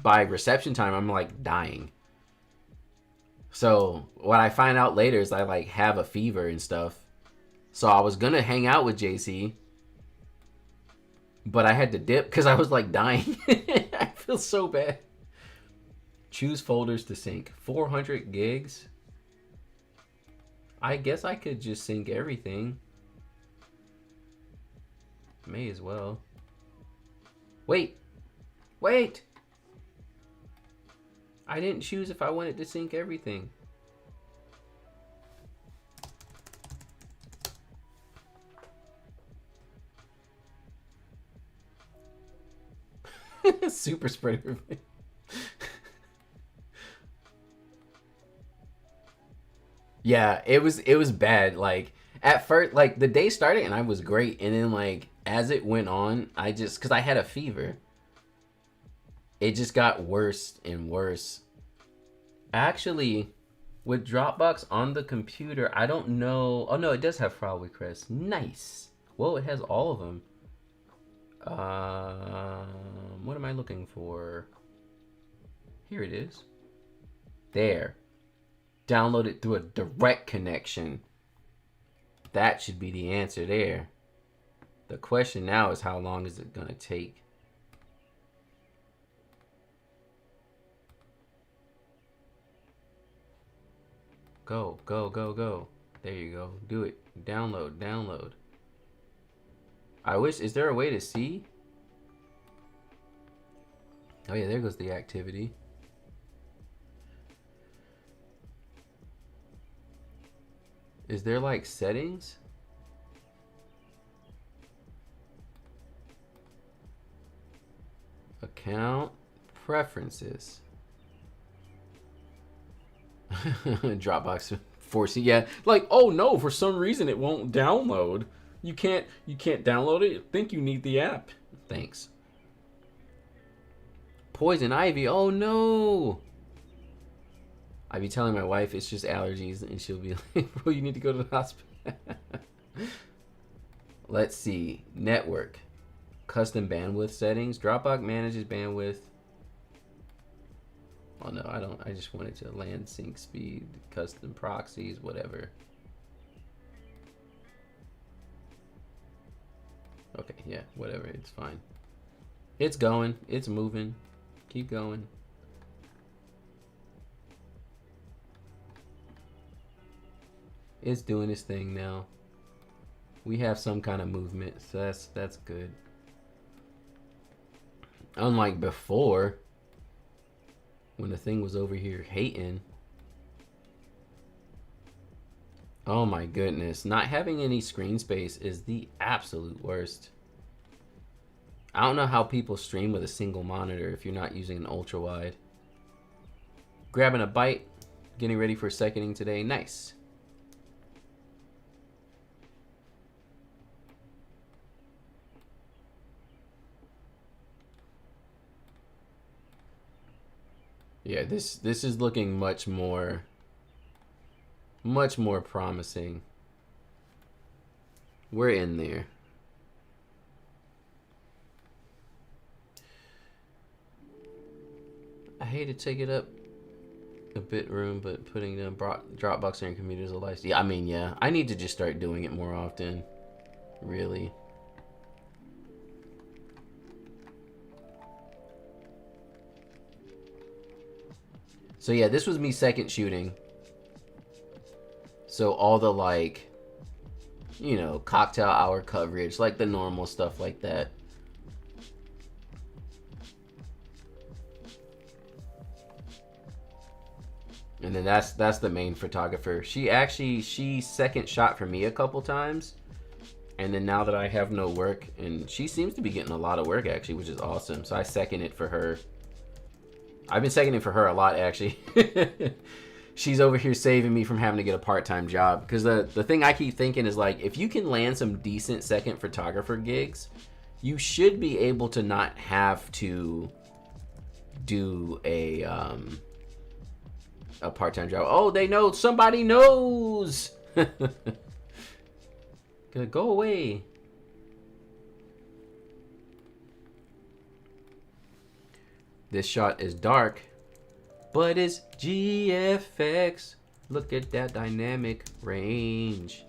by reception time, I'm like dying. So what I find out later is I like have a fever and stuff. So I was gonna hang out with JC, but I had to dip because I was like dying. I feel so bad. Choose folders to sync. 400 gigs. I guess I could just sync everything. May as well. Wait. Wait. I didn't choose if I wanted to sync everything. Super spreader. Yeah, it was bad. Like at first, like the day started and I was great, and then like as it went on, I just, because I had a fever, it just got worse and worse. Actually, with Dropbox on the computer, I don't know. Oh no, it does have file requests. Nice. Whoa, it has all of them. What am I looking for? Here it is. There. Download it through a direct connection. That should be the answer there. The question now is how long is it gonna take? Go, go, go, go. There you go. Do it. Download, download. I wish, is there a way to see? Oh yeah, there goes the activity. Is there like settings? Account preferences. Dropbox forcing, yeah, like, oh no, for some reason it won't download. You can't download it. I think you need the app. Thanks. Poison ivy. Oh no. I be telling my wife it's just allergies, and she'll be like, bro, you need to go to the hospital. Let's see. Network. Custom bandwidth settings. Dropbox manages bandwidth. Oh no, I don't. I just wanted to land sync speed, custom proxies, whatever. Okay, yeah, whatever. It's fine. It's going. It's moving. Keep going. It's doing its thing now. We have some kind of movement, so that's good. Unlike before, when the thing was over here hating. Oh my goodness. Not having any screen space is the absolute worst. I don't know how people stream with a single monitor if you're not using an ultra wide. Grabbing a bite, getting ready for seconding today. Nice. Yeah, this is looking much more promising. We're in there. I hate to take it up a bit room, but putting the Dropbox on your computer is a life. Yeah, I mean, yeah, I need to just start doing it more often. Really. So yeah, this was me second shooting. So all the like, you know, cocktail hour coverage, like the normal stuff like that. And then that's the main photographer. She second shot for me a couple times. And then now that I have no work, and she seems to be getting a lot of work actually, which is awesome. So I second it for her. I've been seconding for her a lot actually. She's over here saving me from having to get a part-time job. Because the thing I keep thinking is like, if you can land some decent second photographer gigs, you should be able to not have to do a part-time job. Oh, they know. Somebody knows. Go away. This shot is dark, but it's GFX. Look at that dynamic range.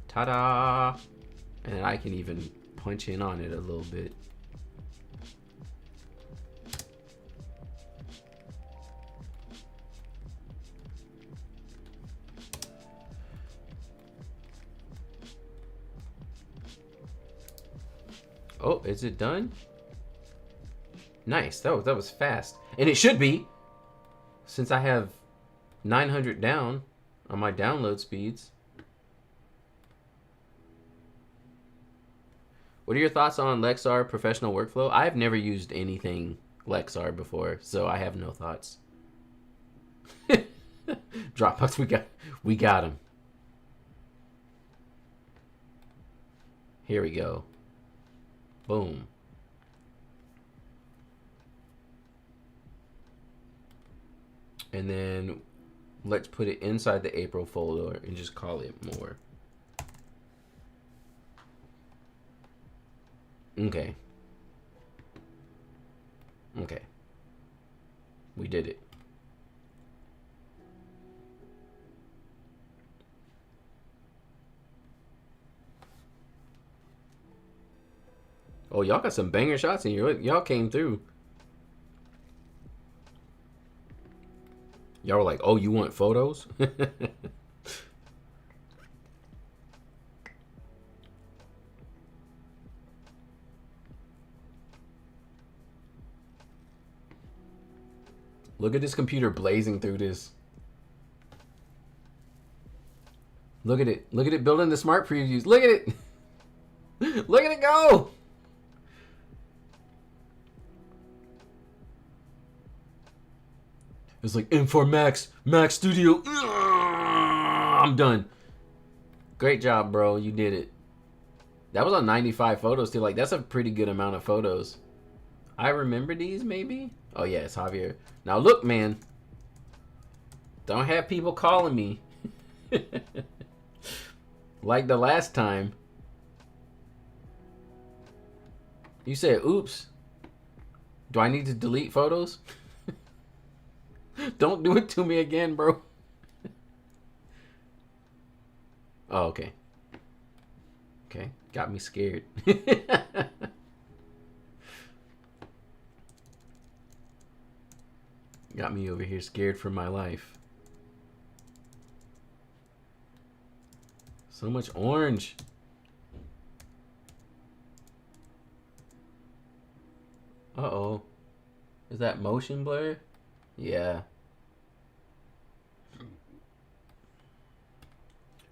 Ta-da! And I can even punch in on it a little bit. Oh, is it done? Nice. That was fast. And it should be, since I have 900 down on my download speeds. What are your thoughts on Lexar professional workflow? I've never used anything Lexar before, so I have no thoughts. Dropbox, we got him. Here we go. Boom. And then let's put it inside the April folder and just call it more. Okay. Okay. We did it. Oh, y'all got some banger shots in here. Y'all came through. Y'all were like, oh, you want photos? Look at this computer blazing through this. Look at it. Look at it building the smart previews. Look at it. Look at it go. It's like M4 Max, Max Studio. I'm done. Great job, bro. You did it. That was on 95 photos too. Like, that's a pretty good amount of photos. I remember these, maybe? Oh, yeah, it's Javier. Now, look, man. Don't have people calling me. Like the last time. You said, oops. Do I need to delete photos? Don't do it to me again, bro. Oh, okay. Okay, got me scared. Got me over here scared for my life. So much orange. Uh-oh. Is that motion blur? Yeah.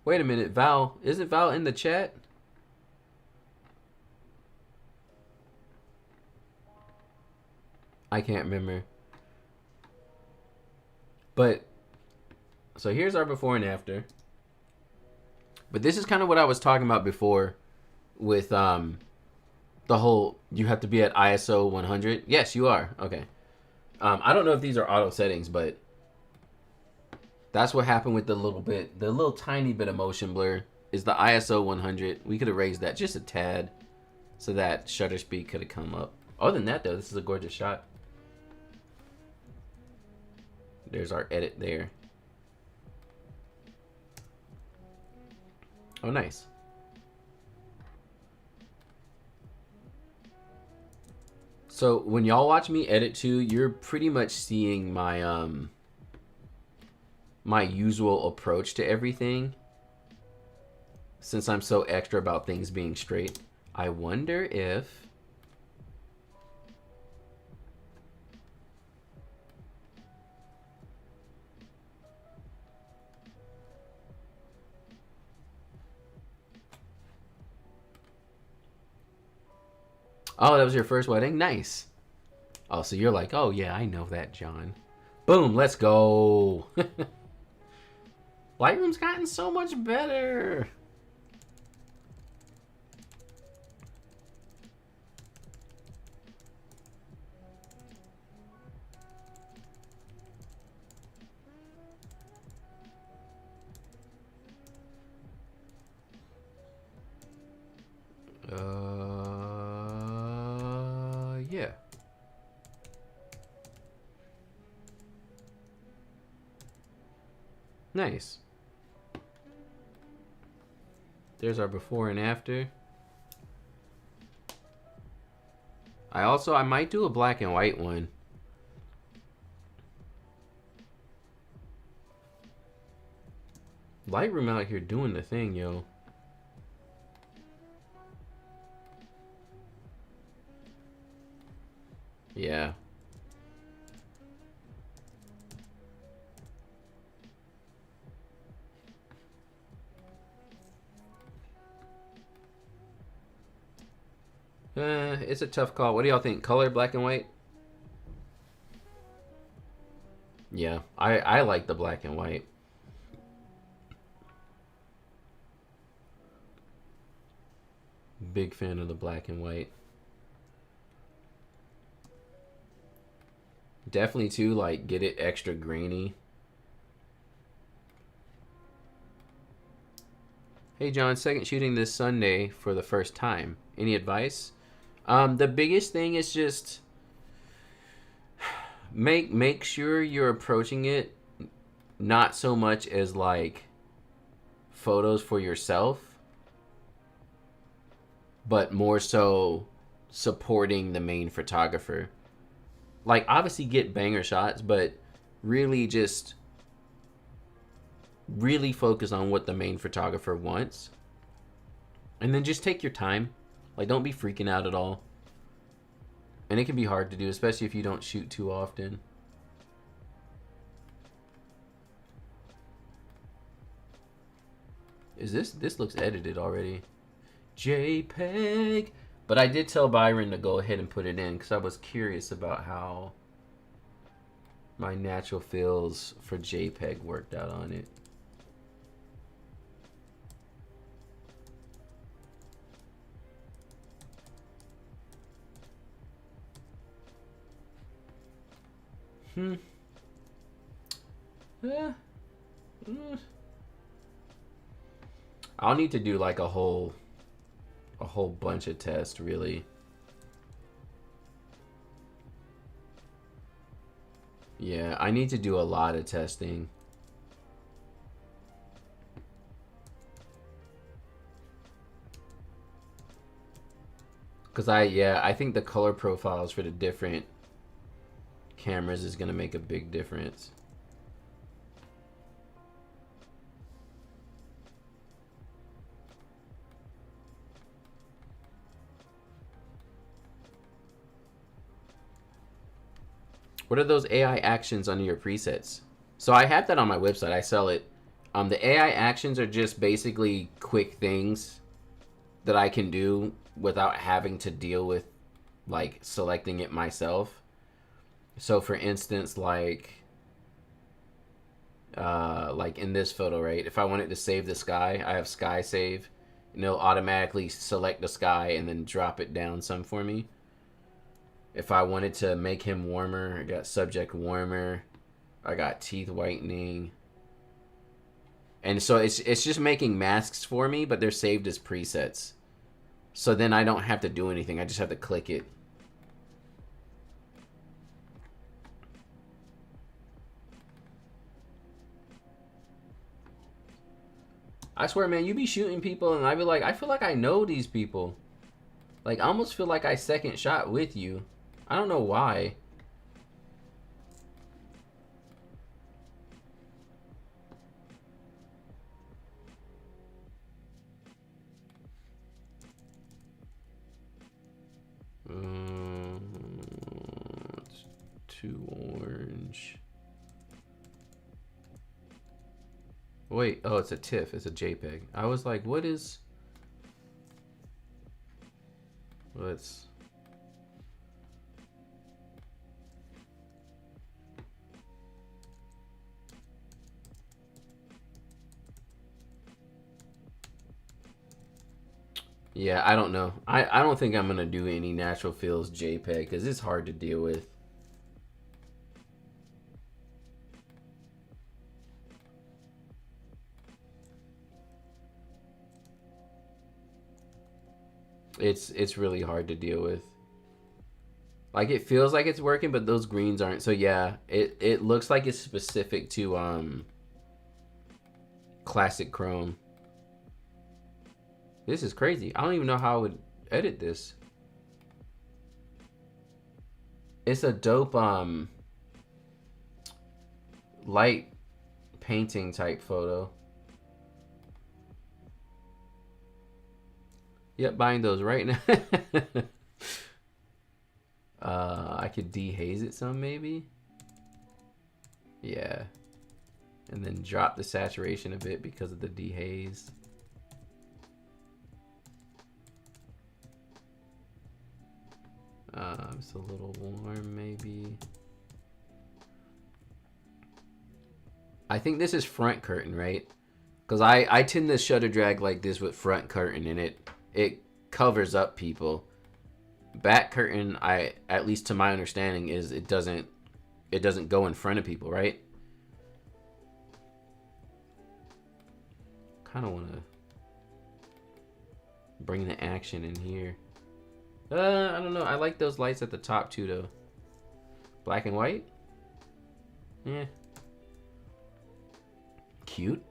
Wait a minute, Val. Isn't Val in the chat? I can't remember. But, so here's our before and after. But this is kind of what I was talking about before with the whole, you have to be at ISO 100. Yes, you are. Okay. I don't know if these are auto settings, but that's what happened with the little tiny bit of motion blur is the ISO 100. We could have raised that just a tad so that shutter speed could have come up. Other than that, though, this is a gorgeous shot. There's our edit there. Oh, nice. So when y'all watch me edit too, you're pretty much seeing my my usual approach to everything. Since I'm so extra about things being straight, I wonder if oh, that was your first wedding? Nice. Oh, so you're like, oh yeah, I know that, John. Boom, let's go. Lightroom's gotten so much better. Yeah. Nice. There's our before and after. I might do a black and white one. Lightroom out here doing the thing, yo. Yeah. It's a tough call. What do y'all think? Color, black and white? Yeah, I like the black and white. Big fan of the black and white. Definitely too, like, get it extra grainy. Hey John, second shooting this Sunday for the first time. Any advice? The biggest thing is just make sure you're approaching it not so much as like photos for yourself, but more so supporting the main photographer. Like, obviously get banger shots, but really just really focus on what the main photographer wants. And then just take your time. Like, don't be freaking out at all. And it can be hard to do, especially if you don't shoot too often. Is this looks edited already. JPEG. But I did tell Byron to go ahead and put it in because I was curious about how my natural fills for JPEG worked out on it. I'll need to do like a whole bunch of tests, really. Yeah, I need to do a lot of testing. Cause I think the color profiles for the different cameras is going to make a big difference. What are those AI actions under your presets? So I have that on my website. I sell it. The AI actions are just basically quick things that I can do without having to deal with like selecting it myself. So for instance, like in this photo, right? If I wanted to save the sky, I have sky save, and it'll automatically select the sky and then drop it down some for me. If I wanted to make him warmer, I got subject warmer. I got teeth whitening. And so it's just making masks for me, but they're saved as presets. So then I don't have to do anything. I just have to click it. I swear, man, you be shooting people and I be like, I feel like I know these people. Like, I almost feel like I second shot with you. I don't know why. It's too orange. Wait, oh, it's a TIFF. It's a JPEG. I was like, what is... Let's... Yeah, I don't know. I don't think I'm going to do any natural fills JPEG because it's hard to deal with. It's really hard to deal with. Like, it feels like it's working, but those greens aren't. So yeah, it looks like it's specific to classic Chrome. This is crazy. I don't even know how I would edit this. It's a dope light painting type photo. Yep, buying those right now. I could dehaze it some maybe. Yeah. And then drop the saturation a bit because of the dehaze. It's a little warm maybe. I think this is front curtain, right? Because I tend to shutter drag like this with front curtain, and it covers up people. Back curtain, at least to my understanding, is it doesn't go in front of people, right? Kind of want to bring the action in here. I don't know. I like those lights at the top too, though. Black and white? Yeah. Cute.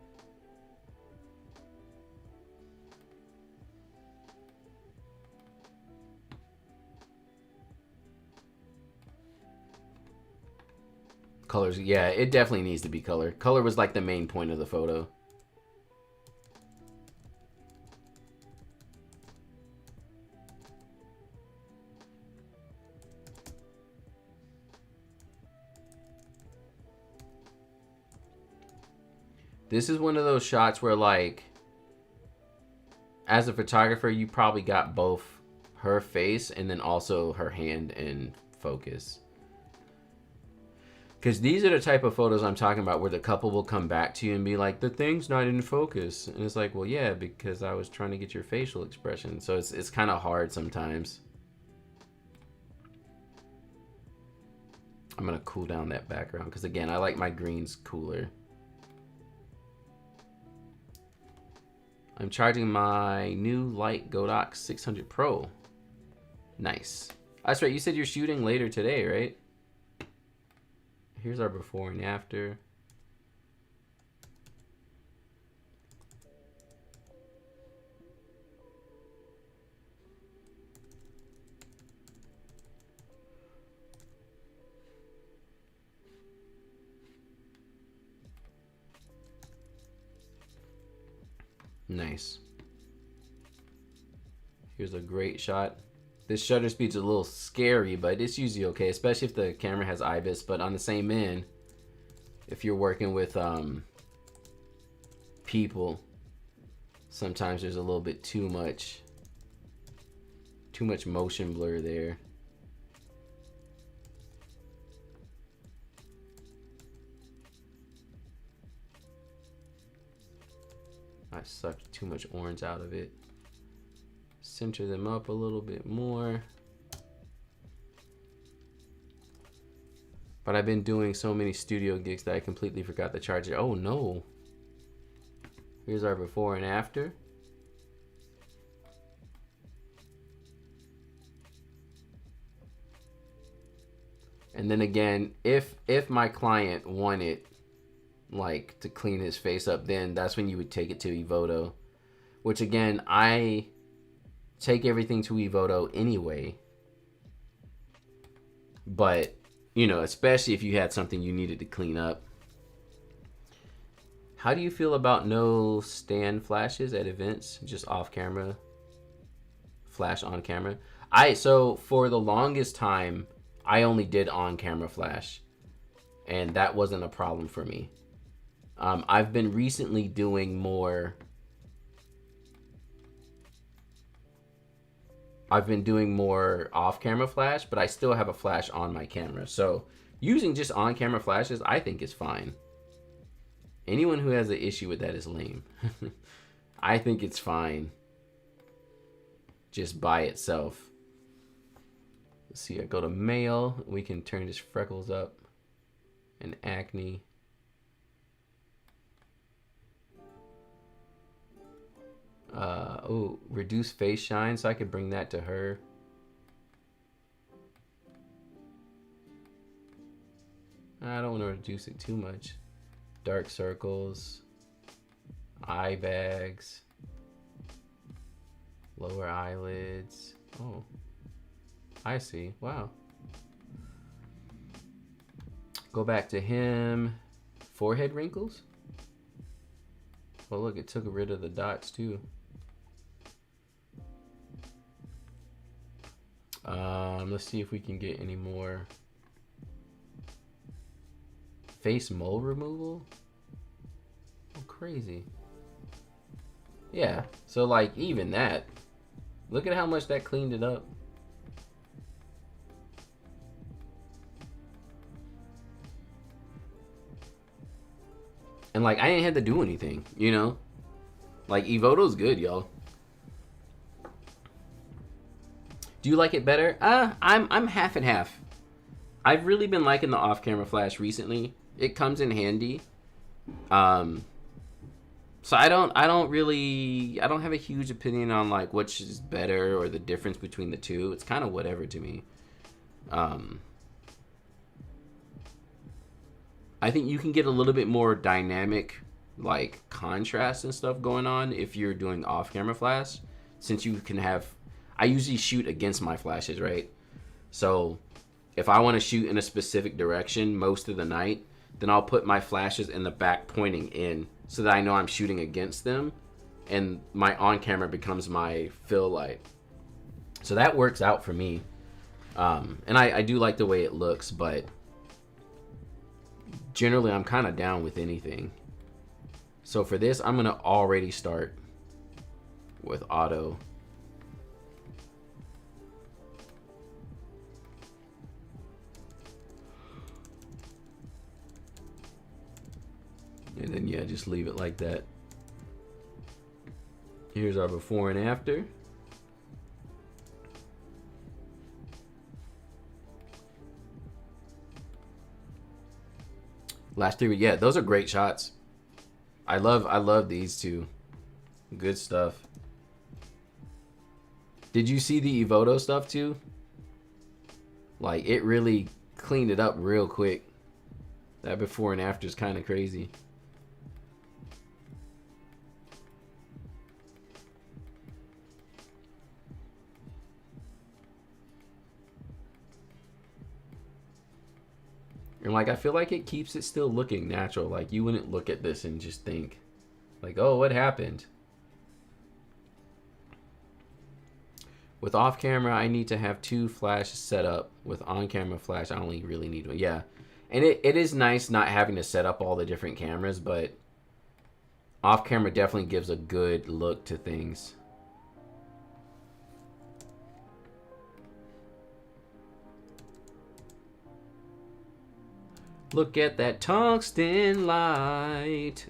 Colors, yeah, it definitely needs to be color. Color was like the main point of the photo. This is one of those shots where, like, as a photographer, you probably got both her face and then also her hand in focus. Because these are the type of photos I'm talking about where the couple will come back to you and be like, the thing's not in focus. And it's like, well, yeah, because I was trying to get your facial expression. So it's kind of hard sometimes. I'm going to cool down that background because, again, I like my greens cooler. I'm charging my new Light Godox 600 Pro. Nice. That's right, you said you're shooting later today, right? Here's our before and after. nice. Here's a great shot. This shutter speed's a little scary, but it's usually okay, especially if the camera has IBIS. But on the same end, if you're working with people, sometimes there's a little bit too much motion blur there. I sucked too much orange out of it. Center them up a little bit more. But I've been doing so many studio gigs that I completely forgot to charge it. Oh no. Here's our before and after. And then again, if my client wanted like to clean his face up, then that's when you would take it to Evoto, which again, I take everything to Evoto anyway. But, you know, especially if you had something you needed to clean up. How do you feel about no stand flashes at events, just off camera, flash on camera? So for the longest time, I only did on camera flash, and that wasn't a problem for me. I've been recently doing more. I've been doing more off camera flash, but I still have a flash on my camera. So using just on camera flashes, I think is fine. Anyone who has an issue with that is lame. I think it's fine just by itself. Let's see, I go to male. We can turn his freckles up and acne. Oh, reduce face shine, so I could bring that to her. I don't want to reduce it too much. Dark circles, eye bags, lower eyelids. Oh, I see. Wow. Go back to him. Forehead wrinkles. Oh, look, it took rid of the dots too. Let's see if we can get any more. Face mole removal? Oh, crazy. Yeah, so like even that. Look at how much that cleaned it up. And like I ain't had to do anything, you know? Like Evoto's good, y'all. Do you like it better? I'm half and half. I've really been liking the off-camera flash recently. It comes in handy. So I don't have a huge opinion on like which is better or the difference between the two. It's kind of whatever to me. I think you can get a little bit more dynamic like contrast and stuff going on if you're doing off-camera flash, since you can have, I usually shoot against my flashes, right? So if I want to shoot in a specific direction most of the night, then I'll put my flashes in the back pointing in so that I know I'm shooting against them, and my on-camera becomes my fill light. So that works out for me. And I do like the way it looks, but generally I'm kind of down with anything. So for this, I'm going to already start with auto. And then, yeah, just leave it like that. Here's our before and after. Last three, yeah, those are great shots. I love these two. Good stuff. Did you see the Evoto stuff too? Like, it really cleaned it up real quick. That before and after is kind of crazy. And like, I feel like it keeps it still looking natural. Like, you wouldn't look at this and just think like, oh, what happened? With off camera, I need to have 2 flashes set up. With on camera flash, I only really need 1. Yeah. And it is nice not having to set up all the different cameras, but off camera definitely gives a good look to things. Look at that tungsten light.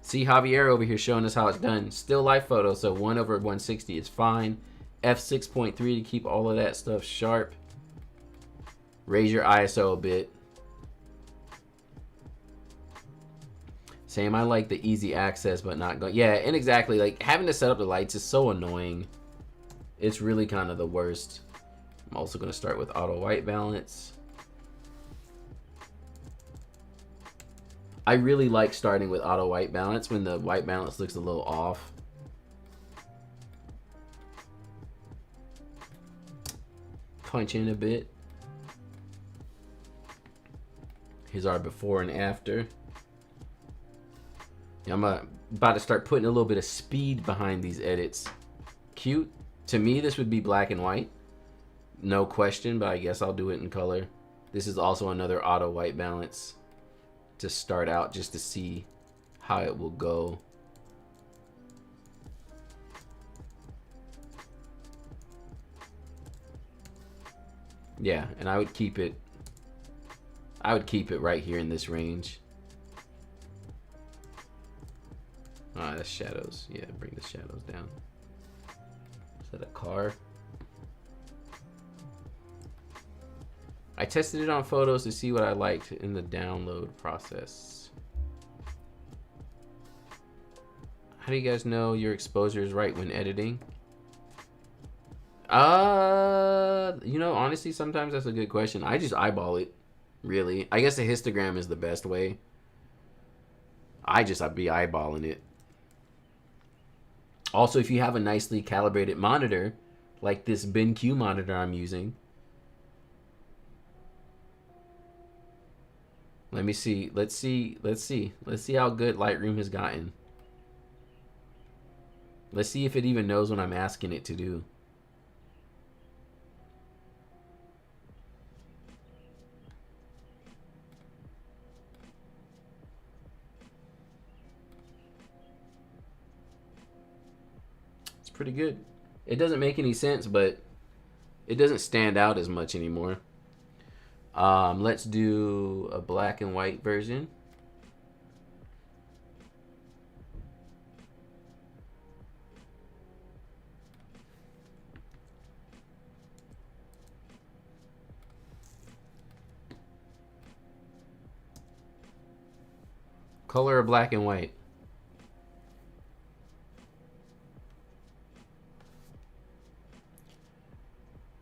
See Javier over here showing us how it's done. Still life photo, so 1/160 is fine. F6.3 to keep all of that stuff sharp. Raise your ISO a bit. Same, I like the easy access, but not go. Yeah, and exactly, like having to set up the lights is so annoying. It's really kind of the worst. I'm also going to start with auto white balance. I really like starting with auto white balance when the white balance looks a little off. Punch in a bit. Here's our before and after. I'm about to start putting a little bit of speed behind these edits. Cute. To me, this would be black and white. No question, but I guess I'll do it in color. This is also another auto white balance to start out just to see how it will go. Yeah, and I would keep it right here in this range. Ah, that's shadows. Yeah, bring the shadows down. Is that a car? I tested it on photos to see what I liked in the download process. How do you guys know your exposure is right when editing? You know, honestly, sometimes that's a good question. I just eyeball it, really. I guess a histogram is the best way. I'd be eyeballing it. Also, if you have a nicely calibrated monitor, like this BenQ monitor I'm using. Let me see. Let's see how good Lightroom has gotten. Let's see if it even knows what I'm asking it to do. It's pretty good. It doesn't make any sense, but it doesn't stand out as much anymore. Let's do a black and white version. Color of black and white.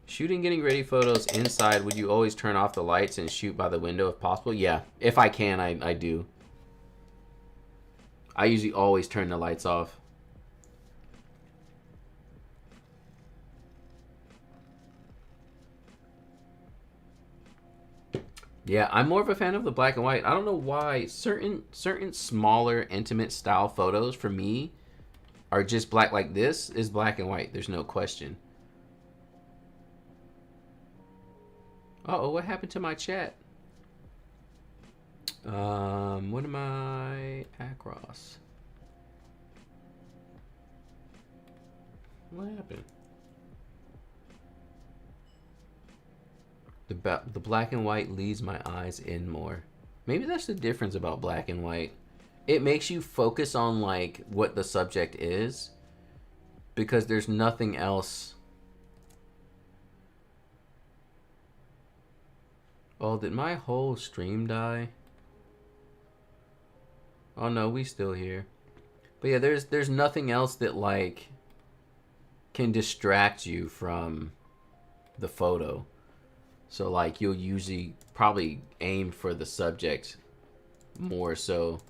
Shooting getting ready photos inside, would you always turn off the lights and shoot by the window if possible? Yeah, if I can, I do. I usually always turn the lights off. Yeah, I'm more of a fan of the black and white. I don't know why. Certain smaller, intimate style photos for me are just black. Like this is black and white. There's no question. Uh-oh, what happened to my chat? What am I across? What happened? The black and white leads my eyes in more. Maybe that's the difference about black and white. It makes you focus on like what the subject is because there's nothing else. Oh, did my whole stream die? Oh no, we still here. But yeah, there's nothing else that like can distract you from the photo. So like you'll usually probably aim for the subject more so.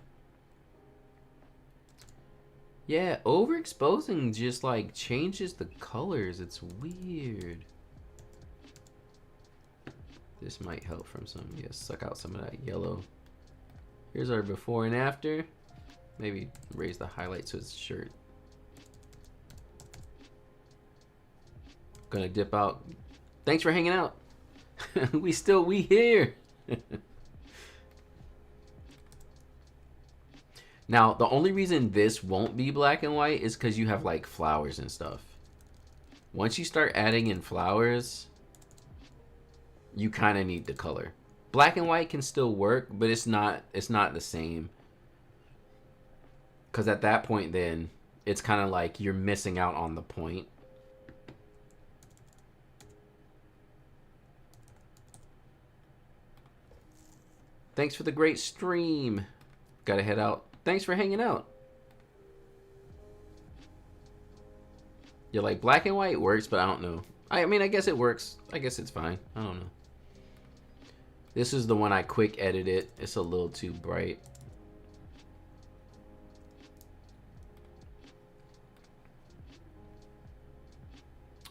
Yeah, overexposing just like changes the colors. It's weird. This might help from some, yeah, suck out some of that yellow. Here's our before and after. Maybe raise the highlight so it's shirt Gonna dip out. Thanks for hanging out. we here. Now, the only reason this won't be black and white is because you have like flowers and stuff. Once you start adding in flowers, you kind of need the color. Black and white can still work, but it's not the same. Because at that point then, it's kind of like you're missing out on the point. Thanks for the great stream. Gotta head out. Thanks for hanging out. You're like, black and white works, but I don't know. I mean, I guess it works. I guess it's fine. I don't know. This is the one I quick edited. It's a little too bright.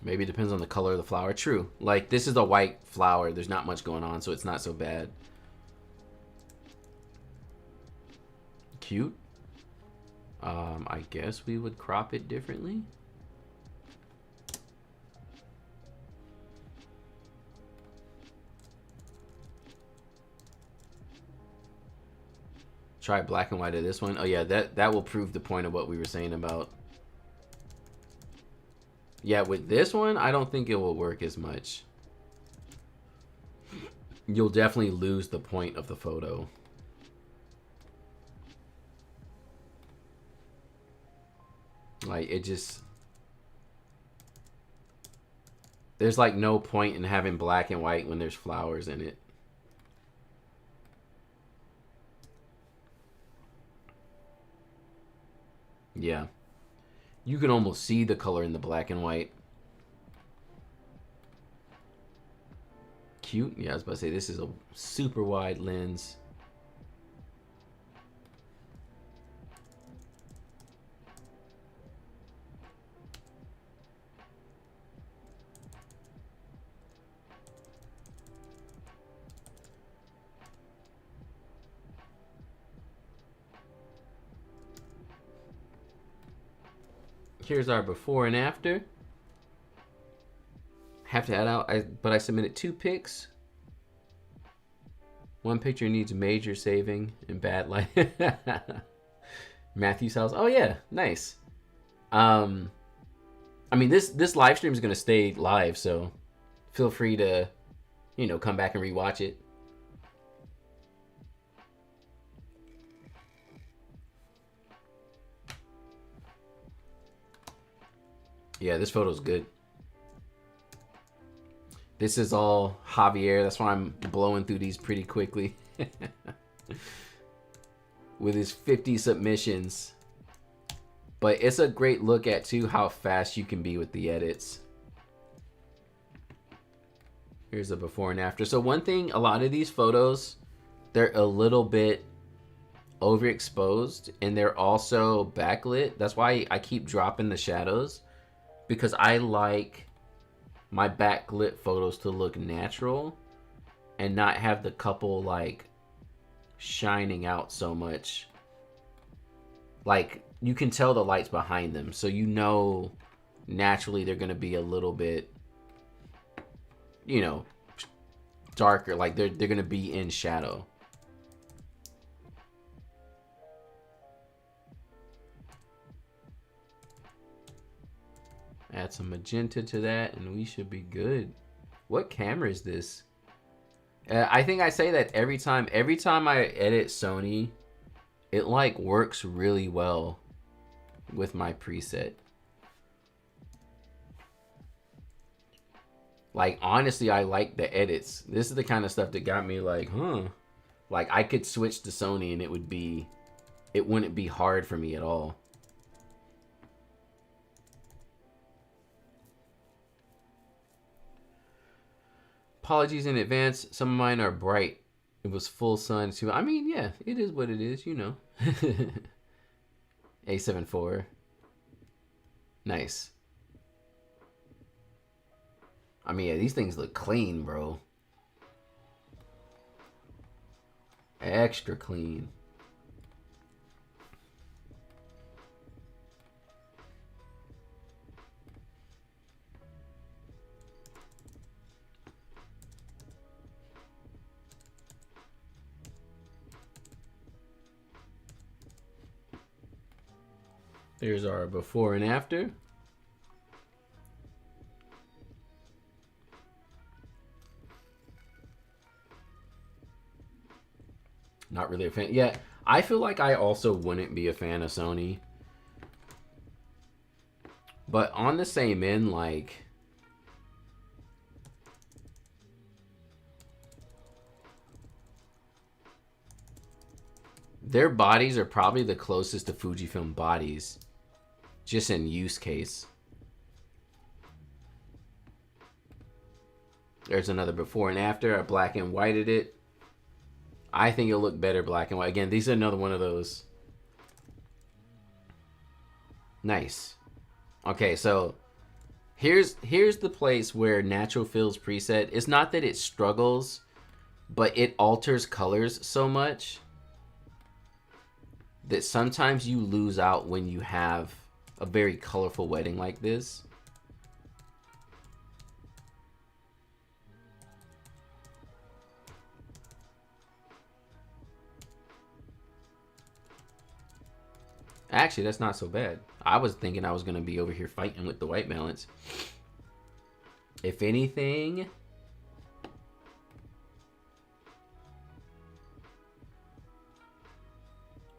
Maybe it depends on the color of the flower. True. Like, this is a white flower. There's not much going on, so it's not so bad. Cute. I guess we would crop it differently. Try black and white of this one. Oh yeah, that will prove the point of what we were saying about. Yeah, with this one, I don't think it will work as much. You'll definitely lose the point of the photo. Like, it just... There's like no point in having black and white when there's flowers in it. Yeah. You can almost see the color in the black and white. Cute. Yeah, I was about to say, this is a super wide lens. Here's our before and after. Have to add out, but I submitted 2 pics. One picture needs major saving and bad light. Matthew's house. Oh yeah, nice. I mean, this live stream is gonna stay live, so feel free to, you know, come back and rewatch it. Yeah, this photo's good. This is all Javier. That's why I'm blowing through these pretty quickly. With his 50 submissions. But it's a great look at, too, how fast you can be with the edits. Here's a before and after. So one thing, a lot of these photos, they're a little bit overexposed. And they're also backlit. That's why I keep dropping the shadows. Because I like my backlit photos to look natural and not have the couple like shining out so much. Like, you can tell the light's behind them, so you know naturally they're gonna be a little bit, you know, darker. Like they're gonna be in shadow. Add some magenta to that and we should be good. What camera is this? I think I say that every time I edit Sony, it like works really well with my preset. Like, honestly, I like the edits. This is the kind of stuff that got me like, huh. Like, I could switch to Sony and it wouldn't be hard for me at all. Apologies in advance. Some of mine are bright. It was full sun too. I mean, yeah, it is what it is, you know. A74. Nice. I mean, yeah, these things look clean, bro. Extra clean. Here's our before and after. Not really a fan. Yeah, I feel like I also wouldn't be a fan of Sony. But on the same end, like, their bodies are probably the closest to Fujifilm bodies, just in use case. There's another before and after. I black and whited it. I think it'll look better black and white. Again, these are another one of those. Nice. Okay, so here's the place where Natural Fills preset. It's not that it struggles, but it alters colors so much that sometimes you lose out when you have a very colorful wedding like this. Actually, that's not so bad. I was thinking I was going to be over here fighting with the white balance. If anything,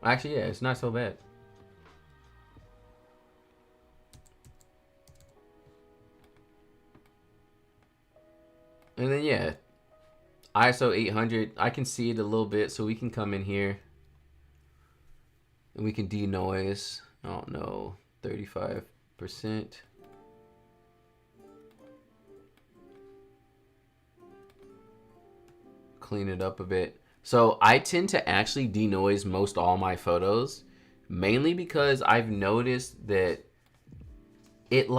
actually, yeah, it's not so bad. And then, yeah, ISO 800. I can see it a little bit, so we can come in here. And we can denoise, I don't know, 35%. Clean it up a bit. So I tend to actually denoise most all my photos, mainly because I've noticed that it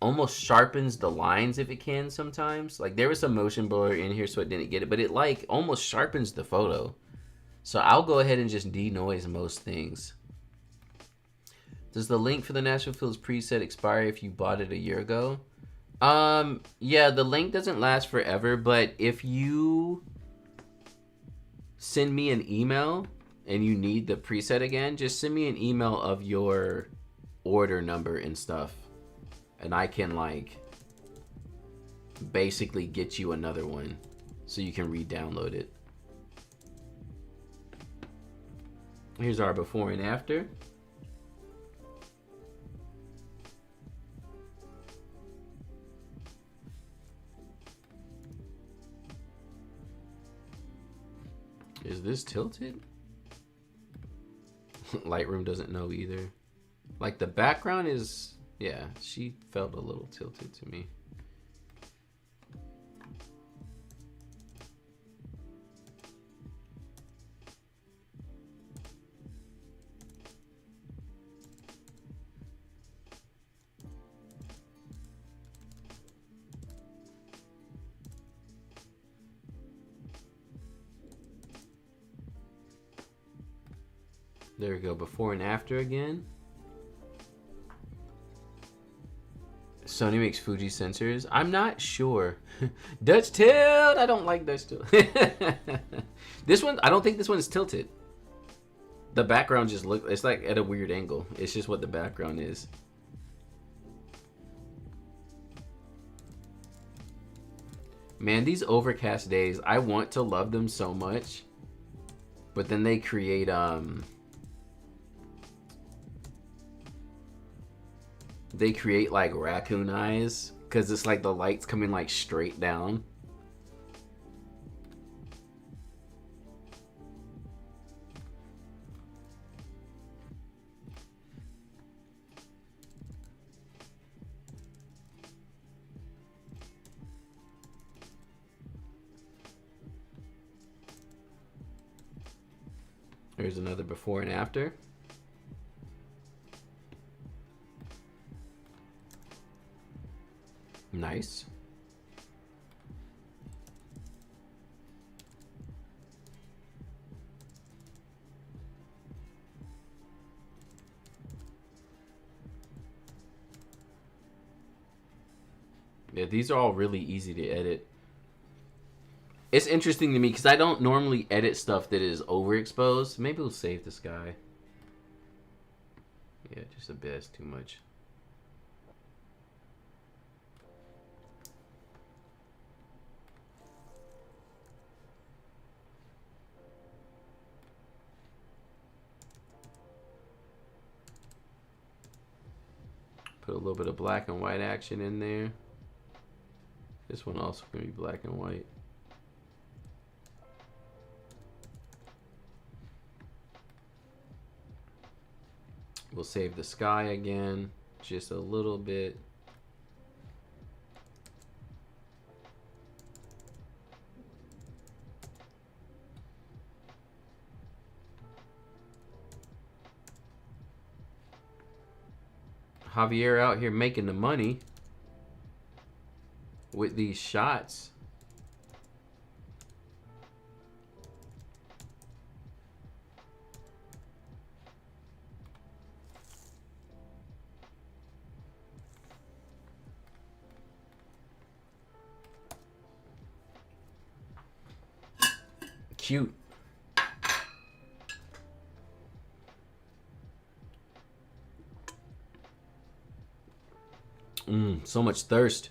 almost sharpens the lines if it can sometimes. Like there was some motion blur in here, so it didn't get it, but it like almost sharpens the photo. So I'll go ahead and just denoise most things. Does the link for the Natural Fills preset expire if you bought it a year ago? Yeah, the link doesn't last forever, but if you send me an email and you need the preset again, just send me an email of your order number and stuff. And I can like basically get you another one so you can re-download it. Here's our before and after. Is this tilted? Lightroom doesn't know either. Like the background is, yeah, she felt a little tilted to me. There we go, before and after again. Sony makes Fuji sensors. I'm not sure. Dutch tilt. I don't like Dutch tilt. This one, I don't think this one is tilted. The background just looks, it's like at a weird angle. It's just what the background is. Man, these overcast days, I want to love them so much. But then they create, like raccoon eyes because it's like the light's coming like straight down. Here's another before and after. Nice. Yeah, these are all really easy to edit. It's interesting to me because I don't normally edit stuff that is overexposed. Maybe we'll save this guy. Yeah, just a bit. That's too much. Put a little bit of black and white action in there. This one also gonna be black and white. We'll save the sky again, just a little bit. Javier out here making the money with these shots. Cute. So much thirst.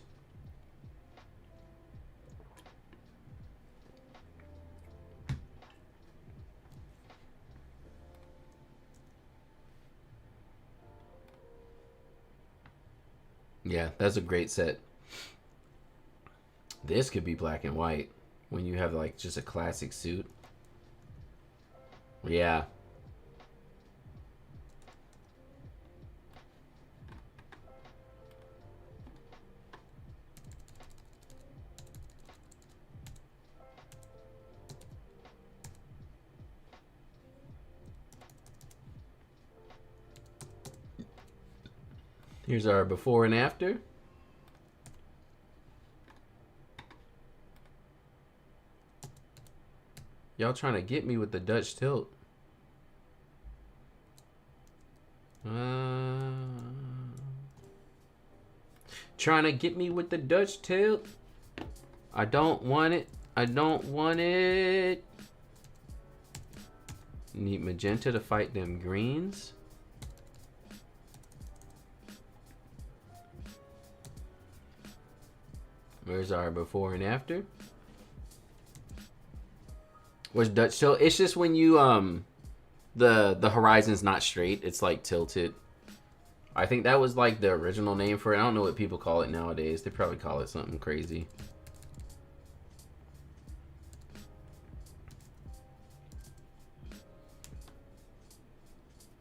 Yeah, that's a great set. This could be black and white when you have like just a classic suit. Yeah. Here's our before and after. Y'all trying to get me with the Dutch tilt. Trying to get me with the Dutch tilt. I don't want it. I don't want it. Need magenta to fight them greens. Where's our before and after? What's Dutch tilt? It's just when you the horizon's not straight. It's like tilted. I think that was like the original name for it. I don't know what people call it nowadays. They probably call it something crazy.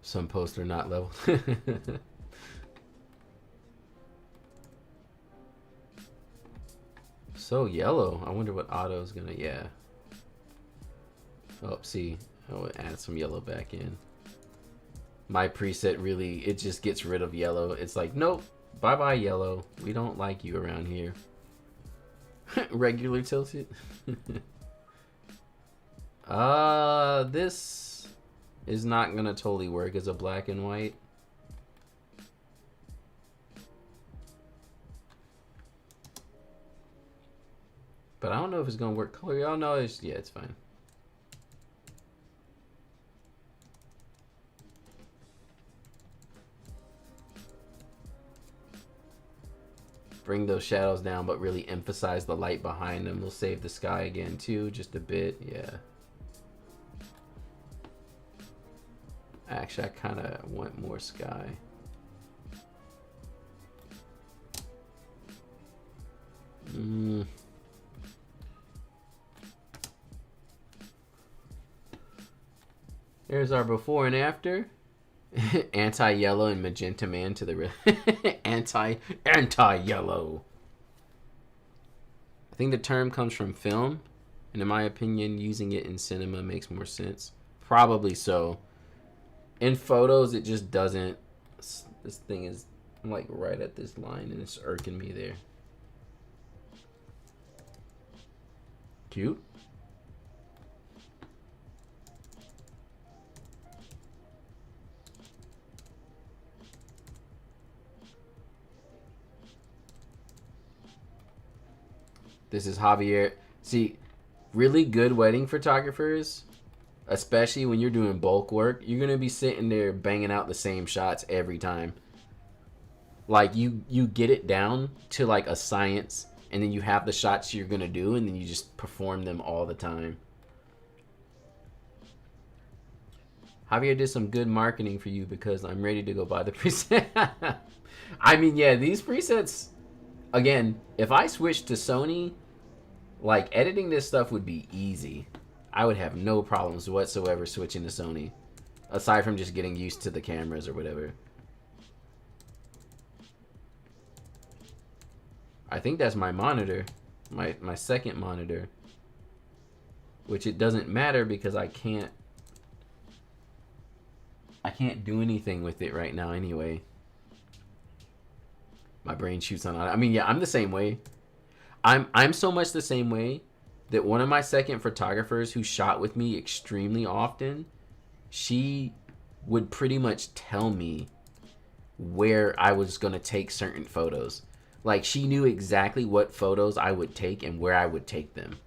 Some posts are not level. So yellow. I wonder what auto's gonna, yeah. Oh, see, I'll add some yellow back in. My preset really, it just gets rid of yellow. It's like, nope, bye-bye yellow. We don't like you around here. Regular tilted. This is not gonna totally work as a black and white. But I don't know if it's gonna work color. Y'all know it's, yeah, it's fine. Bring those shadows down, but really emphasize the light behind them. We'll save the sky again too, just a bit, yeah. Actually, I kind of want more sky. Here's our before and after. Anti-yellow and magenta man to the anti-yellow. I think the term comes from film, and in my opinion, using it in cinema makes more sense. Probably so. In photos, it just doesn't. This thing is, I'm like right at this line, and it's irking me there. Cute. This is Javier. See, really good wedding photographers especially when you're doing bulk work. You're gonna be sitting there banging out the same shots every time. Like you get it down to like a science, and then you have the shots you're gonna do, and then you just perform them all the time. Javier did some good marketing for you because I'm ready to go buy the preset. I mean, yeah, these presets, again, if I switched to Sony, like editing this stuff would be easy. I would have no problems whatsoever switching to Sony, aside from just getting used to the cameras or whatever. I think that's my monitor, my second monitor, which it doesn't matter because I can't do anything with it right now anyway. My brain shoots on. I mean, yeah, I'm the same way. I'm so much the same way that one of my second photographers who shot with me extremely often, she would pretty much tell me where I was going to take certain photos. Like, she knew exactly what photos I would take and where I would take them.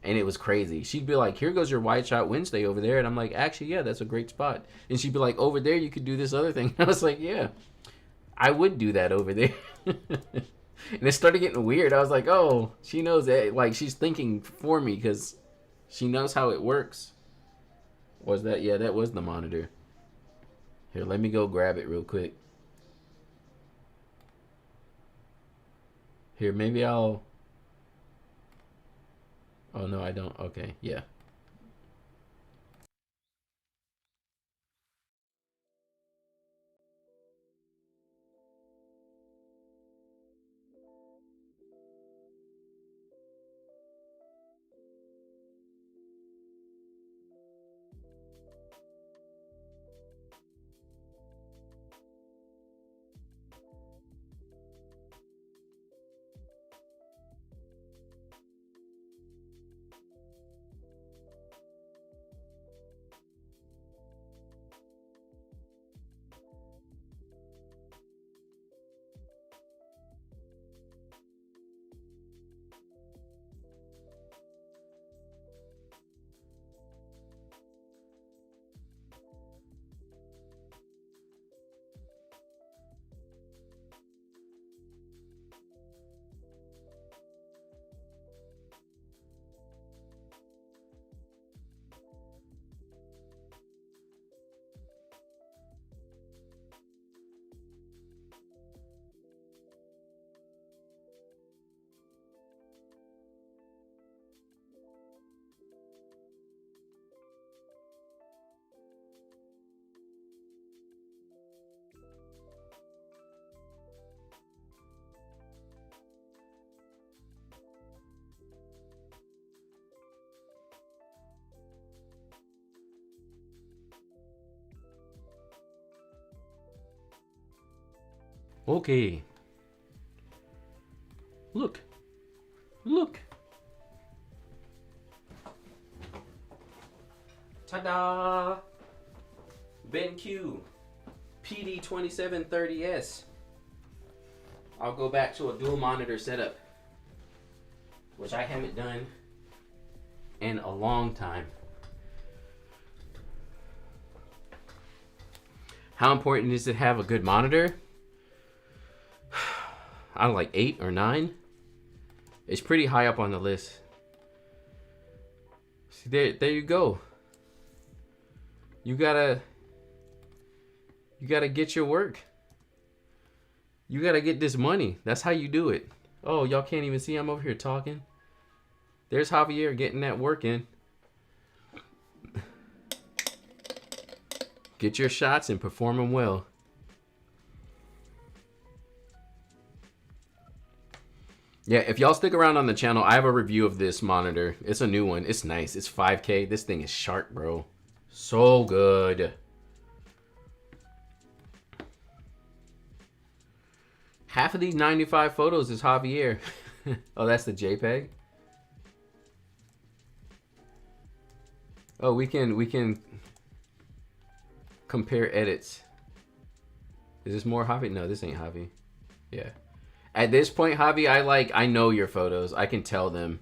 And it was crazy. She'd be like, here goes your Wide Shot Wednesday over there. And I'm like, actually, yeah, that's a great spot. And she'd be like, over there, you could do this other thing. I was like, yeah, I would do that over there. And it started getting weird. I was like, oh, she knows that. Like, she's thinking for me because she knows how it works. Was that? Yeah, that was the monitor. Here, let me go grab it real quick. Here, maybe I'll... Oh, no, I don't. Okay, yeah. Okay. Look. Look. Ta-da! BenQ PD2730S. I'll go back to a dual monitor setup, which I haven't done in a long time. How important is it to have a good monitor? I don't like 8 or 9. It's pretty high up on the list. See, there you go. You gotta get your work. You gotta get this money. That's how you do it. Oh, y'all can't even see I'm over here talking. There's Javier getting that work in. Get your shots and perform them well. Yeah, if y'all stick around on the channel, I have a review of this monitor. It's a new one. It's nice. It's 5K. This thing is sharp, bro. So good. Half of these 95 photos is Javier. Oh, that's the JPEG? Oh, we can compare edits. Is this more Javi? No, this ain't Javi. Yeah. At this point, Javi, I know your photos. I can tell them.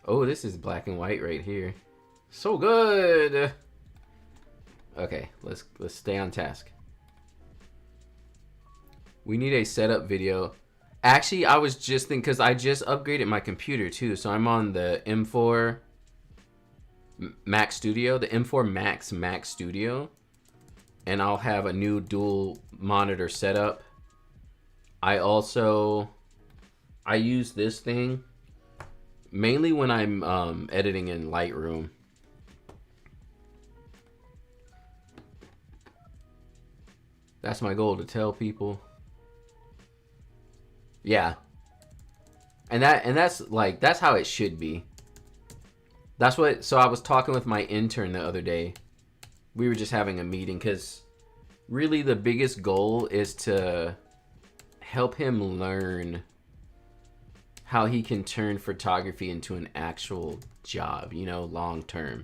Oh, this is black and white right here. So good. Okay, let's stay on task. We need a setup video. Actually, I was just thinking, because I just upgraded my computer too. So I'm on the M4 Mac Studio, the M4 Max Mac Studio. And I'll have a new dual monitor setup. I use this thing mainly when I'm editing in Lightroom. That's my goal, to tell people. Yeah. And that's like, that's how it should be. That's what, so I was talking with my intern the other day. We were just having a meeting, because really the biggest goal is to help him learn how he can turn photography into an actual job, you know, long term.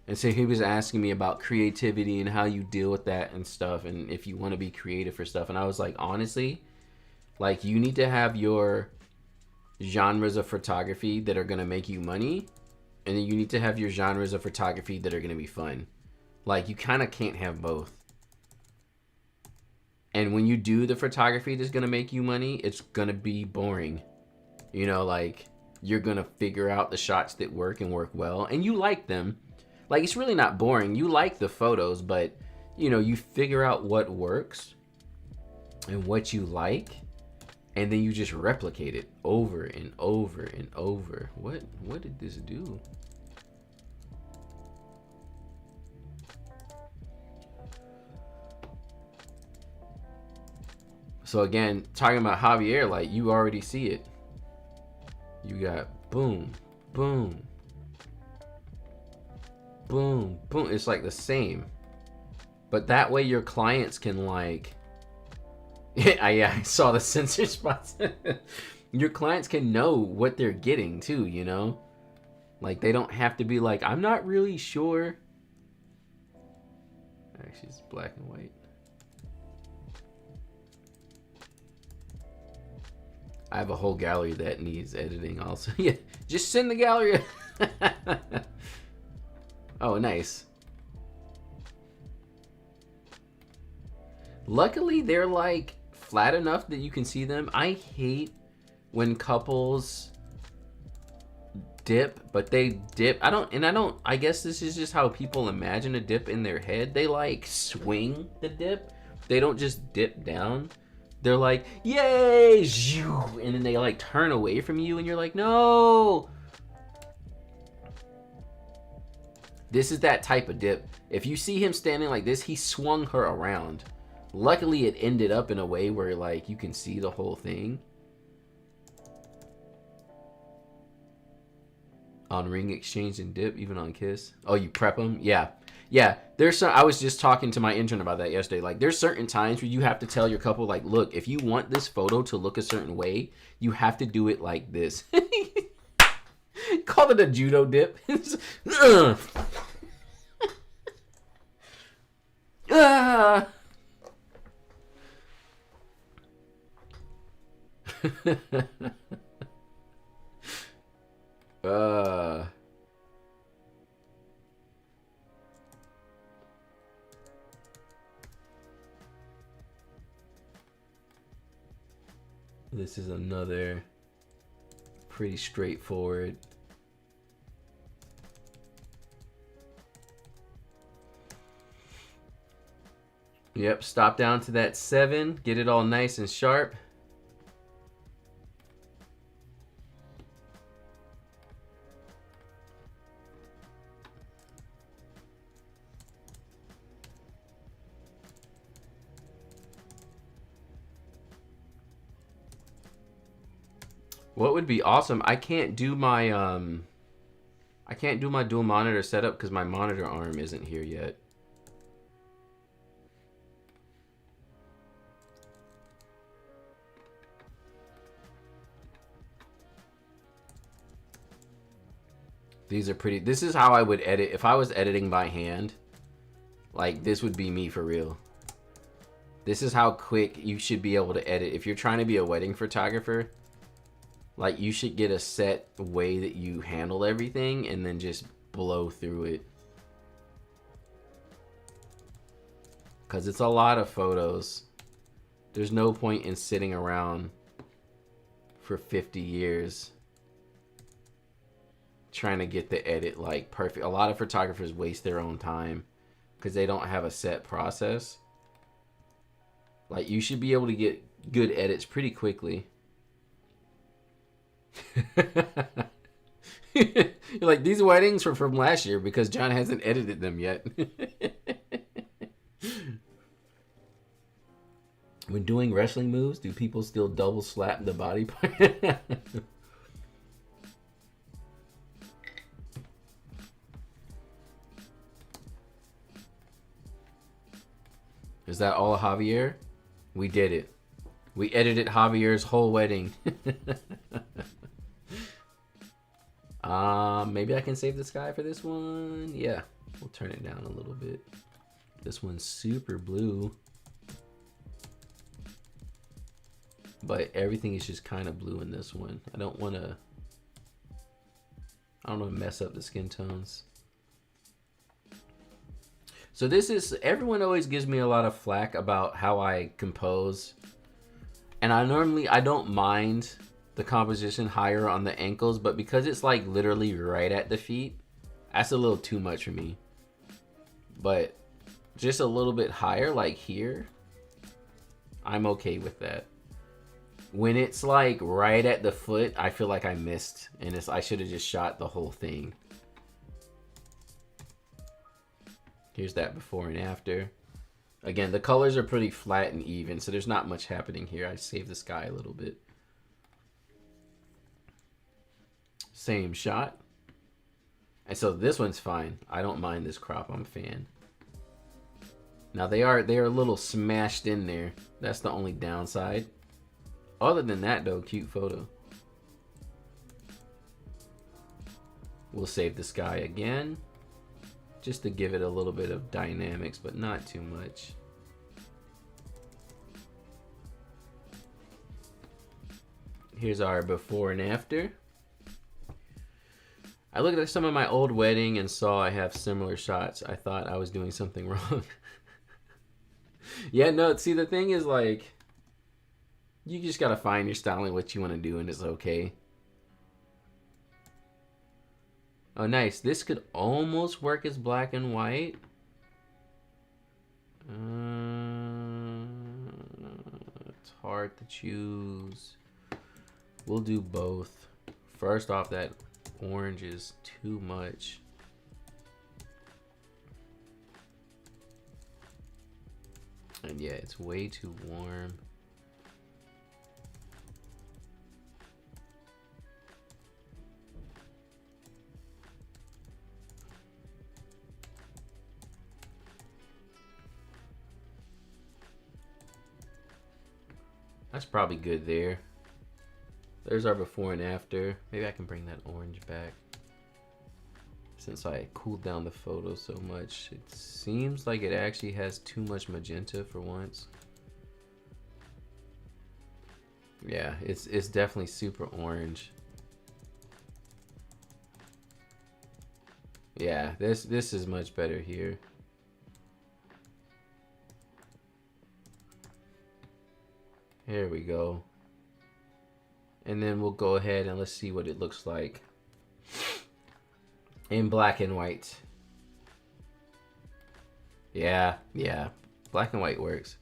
And so he was asking me about creativity and how you deal with that and stuff, and if you want to be creative for stuff. And I was like, honestly, like, you need to have your genres of photography that are going to make you money, and then you need to have your genres of photography that are going to be fun. Like, you kind of can't have both. And when you do the photography that's going to make you money, it's going to be boring. You know, like, you're going to figure out the shots that work and work well, and you like them. Like, it's really not boring. You like the photos, but, you know, you figure out what works and what you like, and then you just replicate it over and over and over. What did this do? So again, talking about Javier, like, you already see it. You got boom, boom, boom, boom. It's like the same. But that way your clients can, like, I saw the sensor spots. Your clients can know what they're getting too, you know? Like, they don't have to be like, I'm not really sure. Actually, it's black and white. I have a whole gallery that needs editing also. Yeah, just send the gallery. Oh, nice. Luckily, they're like flat enough that you can see them. I hate when couples dip, but they dip. I guess this is just how people imagine a dip in their head. They like swing the dip. They don't just dip down. They're like, yay, and then they like turn away from you, and you're like, no. This is that type of dip. If you see him standing like this, he swung her around. Luckily, it ended up in a way where, like, you can see the whole thing. On Ring Exchange and Dip, even on Kiss. Oh, you prep them? Yeah. Yeah, there's some, I was just talking to my intern about that yesterday. Like, there's certain times where you have to tell your couple, like, look, if you want this photo to look a certain way, you have to do it like this. Call it a judo dip. This is another pretty straightforward. Yep, stop down to that 7, get it all nice and sharp. What would be awesome, I can't do my dual monitor setup because my monitor arm isn't here yet. These are pretty. This is how I would edit if I was editing by hand. Like, this would be me for real. This is how quick you should be able to edit. If you're trying to be a wedding photographer, like, you should get a set way that you handle everything and then just blow through it. Because it's a lot of photos. There's no point in sitting around for 50 years trying to get the edit like perfect. A lot of photographers waste their own time because they don't have a set process. Like, you should be able to get good edits pretty quickly. You're like, these weddings were from last year because John hasn't edited them yet. When doing wrestling moves, do people still double slap the body part? Is that all Javier? We did it. We edited Javier's whole wedding. Maybe I can save the sky for this one. Yeah, we'll turn it down a little bit. This one's super blue. But everything is just kind of blue in this one. I don't want to mess up the skin tones. So this is, everyone always gives me a lot of flack about how I compose. And I don't mind the composition higher on the ankles, but because it's like literally right at the feet, that's a little too much for me. But just a little bit higher, like here, I'm okay with that. When it's like right at the foot, I feel like I missed, and I should have just shot the whole thing. Here's that before and after. Again, the colors are pretty flat and even, so there's not much happening here. I saved the sky a little bit. Same shot. And so this one's fine. I don't mind this crop. I'm a fan. Now they are a little smashed in there. That's the only downside. Other than that though, cute photo. We'll save the sky again, just to give it a little bit of dynamics, but not too much. Here's our before and after. I looked at some of my old wedding and saw I have similar shots. I thought I was doing something wrong. Yeah, no, see, the thing is, like, you just gotta find your style and what you want to do, and it's okay. Oh, nice. This could almost work as black and white. It's hard to choose. We'll do both. First off, that orange is too much. And yeah, it's way too warm. That's probably good there. There's our before and after. Maybe I can bring that orange back. Since I cooled down the photo so much, it seems like it actually has too much magenta for once. Yeah, it's definitely super orange. Yeah, this is much better here. Here we go. And then we'll go ahead and let's see what it looks like in black and white. Yeah, black and white works.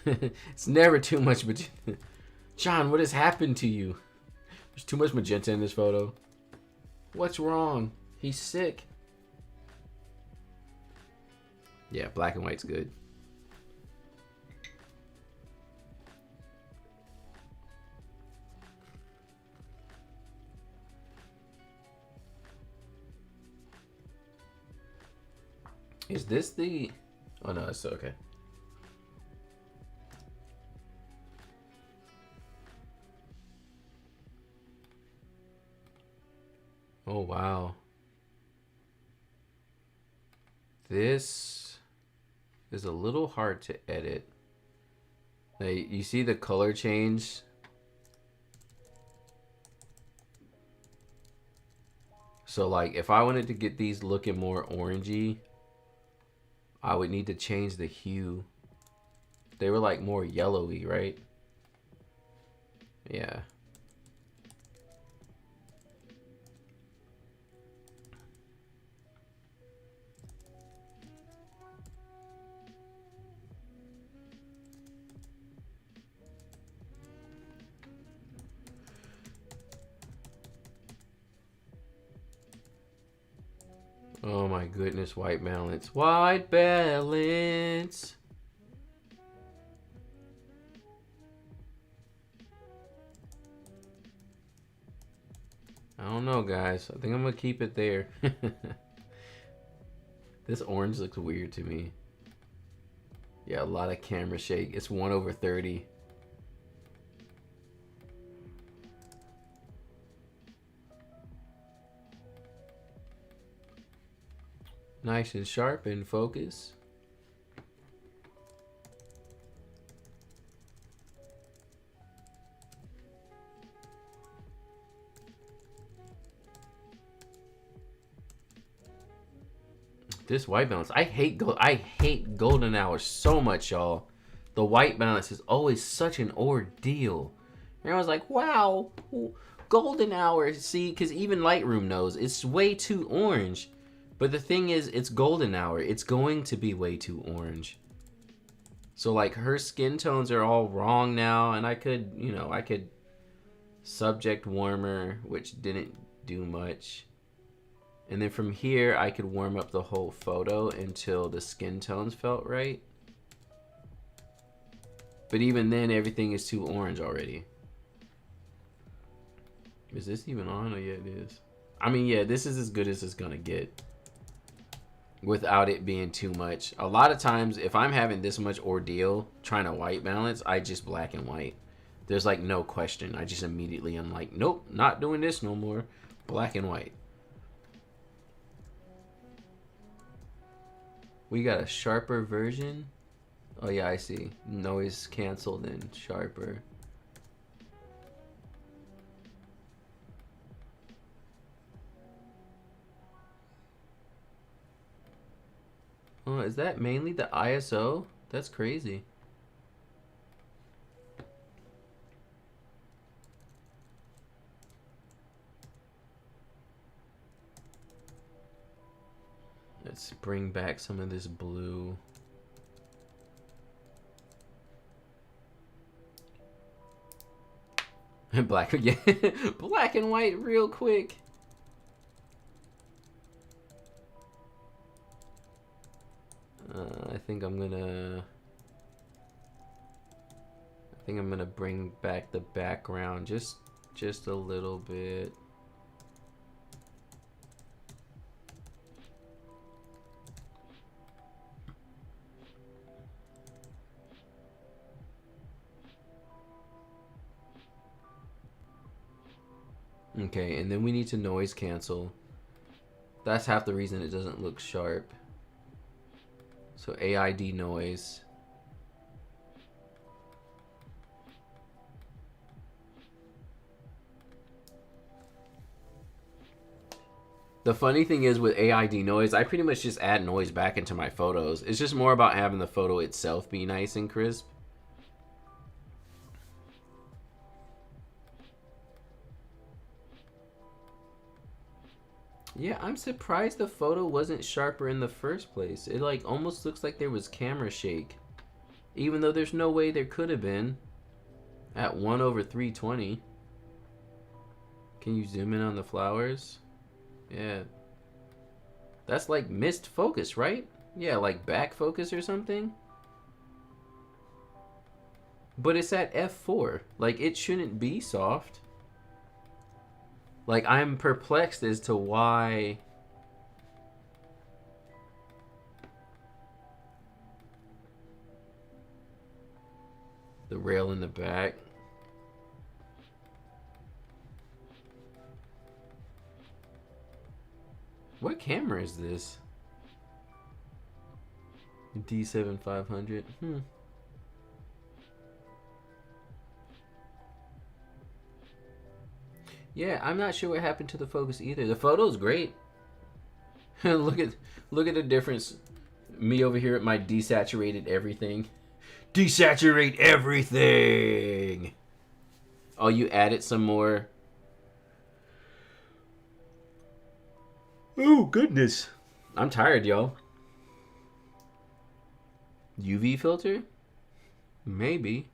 It's never too much magenta. John, what has happened to you? There's too much magenta in this photo. What's wrong? He's sick. Yeah, black and white's good. Is this the... Oh no, it's okay. Oh wow. This is a little hard to edit. Like, you see the color change? So like if I wanted to get these looking more orangey, I would need to change the hue. They were like more yellowy, right? Yeah. Oh my goodness, white balance. White balance. I don't know, guys. I think I'm gonna keep it there. This orange looks weird to me. Yeah, a lot of camera shake. It's 1/30. Nice and sharp in focus. This white balance, I hate golden hour so much, y'all. The white balance is always such an ordeal. Everyone's like, wow, golden hour. See, because even Lightroom knows it's way too orange. But the thing is, it's golden hour. It's going to be way too orange. So like her skin tones are all wrong now, and I could, you know, I could subject warmer, which didn't do much. And then from here, I could warm up the whole photo until the skin tones felt right. But even then, everything is too orange already. Is this even on? Oh yeah, it is. I mean, yeah, this is as good as it's gonna get without it being too much. A lot of times, if I'm having this much ordeal trying to white balance, I just black and white. There's like no question. I just immediately am like, nope, not doing this no more. Black and white. We got a sharper version. Oh yeah, I see. Noise canceled and sharper. Oh, is that mainly the ISO? That's crazy. Let's bring back some of this blue. Black, yeah, black and white real quick. I think I'm gonna bring back the background just a little bit. Okay, and then we need to noise cancel. That's half the reason it doesn't look sharp. So AID noise. The funny thing is with AID noise, I pretty much just add noise back into my photos. It's just more about having the photo itself be nice and crisp. Yeah, I'm surprised the photo wasn't sharper in the first place. It like almost looks like there was camera shake. Even though there's no way there could have been at 1/320. Can you zoom in on the flowers? Yeah. That's like missed focus, right? Yeah, like back focus or something. But it's at f4. Like it shouldn't be soft. Like I'm perplexed as to why the rail in the back. What camera is this? D7 500. Yeah, I'm not sure what happened to the focus either. The photo's great. look at the difference. Me over here at my desaturated everything. Desaturate everything. Oh, you added some more. Oh goodness. I'm tired, y'all. UV filter? Maybe.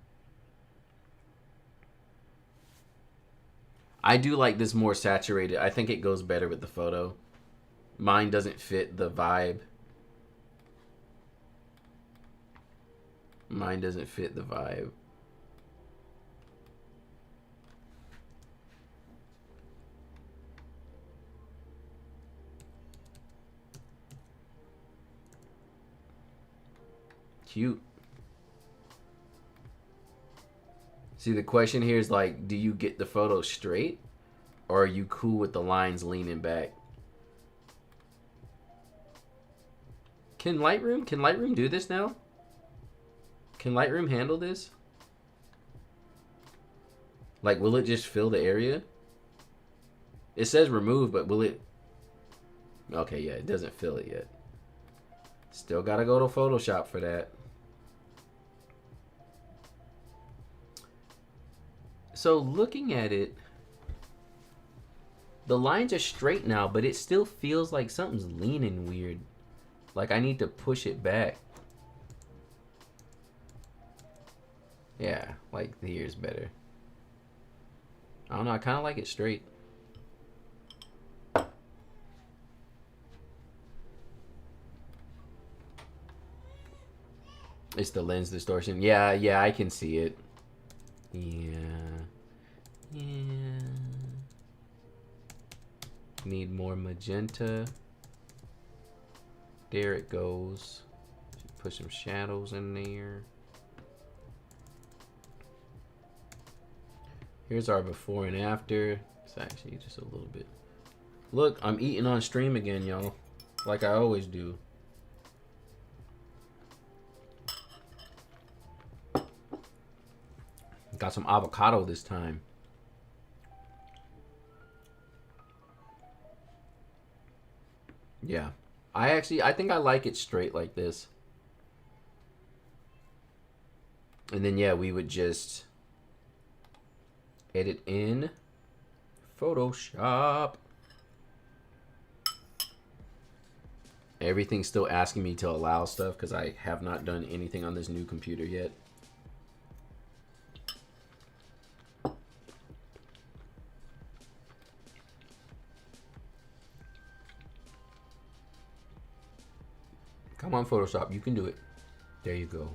I do like this more saturated. I think it goes better with the photo. Mine doesn't fit the vibe. Mine doesn't fit the vibe. Cute. See, the question here is like, do you get the photo straight? Or are you cool with the lines leaning back? Can Lightroom do this now? Can Lightroom handle this? Like, will it just fill the area? It says remove, but will it? Okay, yeah, it doesn't fill it yet. Still gotta go to Photoshop for that. So looking at it, the lines are straight now, but it still feels like something's leaning weird. Like I need to push it back. Yeah, like here's better. I don't know, I kind of like it straight. It's the lens distortion. Yeah, I can see it. Yeah. Need more magenta. There it goes. Put some shadows in there. Here's our before and after. It's actually just a little bit. Look, I'm eating on stream again, y'all. Like I always do. Got some avocado this time. Yeah. I think I like it straight like this. And then, yeah, we would just edit in Photoshop. Everything's still asking me to allow stuff because I have not done anything on this new computer yet. Come on, Photoshop, you can do it. There you go.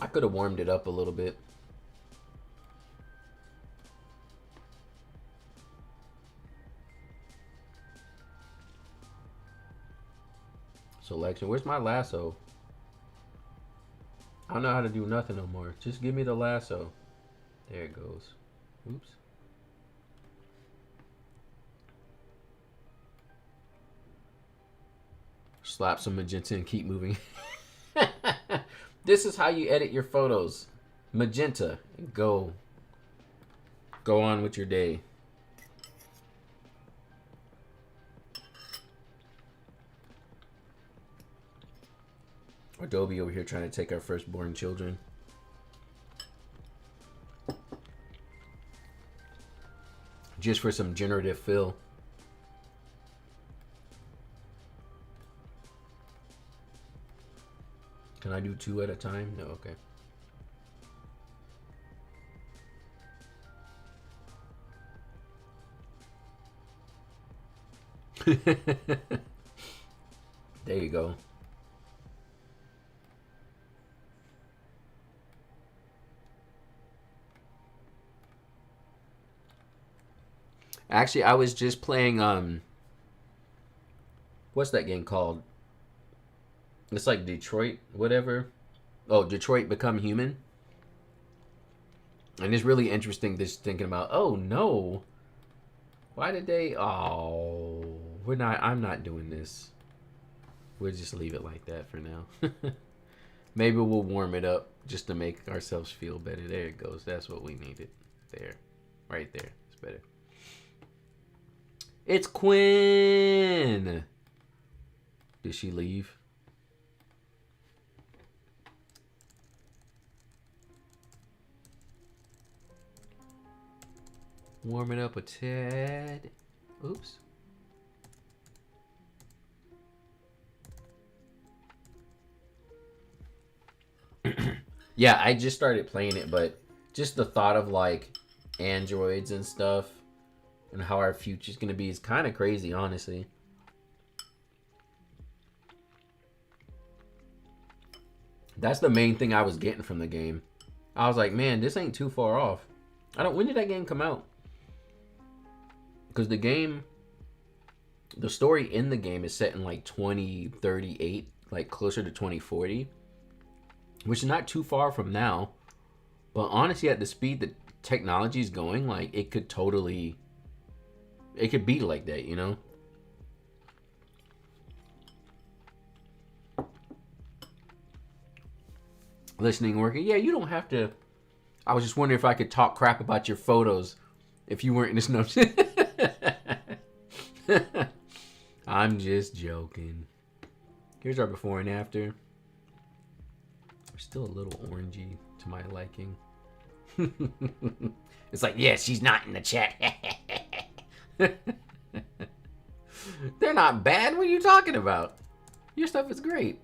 I could have warmed it up a little bit. Selection. Where's my lasso? I don't know how to do nothing no more. Just give me the lasso. There it goes. Oops. Slap some magenta and keep moving. This is how you edit your photos. Magenta. And go on with your day. Adobe over here trying to take our firstborn children. Just for some generative fill. Can I do 2 at a time? No, okay. There you go. Actually, I was just playing, what's that game called? It's like Detroit, whatever. Oh, Detroit Become Human. And it's really interesting, this thinking about, oh no. Why did they, oh. I'm not doing this. We'll just leave it like that for now. Maybe we'll warm it up just to make ourselves feel better. There it goes. That's what we needed. There. Right there. It's better. It's Quinn. Did she leave? Warm it up a tad. Oops. Yeah, I just started playing it, but just the thought of like androids and stuff and how our future's gonna be is kind of crazy, honestly. That's the main thing I was getting from the game. I was like, man, this ain't too far off. When did that game come out? Because the story in the game is set in like 2038, like closer to 2040, which is not too far from now. But honestly, at the speed that technology is going, like it could be like that, you know? Listening, working. Yeah, you don't have to. I was just wondering if I could talk crap about your photos if you weren't in this. No. I'm just joking. Here's our before and after. We're still a little orangey to my liking. It's like, yeah, she's not in the chat. They're not bad. What are you talking about? Your stuff is great.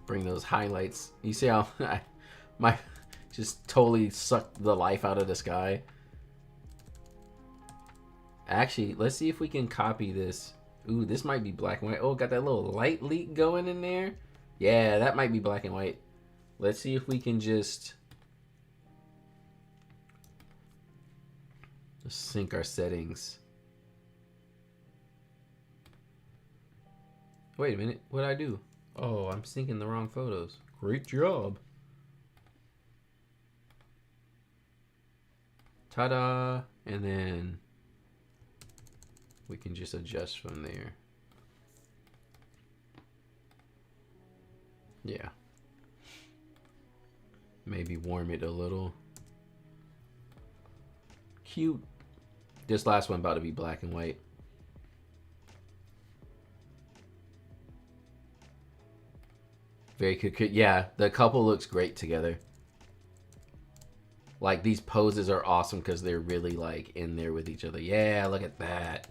Bring those highlights. You see how my just totally sucked the life out of the sky. Actually, let's see if we can copy this. Ooh, this might be black and white. Oh, got that little light leak going in there. Yeah, that might be black and white. Let's see if we can just sync our settings. Wait a minute. What'd I do? Oh, I'm syncing the wrong photos. Great job. Ta-da! And then we can just adjust from there. Yeah. Maybe warm it a little. Cute. This last one about to be black and white. Very good. Yeah, the couple looks great together. Like, these poses are awesome because they're really, like, in there with each other. Yeah, look at that.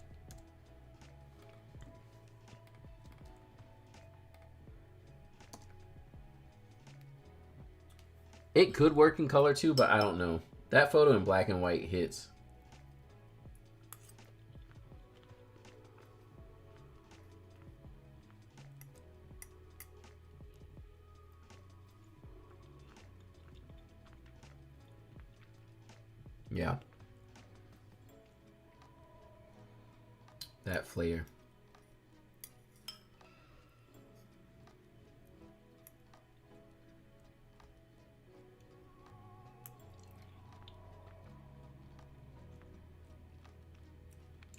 It could work in color, too, but I don't know. That photo in black and white hits. Yeah. That flare.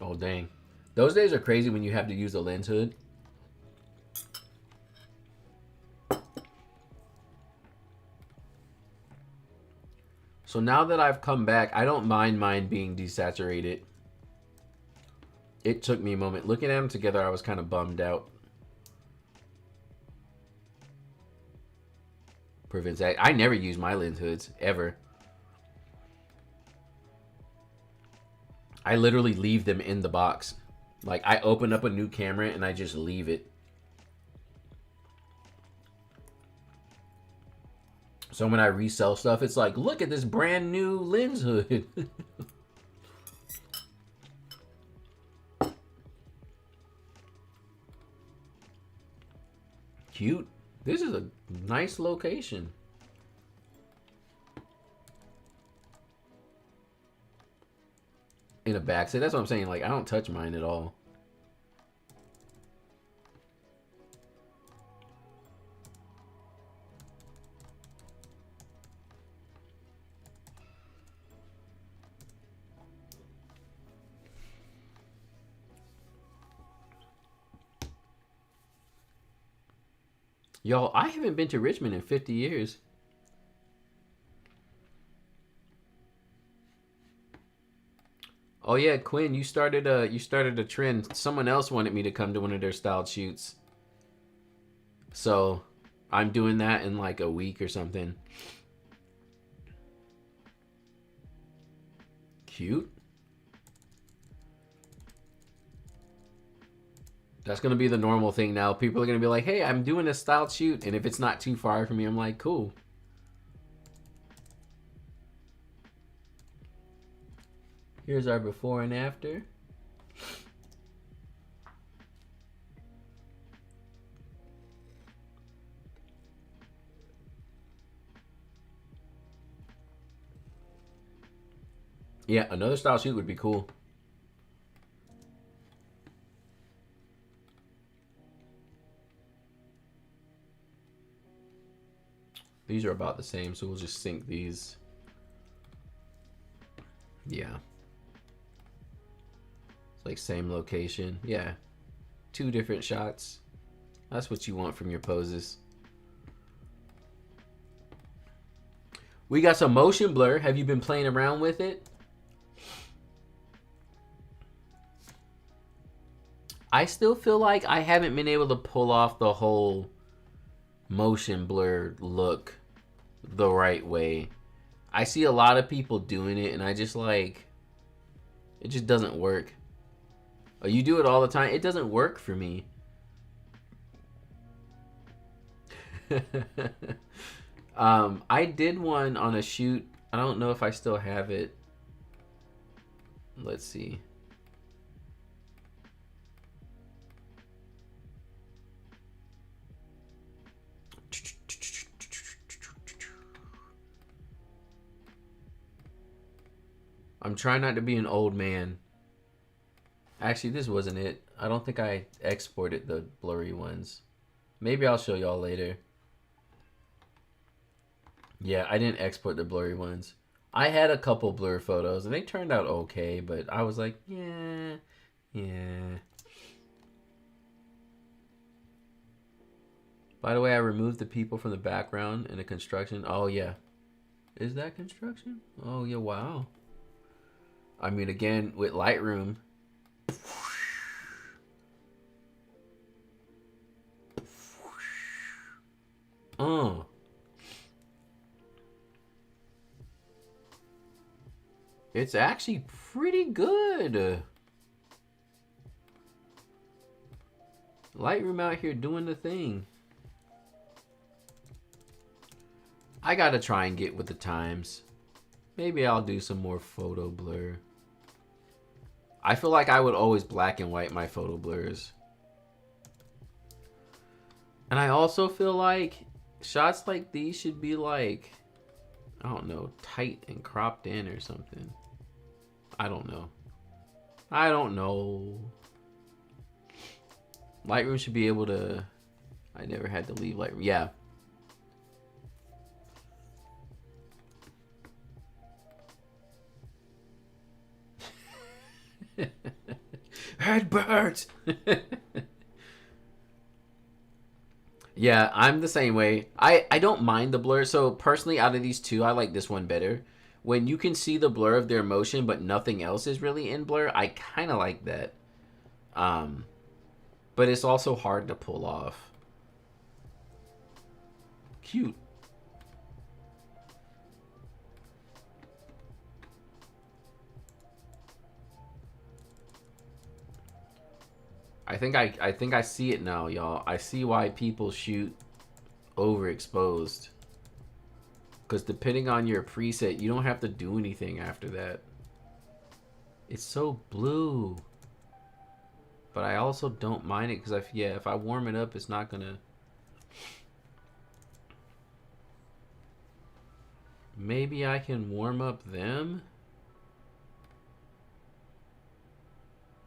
Oh, dang. Those days are crazy when you have to use a lens hood. So now that I've come back, I don't mind mine being desaturated. It took me a moment. Looking at them together, I was kind of bummed out. Prevents that. I never use my lens hoods, ever. I literally leave them in the box. Like, I open up a new camera and I just leave it. So when I resell stuff, it's like, look at this brand new lens hood. Cute. This is a nice location. In a backseat. That's what I'm saying. Like, I don't touch mine at all. Y'all, I haven't been to Richmond in 50 years. Oh yeah, Quinn, you started a trend. Someone else wanted me to come to one of their styled shoots. So, I'm doing that in like a week or something. Cute. That's gonna be the normal thing now. People are gonna be like, "Hey, I'm doing a styled shoot," and if it's not too far from me, I'm like, "Cool." Here's our before and after. Yeah, another style shoot would be cool. These are about the same, so we'll just sync these. Yeah. It's like same location. Yeah. 2 different shots. That's what you want from your poses. We got some motion blur. Have you been playing around with it? I still feel like I haven't been able to pull off the whole motion blur look the right way. I see a lot of people doing it and I just like, it just doesn't work. Oh, you do it all the time? It doesn't work for me. I did one on a shoot. I don't know if I still have it. Let's see. I'm trying not to be an old man. Actually, this wasn't it. I don't think I exported the blurry ones. Maybe I'll show y'all later. Yeah, I didn't export the blurry ones. I had a couple blur photos and they turned out okay, but I was like, yeah. By the way, I removed the people from the background in the construction. Oh, yeah. Is that construction? Oh, yeah, wow. I mean, again, with Lightroom. It's actually pretty good. Lightroom out here doing the thing. I gotta try and get with the times. Maybe I'll do some more photo blur. I feel like I would always black and white my photo blurs. And I also feel like shots like these should be like, I don't know, tight and cropped in or something. I don't know. Lightroom should be able to... I never had to leave Lightroom. Yeah. Headbirds! Yeah, I'm the same way. I don't mind the blur. So personally, out of these two, I like this one better. When you can see the blur of their motion, but nothing else is really in blur, I kind of like that. But it's also hard to pull off. Cute. I think I see it now, y'all. I see why people shoot overexposed. Because depending on your preset, you don't have to do anything after that. It's so blue. But I also don't mind it because if I warm it up, it's not gonna... Maybe I can warm up them?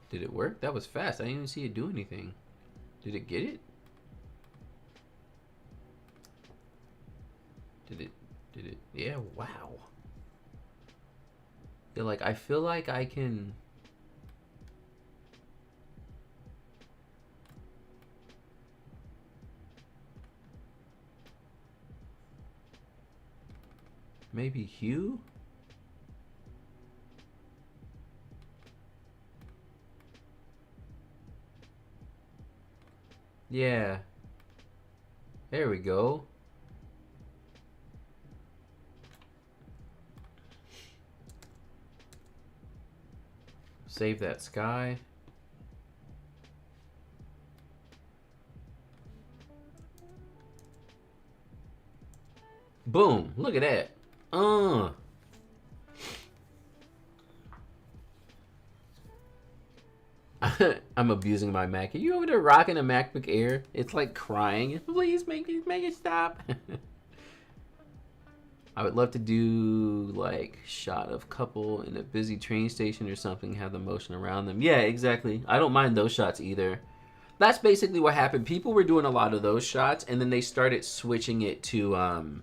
Did it work? That was fast. I didn't even see it do anything. Did it get it? Did it? Yeah, wow. They're like, I feel like I can... maybe hue. Yeah, there we go. Save that sky. Boom, look at that. I'm abusing my Mac. Are you over there rocking a MacBook Air? It's like crying. Please make it stop. I would love to do like shot of couple in a busy train station or something, have the motion around them. Yeah, exactly. I don't mind those shots either. That's basically what happened. People were doing a lot of those shots, and then they started switching it to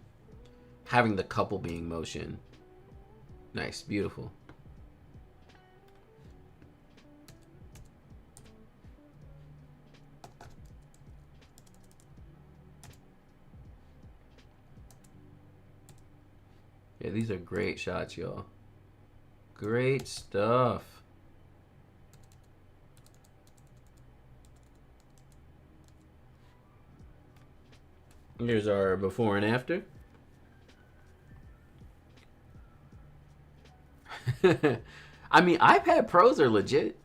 having the couple being motion. Nice, beautiful. Yeah, these are great shots, y'all. Great stuff. Here's our before and after. I mean, iPad Pros are legit.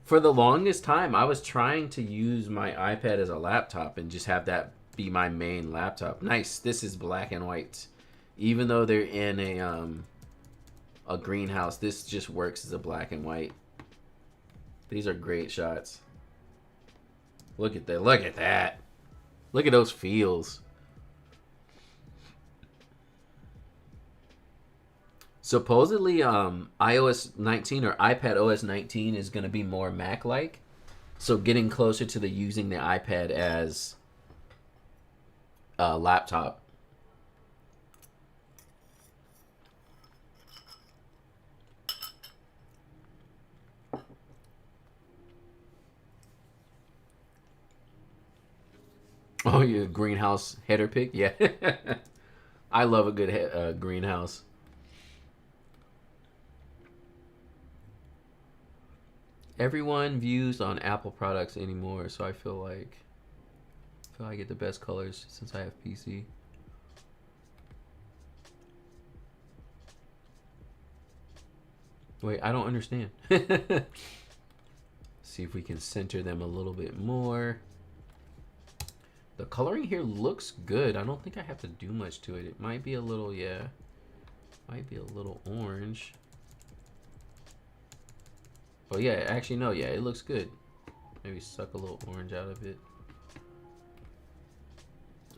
For the longest time, I was trying to use my iPad as a laptop and just have that be my main laptop. Nice. This is black and white. Even though they're in a greenhouse, this just works as a black and white. These are great shots. Look at that. Look at that. Look at those feels. Supposedly, iOS 19 or iPad OS 19 is going to be more Mac-like. So getting closer to the using the iPad as a laptop. Oh, yeah, greenhouse header pick? Yeah. I love a good greenhouse. Everyone views on Apple products anymore, so I feel like I get the best colors since I have PC. Wait, I don't understand. See if we can center them a little bit more. The coloring here looks good. I don't think I have to do much to it. It might be a little, yeah. Might be a little orange. Oh yeah, actually no, yeah, it looks good. Maybe suck a little orange out of it.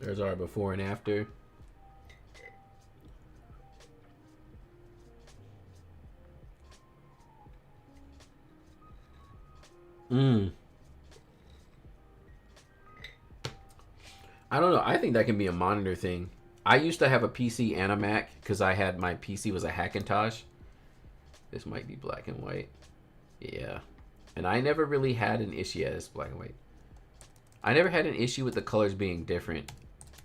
There's our before and after. I don't know. I think that can be a monitor thing. I used to have a PC and a Mac because I had my PC was a Hackintosh. This might be black and white. Yeah. And I never really had an issue. Yeah, it's black and white. I never had an issue with the colors being different.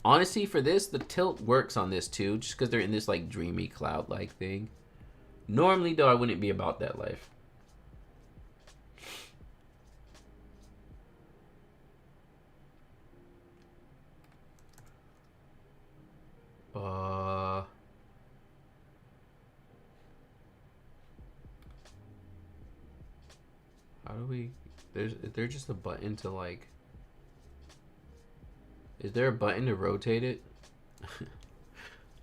Honestly, for this, the tilt works on this too, just because they're in this like dreamy cloud-like thing. Normally, though, I wouldn't be about that life. How do we... Is there just a button to like... Is there a button to rotate it?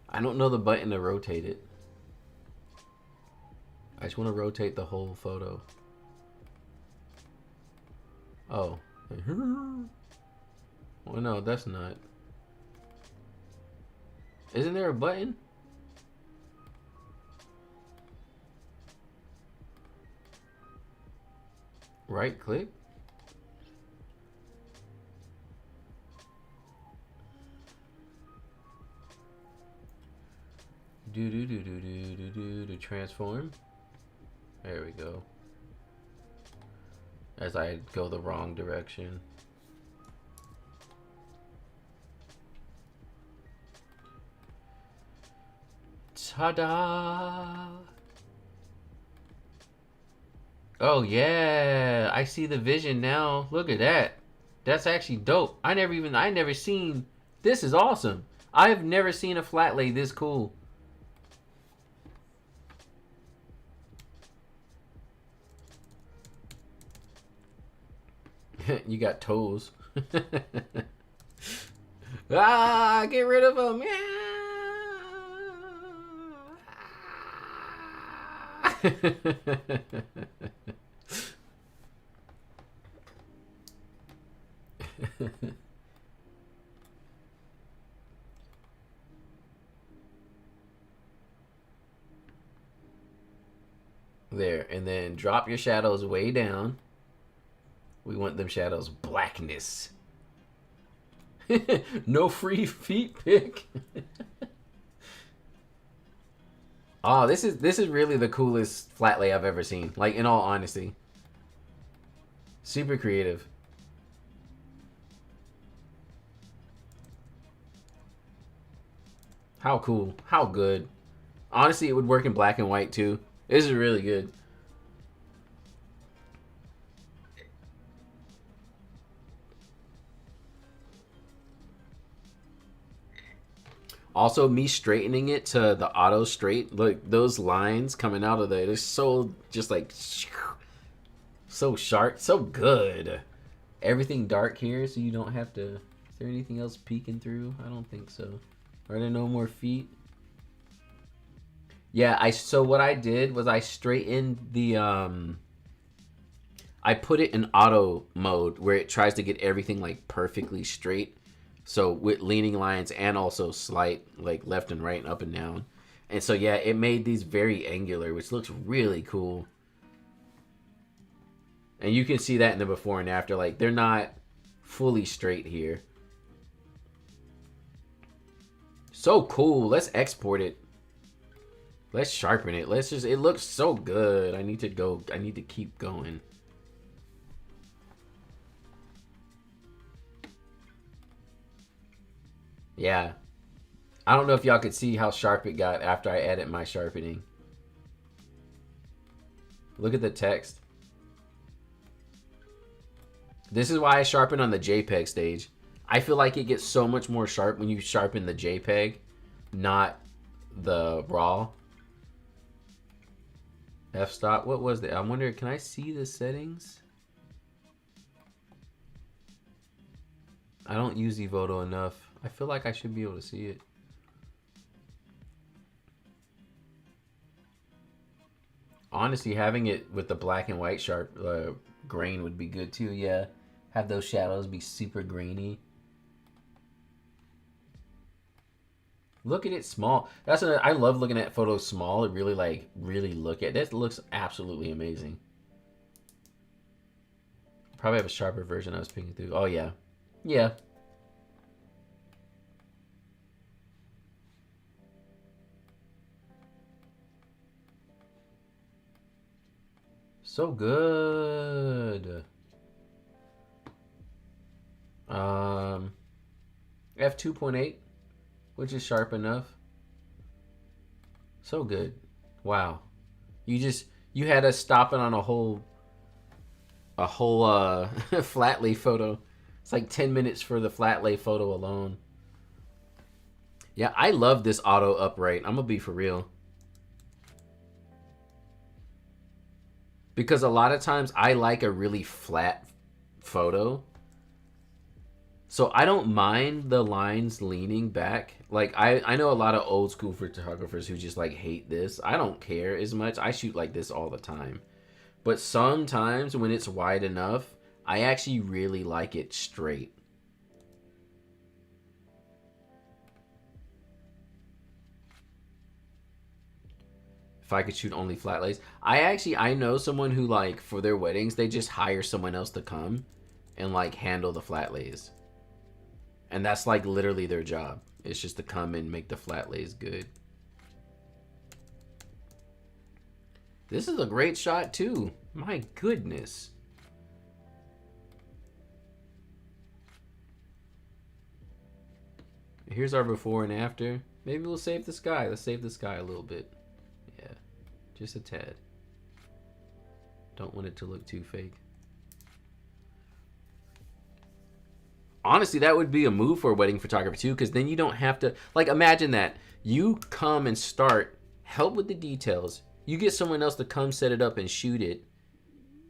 I don't know the button to rotate it. I just want to rotate the whole photo. Oh. Well, no, that's not. Isn't there a button? Right click? Do transform. There we go. As I go the wrong direction. Ta-da! Oh yeah, I see the vision now. Look at that. That's actually dope. I never seen. This is awesome. I've never seen a flat lay this cool. You got toes. Ah, get rid of them. There, and then drop your shadows way down. We want them shadows blackness. No free feet pick. Oh, this is really the coolest flat lay I've ever seen. Like, in all honesty. Super creative. How cool. How good. Honestly, it would work in black and white too. This is really good. Also, me straightening it to the auto straight, look, those lines coming out of there, they're so just like so sharp, so good. Everything dark here, so you don't have to. Is there anything else peeking through? I don't think so. Are there no more feet? Yeah, so what I did was I straightened the I put it in auto mode where it tries to get everything like perfectly straight. So with leaning lines and also slight like left and right and up and down. And so yeah, it made these very angular, which looks really cool. And you can see that in the before and after, like they're not fully straight here. So cool. Let's export it. Let's sharpen it. It looks so good. I need to keep going. Yeah. I don't know if y'all could see how sharp it got after I added my sharpening. Look at the text. This is why I sharpen on the JPEG stage. I feel like it gets so much more sharp when you sharpen the JPEG, not the RAW. F-stop. What was that? I wonder, can I see the settings? I don't use eVoto enough. I feel like I should be able to see it. Honestly, having it with the black and white sharp grain would be good too. Yeah, have those shadows be super grainy. Look at it small. I love looking at photos small. It really look at that. Looks absolutely amazing. Probably have a sharper version I was picking through. Oh yeah, yeah. So good. F2.8, which is sharp enough. So good. Wow. You had us stopping on a whole flat lay photo. It's like 10 minutes for the flat lay photo alone. Yeah, I love this auto upright. I'm gonna be for real. Because a lot of times I like a really flat photo. So I don't mind the lines leaning back. Like I know a lot of old school photographers who just like hate this. I don't care as much. I shoot like this all the time. But sometimes when it's wide enough, I actually really like it straight. If I could shoot only flat lays. I know someone who like for their weddings, they just hire someone else to come and like handle the flat lays. And that's like literally their job. It's just to come and make the flat lays good. This is a great shot too. My goodness. Here's our before and after. Maybe we'll save the sky. Let's save the sky a little bit. Yeah, just a tad. Don't want it to look too fake. Honestly, that would be a move for a wedding photographer too, because then you don't have to, like, imagine that. You come and start, help with the details. You get someone else to come set it up and shoot it.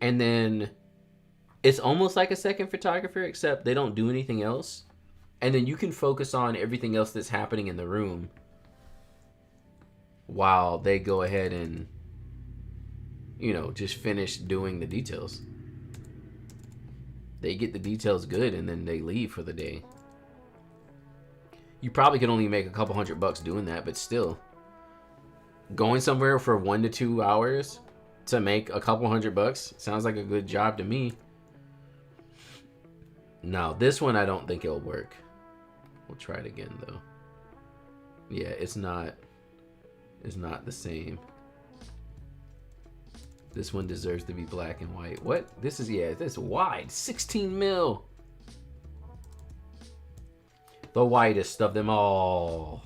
And then it's almost like a second photographer, except they don't do anything else. And then you can focus on everything else that's happening in the room while they go ahead and, you know, just finish doing the details. They get the details good and then they leave for the day. You probably could only make a couple $100 doing that, but still. Going somewhere for 1 to 2 hours to make a couple $100 sounds like a good job to me. Now, this one I don't think it'll work. We'll try it again though. Yeah, it's not the same. This one deserves to be black and white. What? This is, yeah, this is wide. 16 mil. The widest of them all.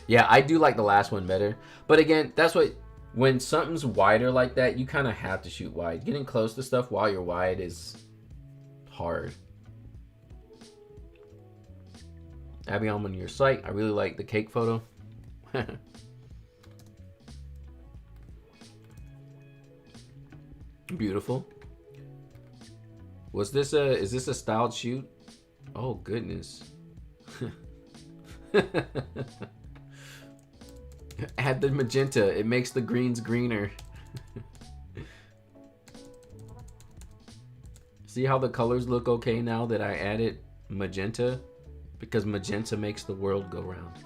Yeah, I do like the last one better. But again, that's what, when something's wider like that, you kind of have to shoot wide. Getting close to stuff while you're wide is hard. Abby, I'm on your site. I really like the cake photo. Beautiful. Was this is this a styled shoot? Oh goodness. Add the magenta. It makes the greens greener. See how the colors look okay now that I added magenta? Because magenta makes the world go round.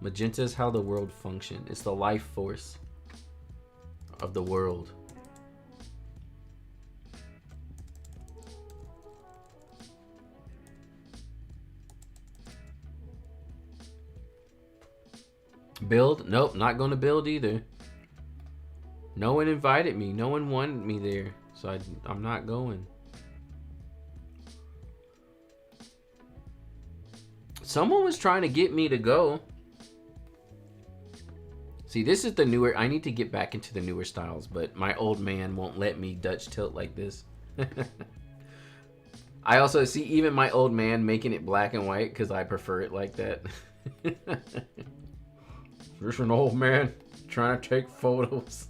Magenta is how the world functions. It's the life force of the world. Build? Nope, not going to build either. No one invited me. No one wanted me there. So I'm not going. Someone was trying to get me to go. See, this is the newer... I need to get back into the newer styles, but my old man won't let me Dutch tilt like this. I also see even my old man making it black and white because I prefer it like that. There's an old man trying to take photos.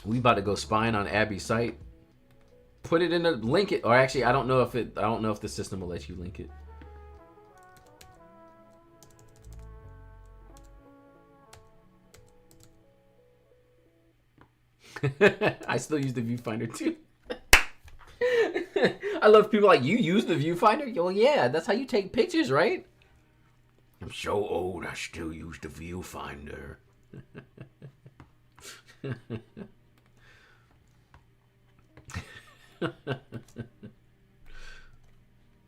We about to go spying on Abby's site. Put it in the link it, or actually I don't know if the system will let you link it. I still use the viewfinder too. I love people like, you use the viewfinder? Well, yeah, that's how you take pictures, right? I'm so old, I still use the viewfinder.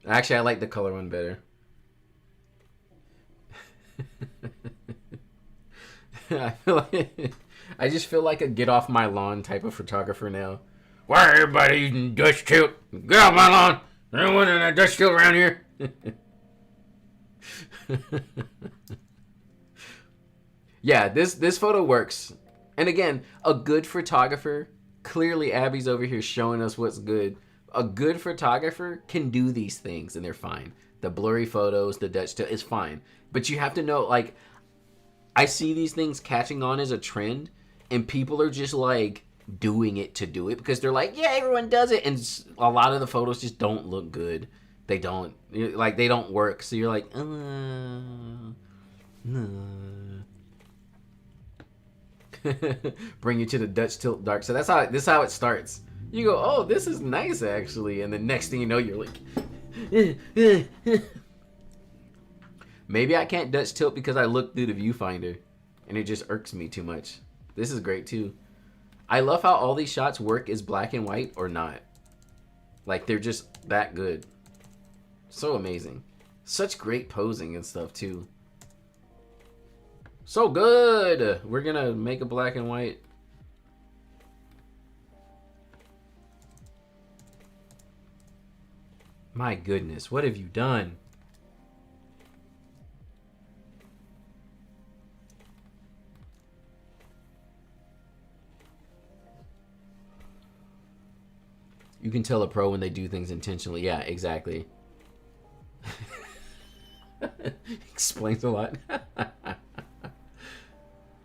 Actually, I like the color one better. I just feel like a get off my lawn type of photographer now. Why are everybody using Dutch tilt? Get off my lawn! I don't want a Dutch tilt around here. Yeah, this photo works. And again, a good photographer, clearly Abby's over here showing us what's good. A good photographer can do these things and they're fine. The blurry photos, the Dutch tilt is fine. But you have to know, like, I see these things catching on as a trend and people are just like doing it to do it because they're like, yeah, everyone does it. And a lot of the photos just don't look good. They don't, like, they don't work. So you're like, bring you to the Dutch tilt dark. So this is how it starts. You go, oh, this is nice actually, and the next thing you know, you're like, maybe I can't Dutch tilt because I look through the viewfinder, and it just irks me too much. This is great too. I love how all these shots work as black and white or not. Like, they're just that good. So amazing. Such great posing and stuff too. So good. We're gonna make a black and white. My goodness, what have you done? You can tell a pro when they do things intentionally. Yeah, exactly. Explains a lot.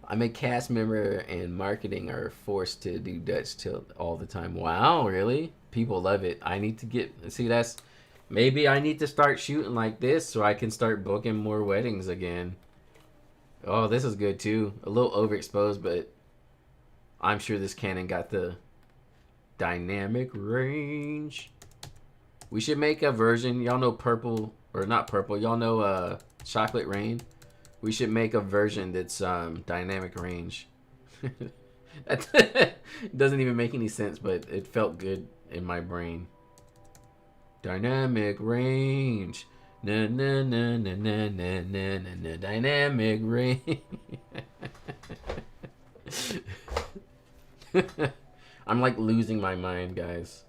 I'm a cast member and marketing are forced to do Dutch tilt all the time. Wow, really? People love it. I need to get, see, that's, maybe I need to start shooting like this so I can start booking more weddings again. Oh, this is good too. A little overexposed, but I'm sure this Canon got the dynamic range. We should make a version. Y'all know purple, or not purple. Y'all know chocolate rain. We should make a version that's dynamic range. That doesn't even make any sense, but it felt good in my brain. Dynamic range. Na na na na na na na na na. Dynamic range. I'm like losing my mind, guys.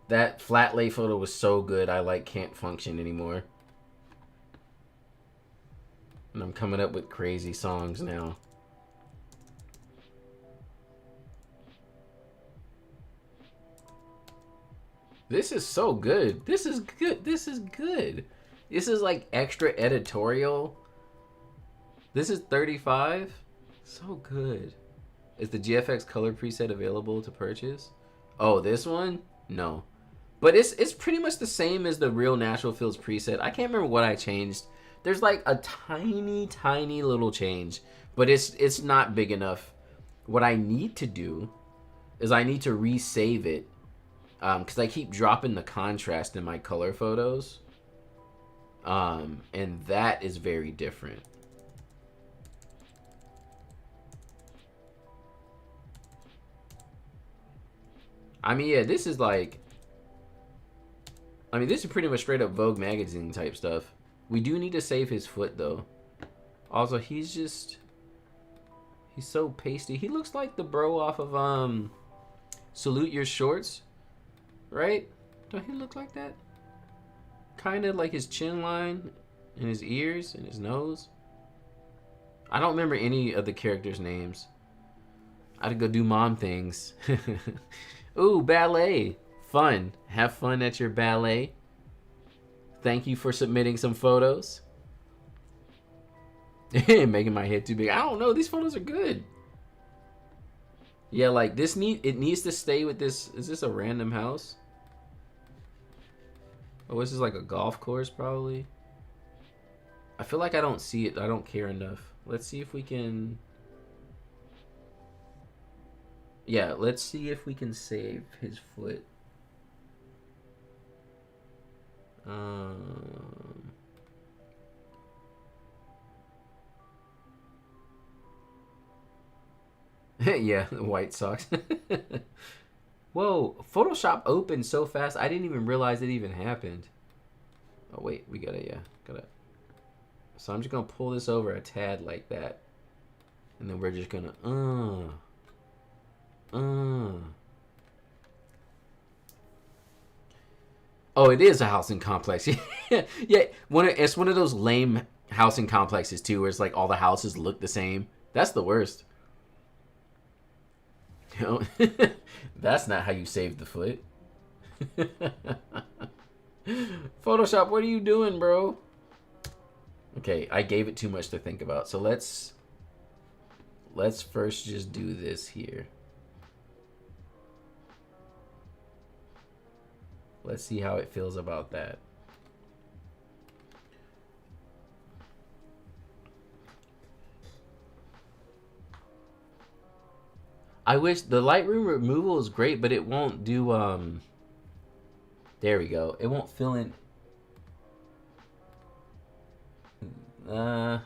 That flat lay photo was so good, I like can't function anymore. And I'm coming up with crazy songs now. This is so good. This is good. This is good. This is like extra editorial. This is 35. So good. Is the GFX color preset available to purchase? Oh, this one? No. But it's pretty much the same as the Real Natural Fields preset. I can't remember what I changed. There's like a tiny little change, but it's not big enough. What I need to do is I need to resave it because I keep dropping the contrast in my color photos, and that is very different. I mean, yeah, this is like, I mean, this is pretty much straight up Vogue magazine type stuff. We do need to save his foot though. Also, he's so pasty. He looks like the bro off of Salute Your Shorts, right? Don't he look like that? Kind of like his chin line and his ears and his nose. I don't remember any of the characters' names. I had to go do mom things. Ooh, ballet. Fun. Have fun at your ballet. Thank you for submitting some photos. Making my head too big. I don't know. These photos are good. Yeah, like this it needs to stay with this. Is this a random house? Oh, this is like a golf course probably. I feel like I don't see it. I don't care enough. Let's see if we can. Yeah, let's see if we can save his foot. Yeah, White Sox. Whoa, Photoshop opened so fast. I didn't even realize it even happened. Oh wait, we gotta. So I'm just gonna pull this over a tad like that, and then we're just gonna Oh, it is a housing complex. Yeah, it's one of those lame housing complexes too, where it's like all the houses look the same. That's the worst. You know? That's not how you save the foot. Photoshop, what are you doing, bro? Okay, I gave it too much to think about. So let's first just do this here. Let's see how it feels about that. I wish the Lightroom removal is great, but it won't do there we go. It won't fill in I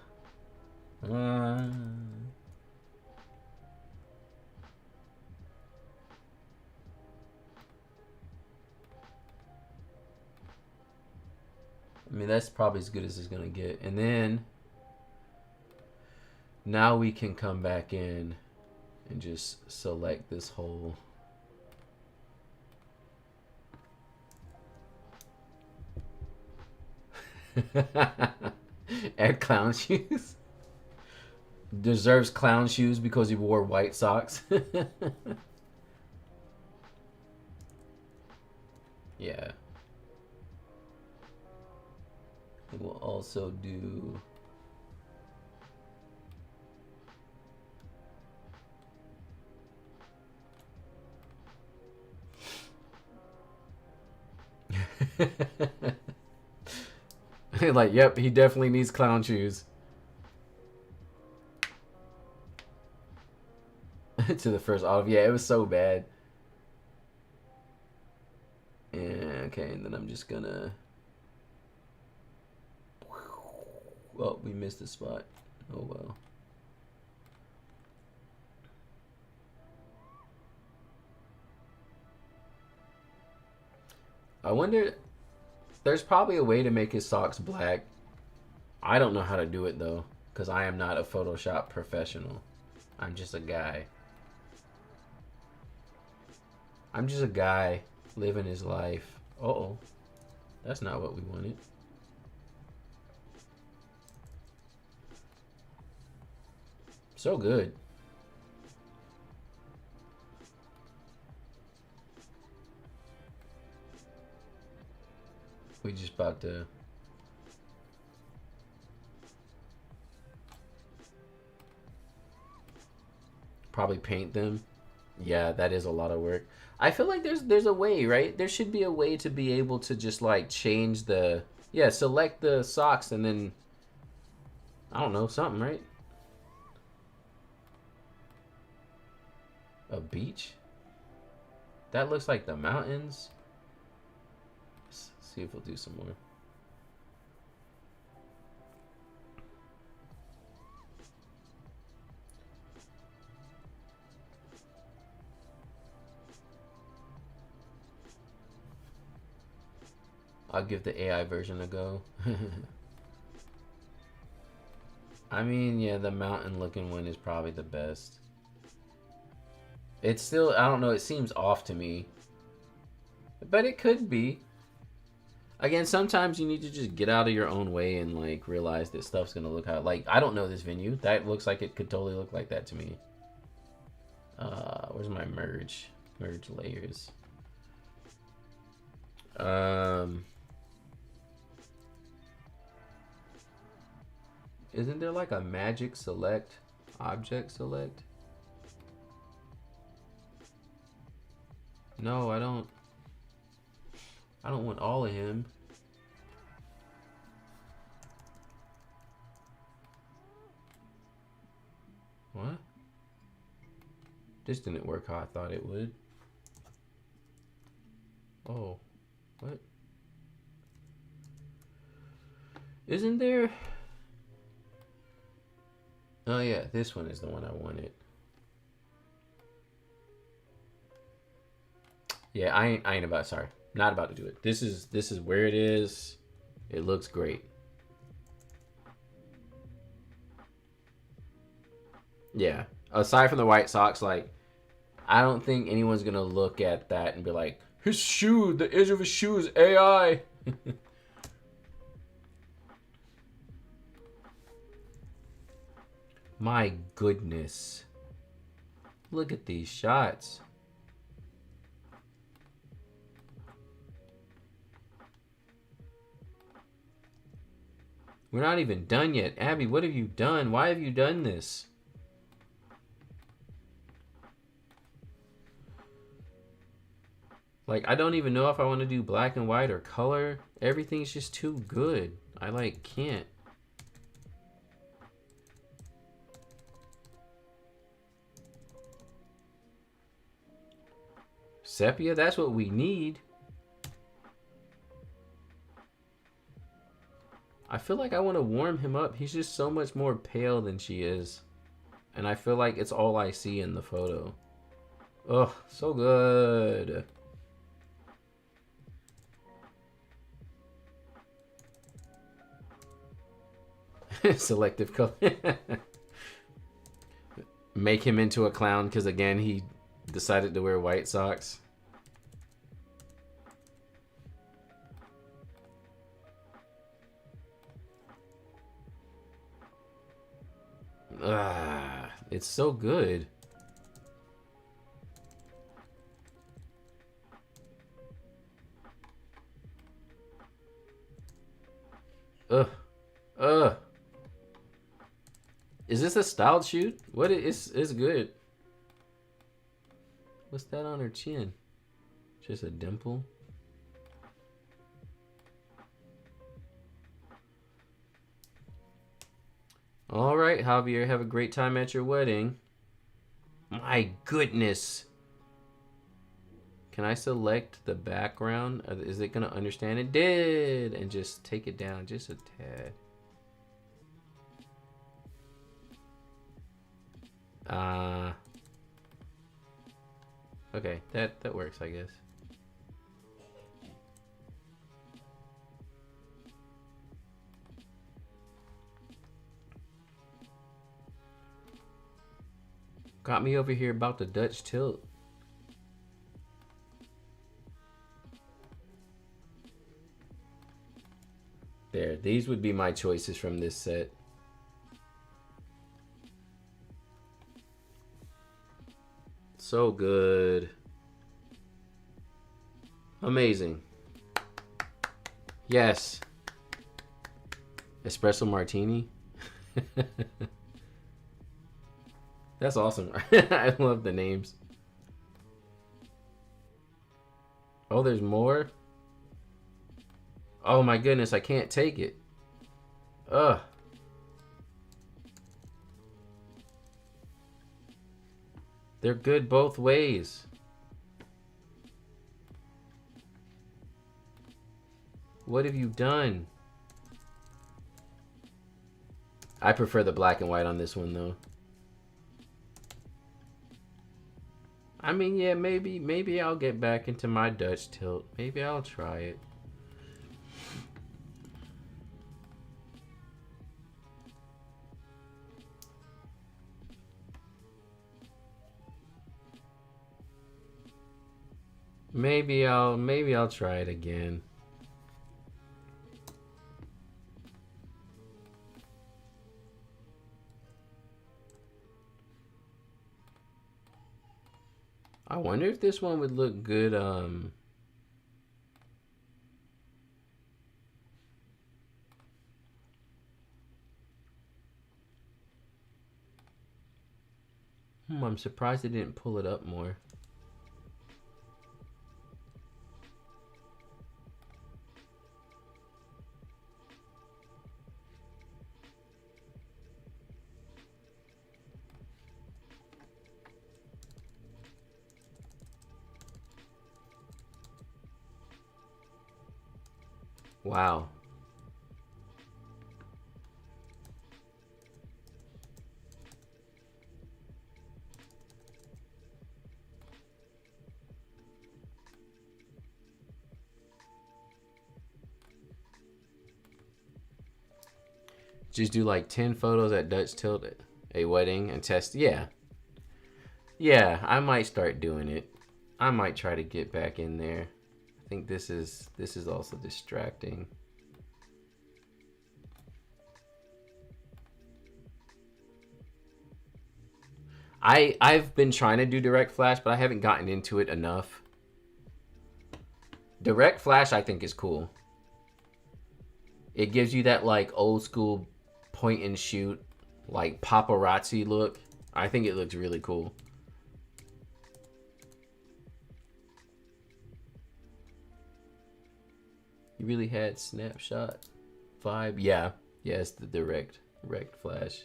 mean, that's probably as good as it's gonna get. And then now we can come back in and just select this whole. Add clown shoes. Deserves clown shoes because he wore white socks. Yeah. It will also do. Like, yep, he definitely needs clown shoes. To the first olive. Yeah, it was so bad. Yeah, okay, and then I'm just gonna. Well, we missed the spot. Oh well. I wonder. There's probably a way to make his socks black. I don't know how to do it though, because I am not a Photoshop professional. I'm just a guy. I'm just a guy living his life. Uh-oh. That's not what we wanted. So good. We just about to. Probably paint them. Yeah, that is a lot of work. I feel like there's a way, right? There should be a way to be able to just like change the, yeah, select the socks and then I don't know, something, right? A beach? That looks like the mountains. Let's see if we'll do some more. I'll give the AI version a go. I mean, yeah, the mountain looking one is probably the best. It's still, I don't know, it seems off to me. But it could be. Again, sometimes you need to just get out of your own way and like realize that stuff's gonna look how, like, I don't know this venue. That looks like it could totally look like that to me. Where's my merge? Merge layers. Isn't there like a magic select, object select? No, I don't want all of him. What? This didn't work how I thought it would. Oh, what? Isn't there? Oh yeah, this one is the one I wanted. Yeah, I ain't about, sorry. Not about to do it. This is where it is. It looks great. Yeah. Aside from the white socks, like, I don't think anyone's gonna look at that and be like, his shoe, the edge of his shoe is AI. My goodness. Look at these shots. We're not even done yet. Abby, what have you done? Why have you done this? Like, I don't even know if I want to do black and white or color. Everything's just too good. I, like, can't. Sepia, that's what we need. I feel like I want to warm him up. He's just so much more pale than she is. And I feel like it's all I see in the photo. Ugh, so good. Selective color. Make him into a clown because, again, he decided to wear white socks. It's so good. Ugh. Ugh. Is this a styled shoot? What it's good. What's that on her chin? Just a dimple? All right, Javier, have a great time at your wedding. My goodness. Can I select the background? Is it going to understand? It did. And just take it down just a tad. Okay, that works, I guess. Got me over here about the Dutch tilt. There, these would be my choices from this set. So good. Amazing. Yes. Espresso martini. That's awesome. I love the names. Oh, there's more? Oh my goodness, I can't take it. Ugh. They're good both ways. What have you done? I prefer the black and white on this one though. I mean, yeah, maybe I'll get back into my Dutch tilt. Maybe I'll try it. Maybe I'll try it again. I wonder if this one would look good I'm surprised they didn't pull it up more. Wow. Just do like 10 photos at Dutch Tilt, a wedding, and test. Yeah. Yeah, I might start doing it. I might try to get back in there. I think this is also distracting. I've been trying to do direct flash, but I haven't gotten into it enough. Direct flash I think is cool. It gives you that like old school point and shoot, like paparazzi look. I think it looks really cool. You really had snapshot vibe. Yeah, it's the direct flash.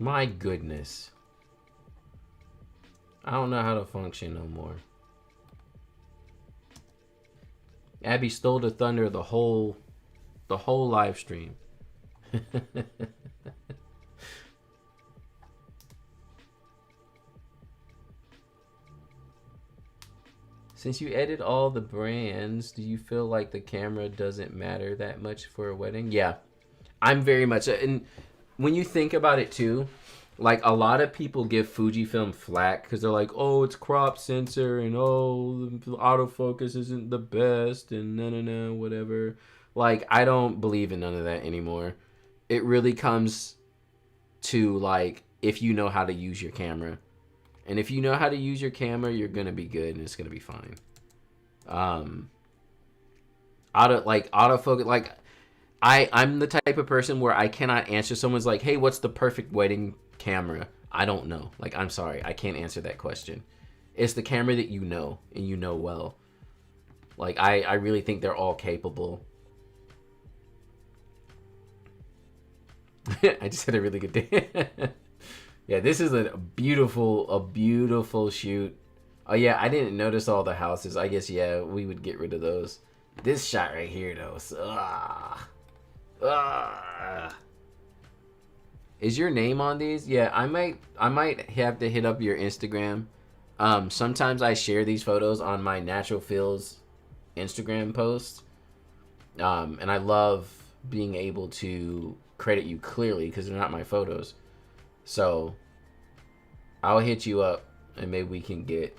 My goodness. I don't know how to function no more. Abby stole the thunder of the whole live stream. Since you edit all the brands, do you feel like the camera doesn't matter that much for a wedding? Yeah, I'm very much, and when you think about it too, Like, a lot of people give Fujifilm flack because they're like, oh, it's crop sensor, and oh, the autofocus isn't the best, and no, whatever. Like, I don't believe in none of that anymore. It really comes to, like, if you know how to use your camera. And if you know how to use your camera, you're going to be good, and it's going to be fine. Autofocus, like, I'm the type of person where I cannot answer someone's like, hey, what's the perfect wedding camera? I don't know. Like, I'm sorry, I can't answer that question. It's the camera that you know, and you know well. Like, I really think they're all capable. I just had a really good day. Yeah, this is a beautiful shoot. Oh yeah, I didn't notice all the houses. I guess, yeah, we would get rid of those. This shot right here, though. Is your name on these? Yeah, I might have to hit up your Instagram. Sometimes I share these photos on my Natural Feels Instagram post. And I love being able to credit you clearly because they're not my photos. So I'll hit you up and maybe we can get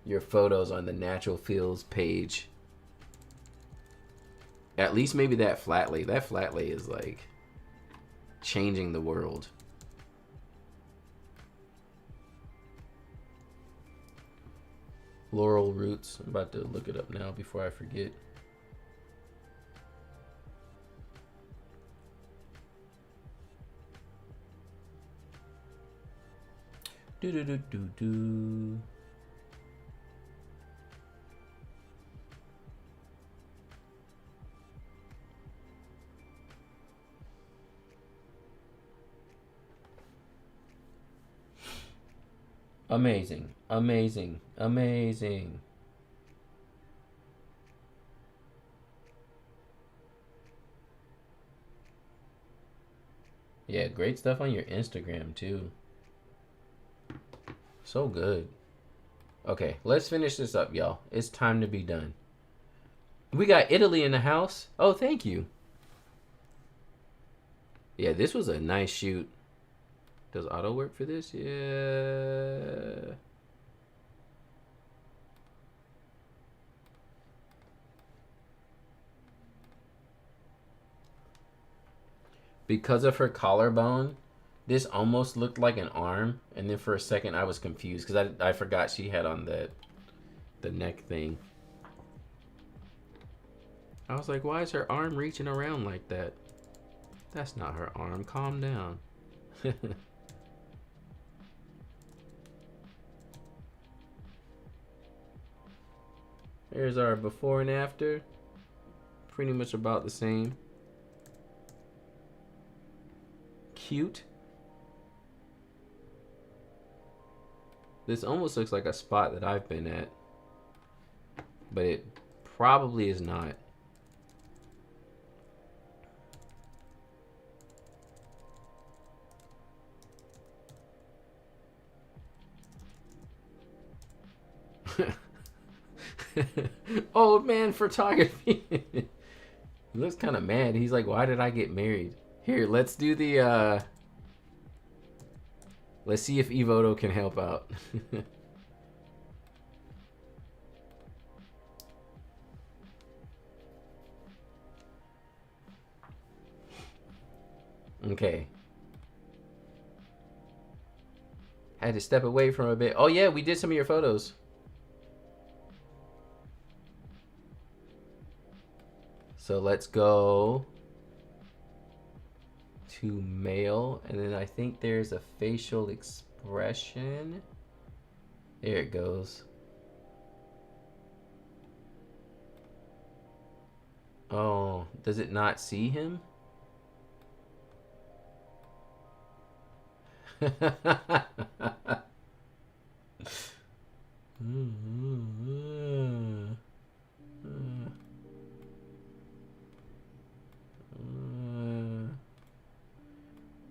your photos on the Natural Feels page. At least maybe that flat lay. That flat lay is like changing the world. Laurel Roots. I'm about to look it up now before I forget. Do. Amazing. Yeah, great stuff on your Instagram too. So good. Okay, let's finish this up, y'all. It's time to be done. We got Italy in the house. Oh, thank you. Yeah, this was a nice shoot. Does auto work for this? Yeah. Because of her collarbone, this almost looked like an arm, and then for a second I was confused because I forgot she had on the neck thing. I was like, why is her arm reaching around like that? That's not her arm. Calm down. Here's our before and after. Pretty much about the same. Cute. This almost looks like a spot that I've been at, but it probably is not. Old man photography. He looks kind of mad. He's like, why did I get married? Here, let's do the let's see if Evoto can help out. Okay. Had to step away from a bit. Oh yeah, we did some of your photos. So let's go to male, and then I think there's a facial expression. There it goes. Oh, does it not see him?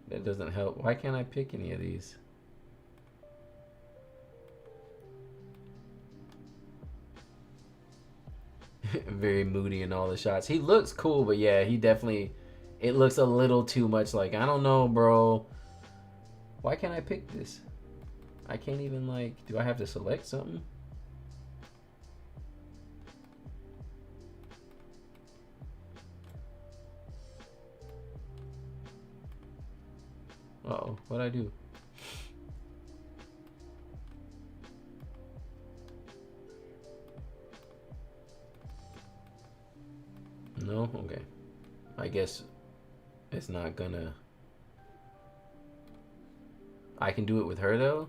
That doesn't help. Why can't I pick any of these? Very moody in all the shots. He looks cool, but yeah, he definitely, it looks a little too much like, I don't know, bro. Why can't I pick this? I can't even, like, do I have to select something? Uh-oh, what'd I do? No? Okay. I guess it's not gonna... I can do it with her, though?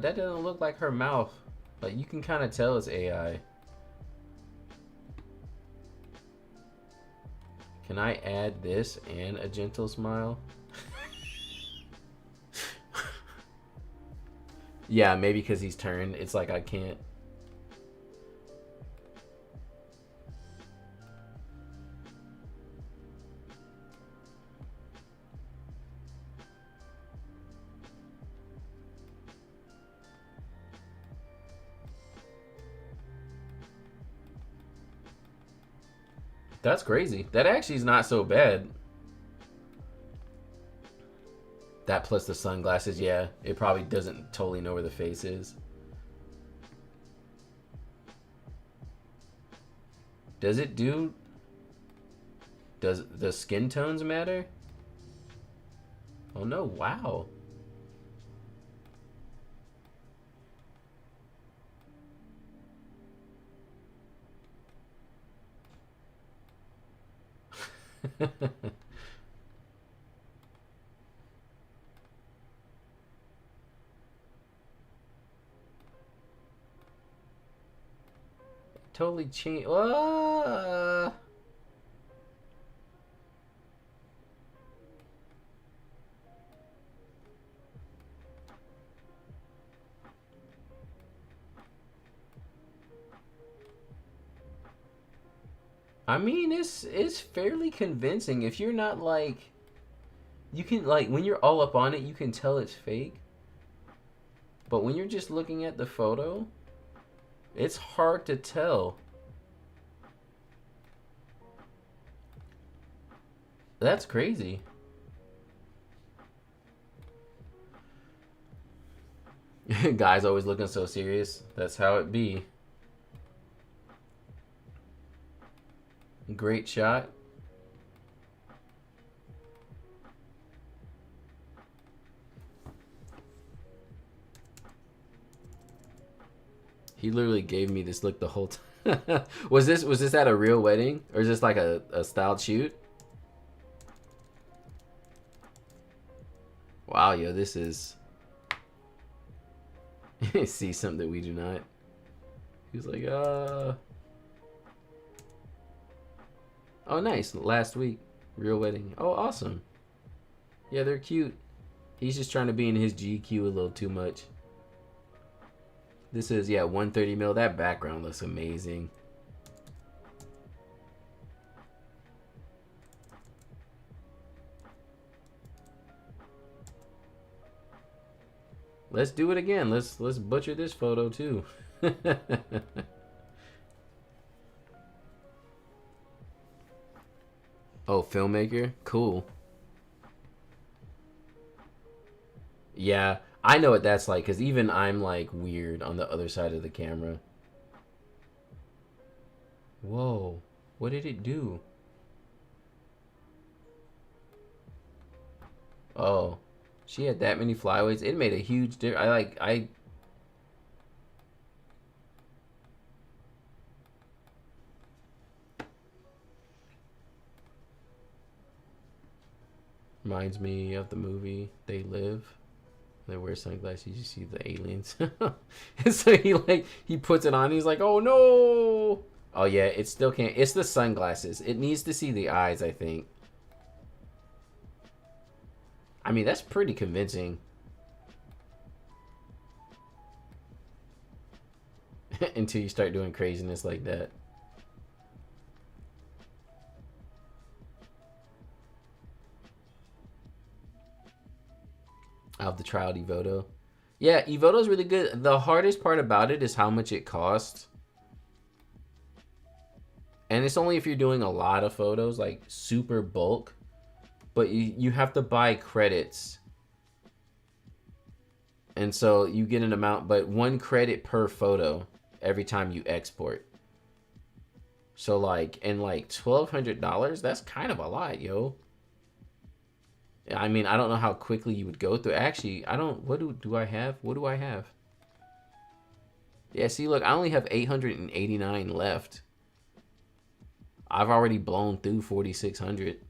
That doesn't look like her mouth. Like, you can kind of tell it's AI. Can I add this and a gentle smile? Yeah, maybe because he's turned. It's like I can't. That's crazy. That actually is not so bad. That plus the sunglasses, yeah. It probably doesn't totally know where the face is. Does it do... Does the skin tones matter? Oh no, wow. Totally changed. I mean, it's fairly convincing. If you're not like, you can like when you're all up on it, you can tell it's fake. But when you're just looking at the photo, it's hard to tell. That's crazy. Guys always looking so serious. That's how it be. Great shot. He literally gave me this look the whole time. Was this at a real wedding? Or is this like a styled shoot? Wow, yo, this is... See something that we do not. He's like, Oh, nice. Last week. Real wedding. Oh, awesome. Yeah, they're cute. He's just trying to be in his GQ a little too much. This is, yeah, 130 mil. That background looks amazing. Let's do it again. Let's butcher this photo too. Oh, filmmaker? Cool. Yeah, I know what that's like because even I'm like weird on the other side of the camera. Whoa, what did it do? Oh, she had that many flyaways. It made a huge difference. I reminds me of the movie They Live. They wear sunglasses, you see the aliens. And so he puts it on, he's like, oh no. Oh yeah, it still can't. It's the sunglasses. It needs to see the eyes, I think. I mean, that's pretty convincing. Until you start doing craziness like that. the trial Evoto. Yeah, Evoto's really good. The hardest part about it is how much it costs. And it's only if you're doing a lot of photos, like super bulk. But you have to buy credits. And so you get an amount, but 1 credit per photo every time you export. So like, and like $1,200, that's kind of a lot, yo. I mean, I don't know how quickly you would go through. Actually, I don't, what do I have? What do I have? Yeah, see, look, I only have 889 left. I've already blown through 4,600.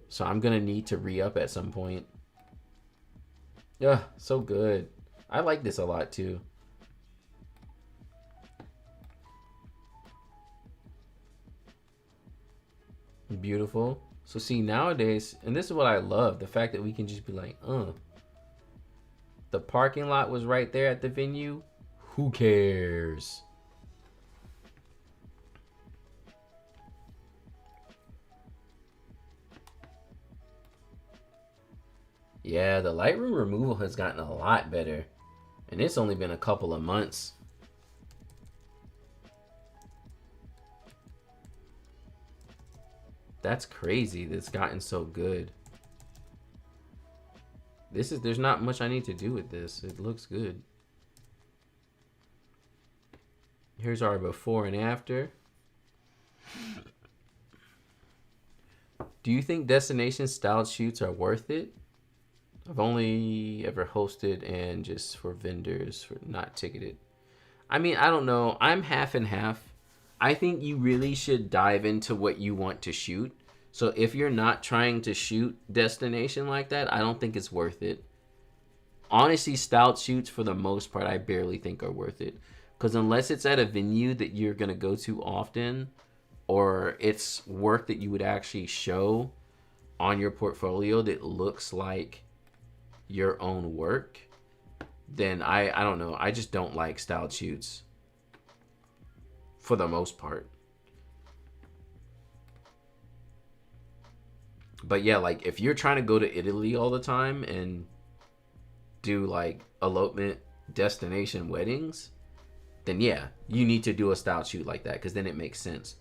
So I'm going to need to re-up at some point. Yeah, so good. I like this a lot too. Beautiful. So see, nowadays, and this is what I love, the fact that we can just be like, the parking lot was right there at the venue. Who cares? Yeah, the Lightroom removal has gotten a lot better. And it's only been a couple of months. That's crazy that it's gotten so good. There's not much I need to do with this. It looks good. Here's our before and after. Do you think destination styled shoots are worth it? I've only ever hosted and just for vendors, for not ticketed. I mean, I don't know. I'm half and half. I think you really should dive into what you want to shoot. So if you're not trying to shoot destination like that, I don't think it's worth it. Honestly, styled shoots for the most part, I barely think are worth it. Because unless it's at a venue that you're going to go to often, or it's work that you would actually show on your portfolio that looks like your own work, then I don't know. I just don't like styled shoots for the most part. But yeah, like if you're trying to go to Italy all the time and do like elopement destination weddings, then yeah, you need to do a styled shoot like that, because then it makes sense.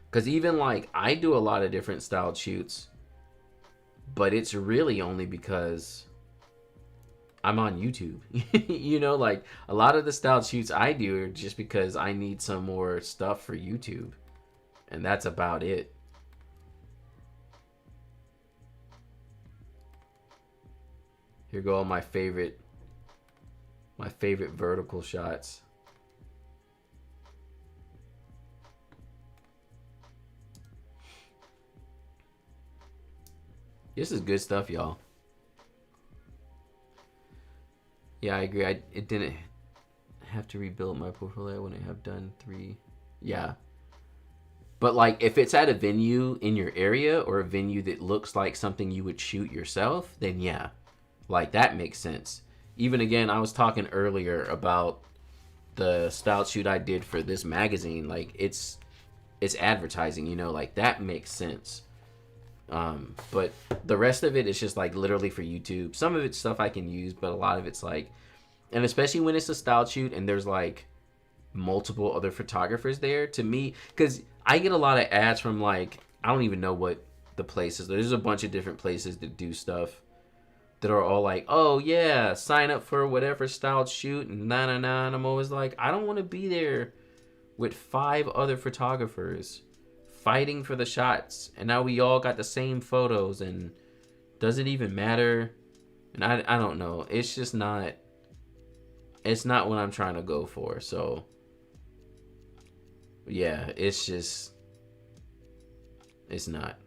Because even like I do a lot of different styled shoots, but it's really only because I'm on YouTube. You know, like a lot of the styled shoots I do are just because I need some more stuff for YouTube. And that's about it. Here go all my favorite vertical shots. This is good stuff, y'all. Yeah, I agree. It didn't have to rebuild my portfolio when I have done 3. Yeah. But like if it's at a venue in your area or a venue that looks like something you would shoot yourself, then yeah. Like that makes sense. Even again, I was talking earlier about the style shoot I did for this magazine. Like it's advertising, you know, like that makes sense. But the rest of it is just like literally for YouTube. Some of it's stuff I can use, but a lot of it's like, and especially when it's a style shoot and there's like multiple other photographers there, to me, because I get a lot of ads from like, I don't even know what the place is. There's a bunch of different places that do stuff that are all like, oh yeah, sign up for whatever styled shoot and and I'm always like, I don't want to be there with 5 other photographers fighting for the shots, and now we all got the same photos, and does it even matter? And I don't know. It's just not, it's not what I'm trying to go for. So yeah, it's just, it's not.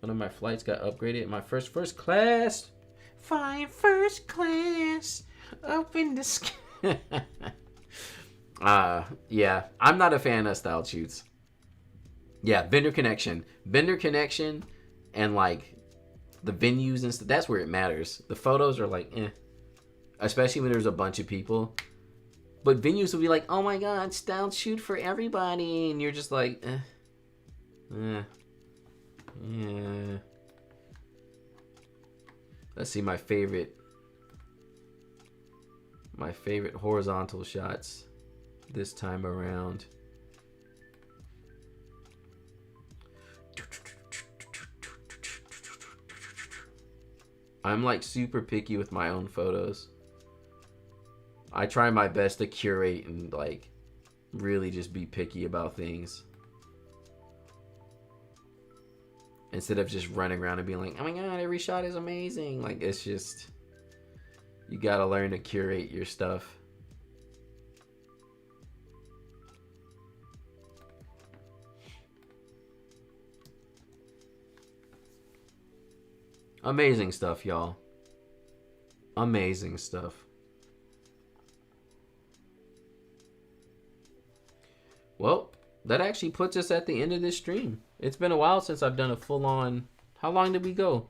One of my flights got upgraded. My first class. Flying first class up in the sky. Yeah, I'm not a fan of style shoots. Yeah, vendor connection, and like the venues and stuff. That's where it matters. The photos are like, especially when there's a bunch of people. But venues will be like, oh my god, style shoot for everybody, and you're just like, yeah. Let's see my favorite horizontal shots this time around. I'm like super picky with my own photos. I try my best to curate and like really just be picky about things, instead of just running around and being like, oh my god, every shot is amazing. Like, it's just, you gotta learn to curate your stuff. Amazing stuff, y'all. Amazing stuff. Well, that actually puts us at the end of this stream. It's been a while since I've done a full-on... How long did we go?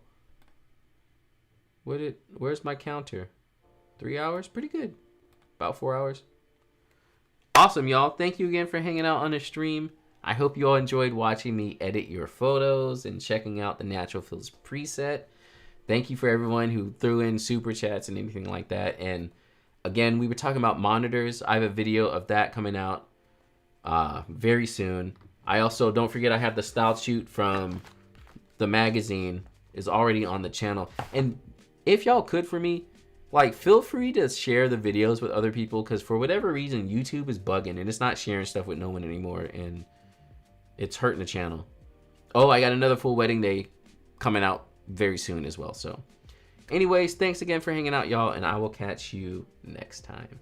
Where's my counter? 3 hours? Pretty good. About 4 hours. Awesome, y'all. Thank you again for hanging out on the stream. I hope you all enjoyed watching me edit your photos and checking out the Natural Fills preset. Thank you for everyone who threw in super chats and anything like that. And again, we were talking about monitors. I have a video of that coming out very soon. I also, don't forget, I have the style shoot from the magazine is already on the channel. And if y'all could, for me, like, feel free to share the videos with other people, because for whatever reason, YouTube is bugging and it's not sharing stuff with no one anymore, and it's hurting the channel. Oh, I got another full wedding day coming out very soon as well. So anyways, thanks again for hanging out, y'all, and I will catch you next time.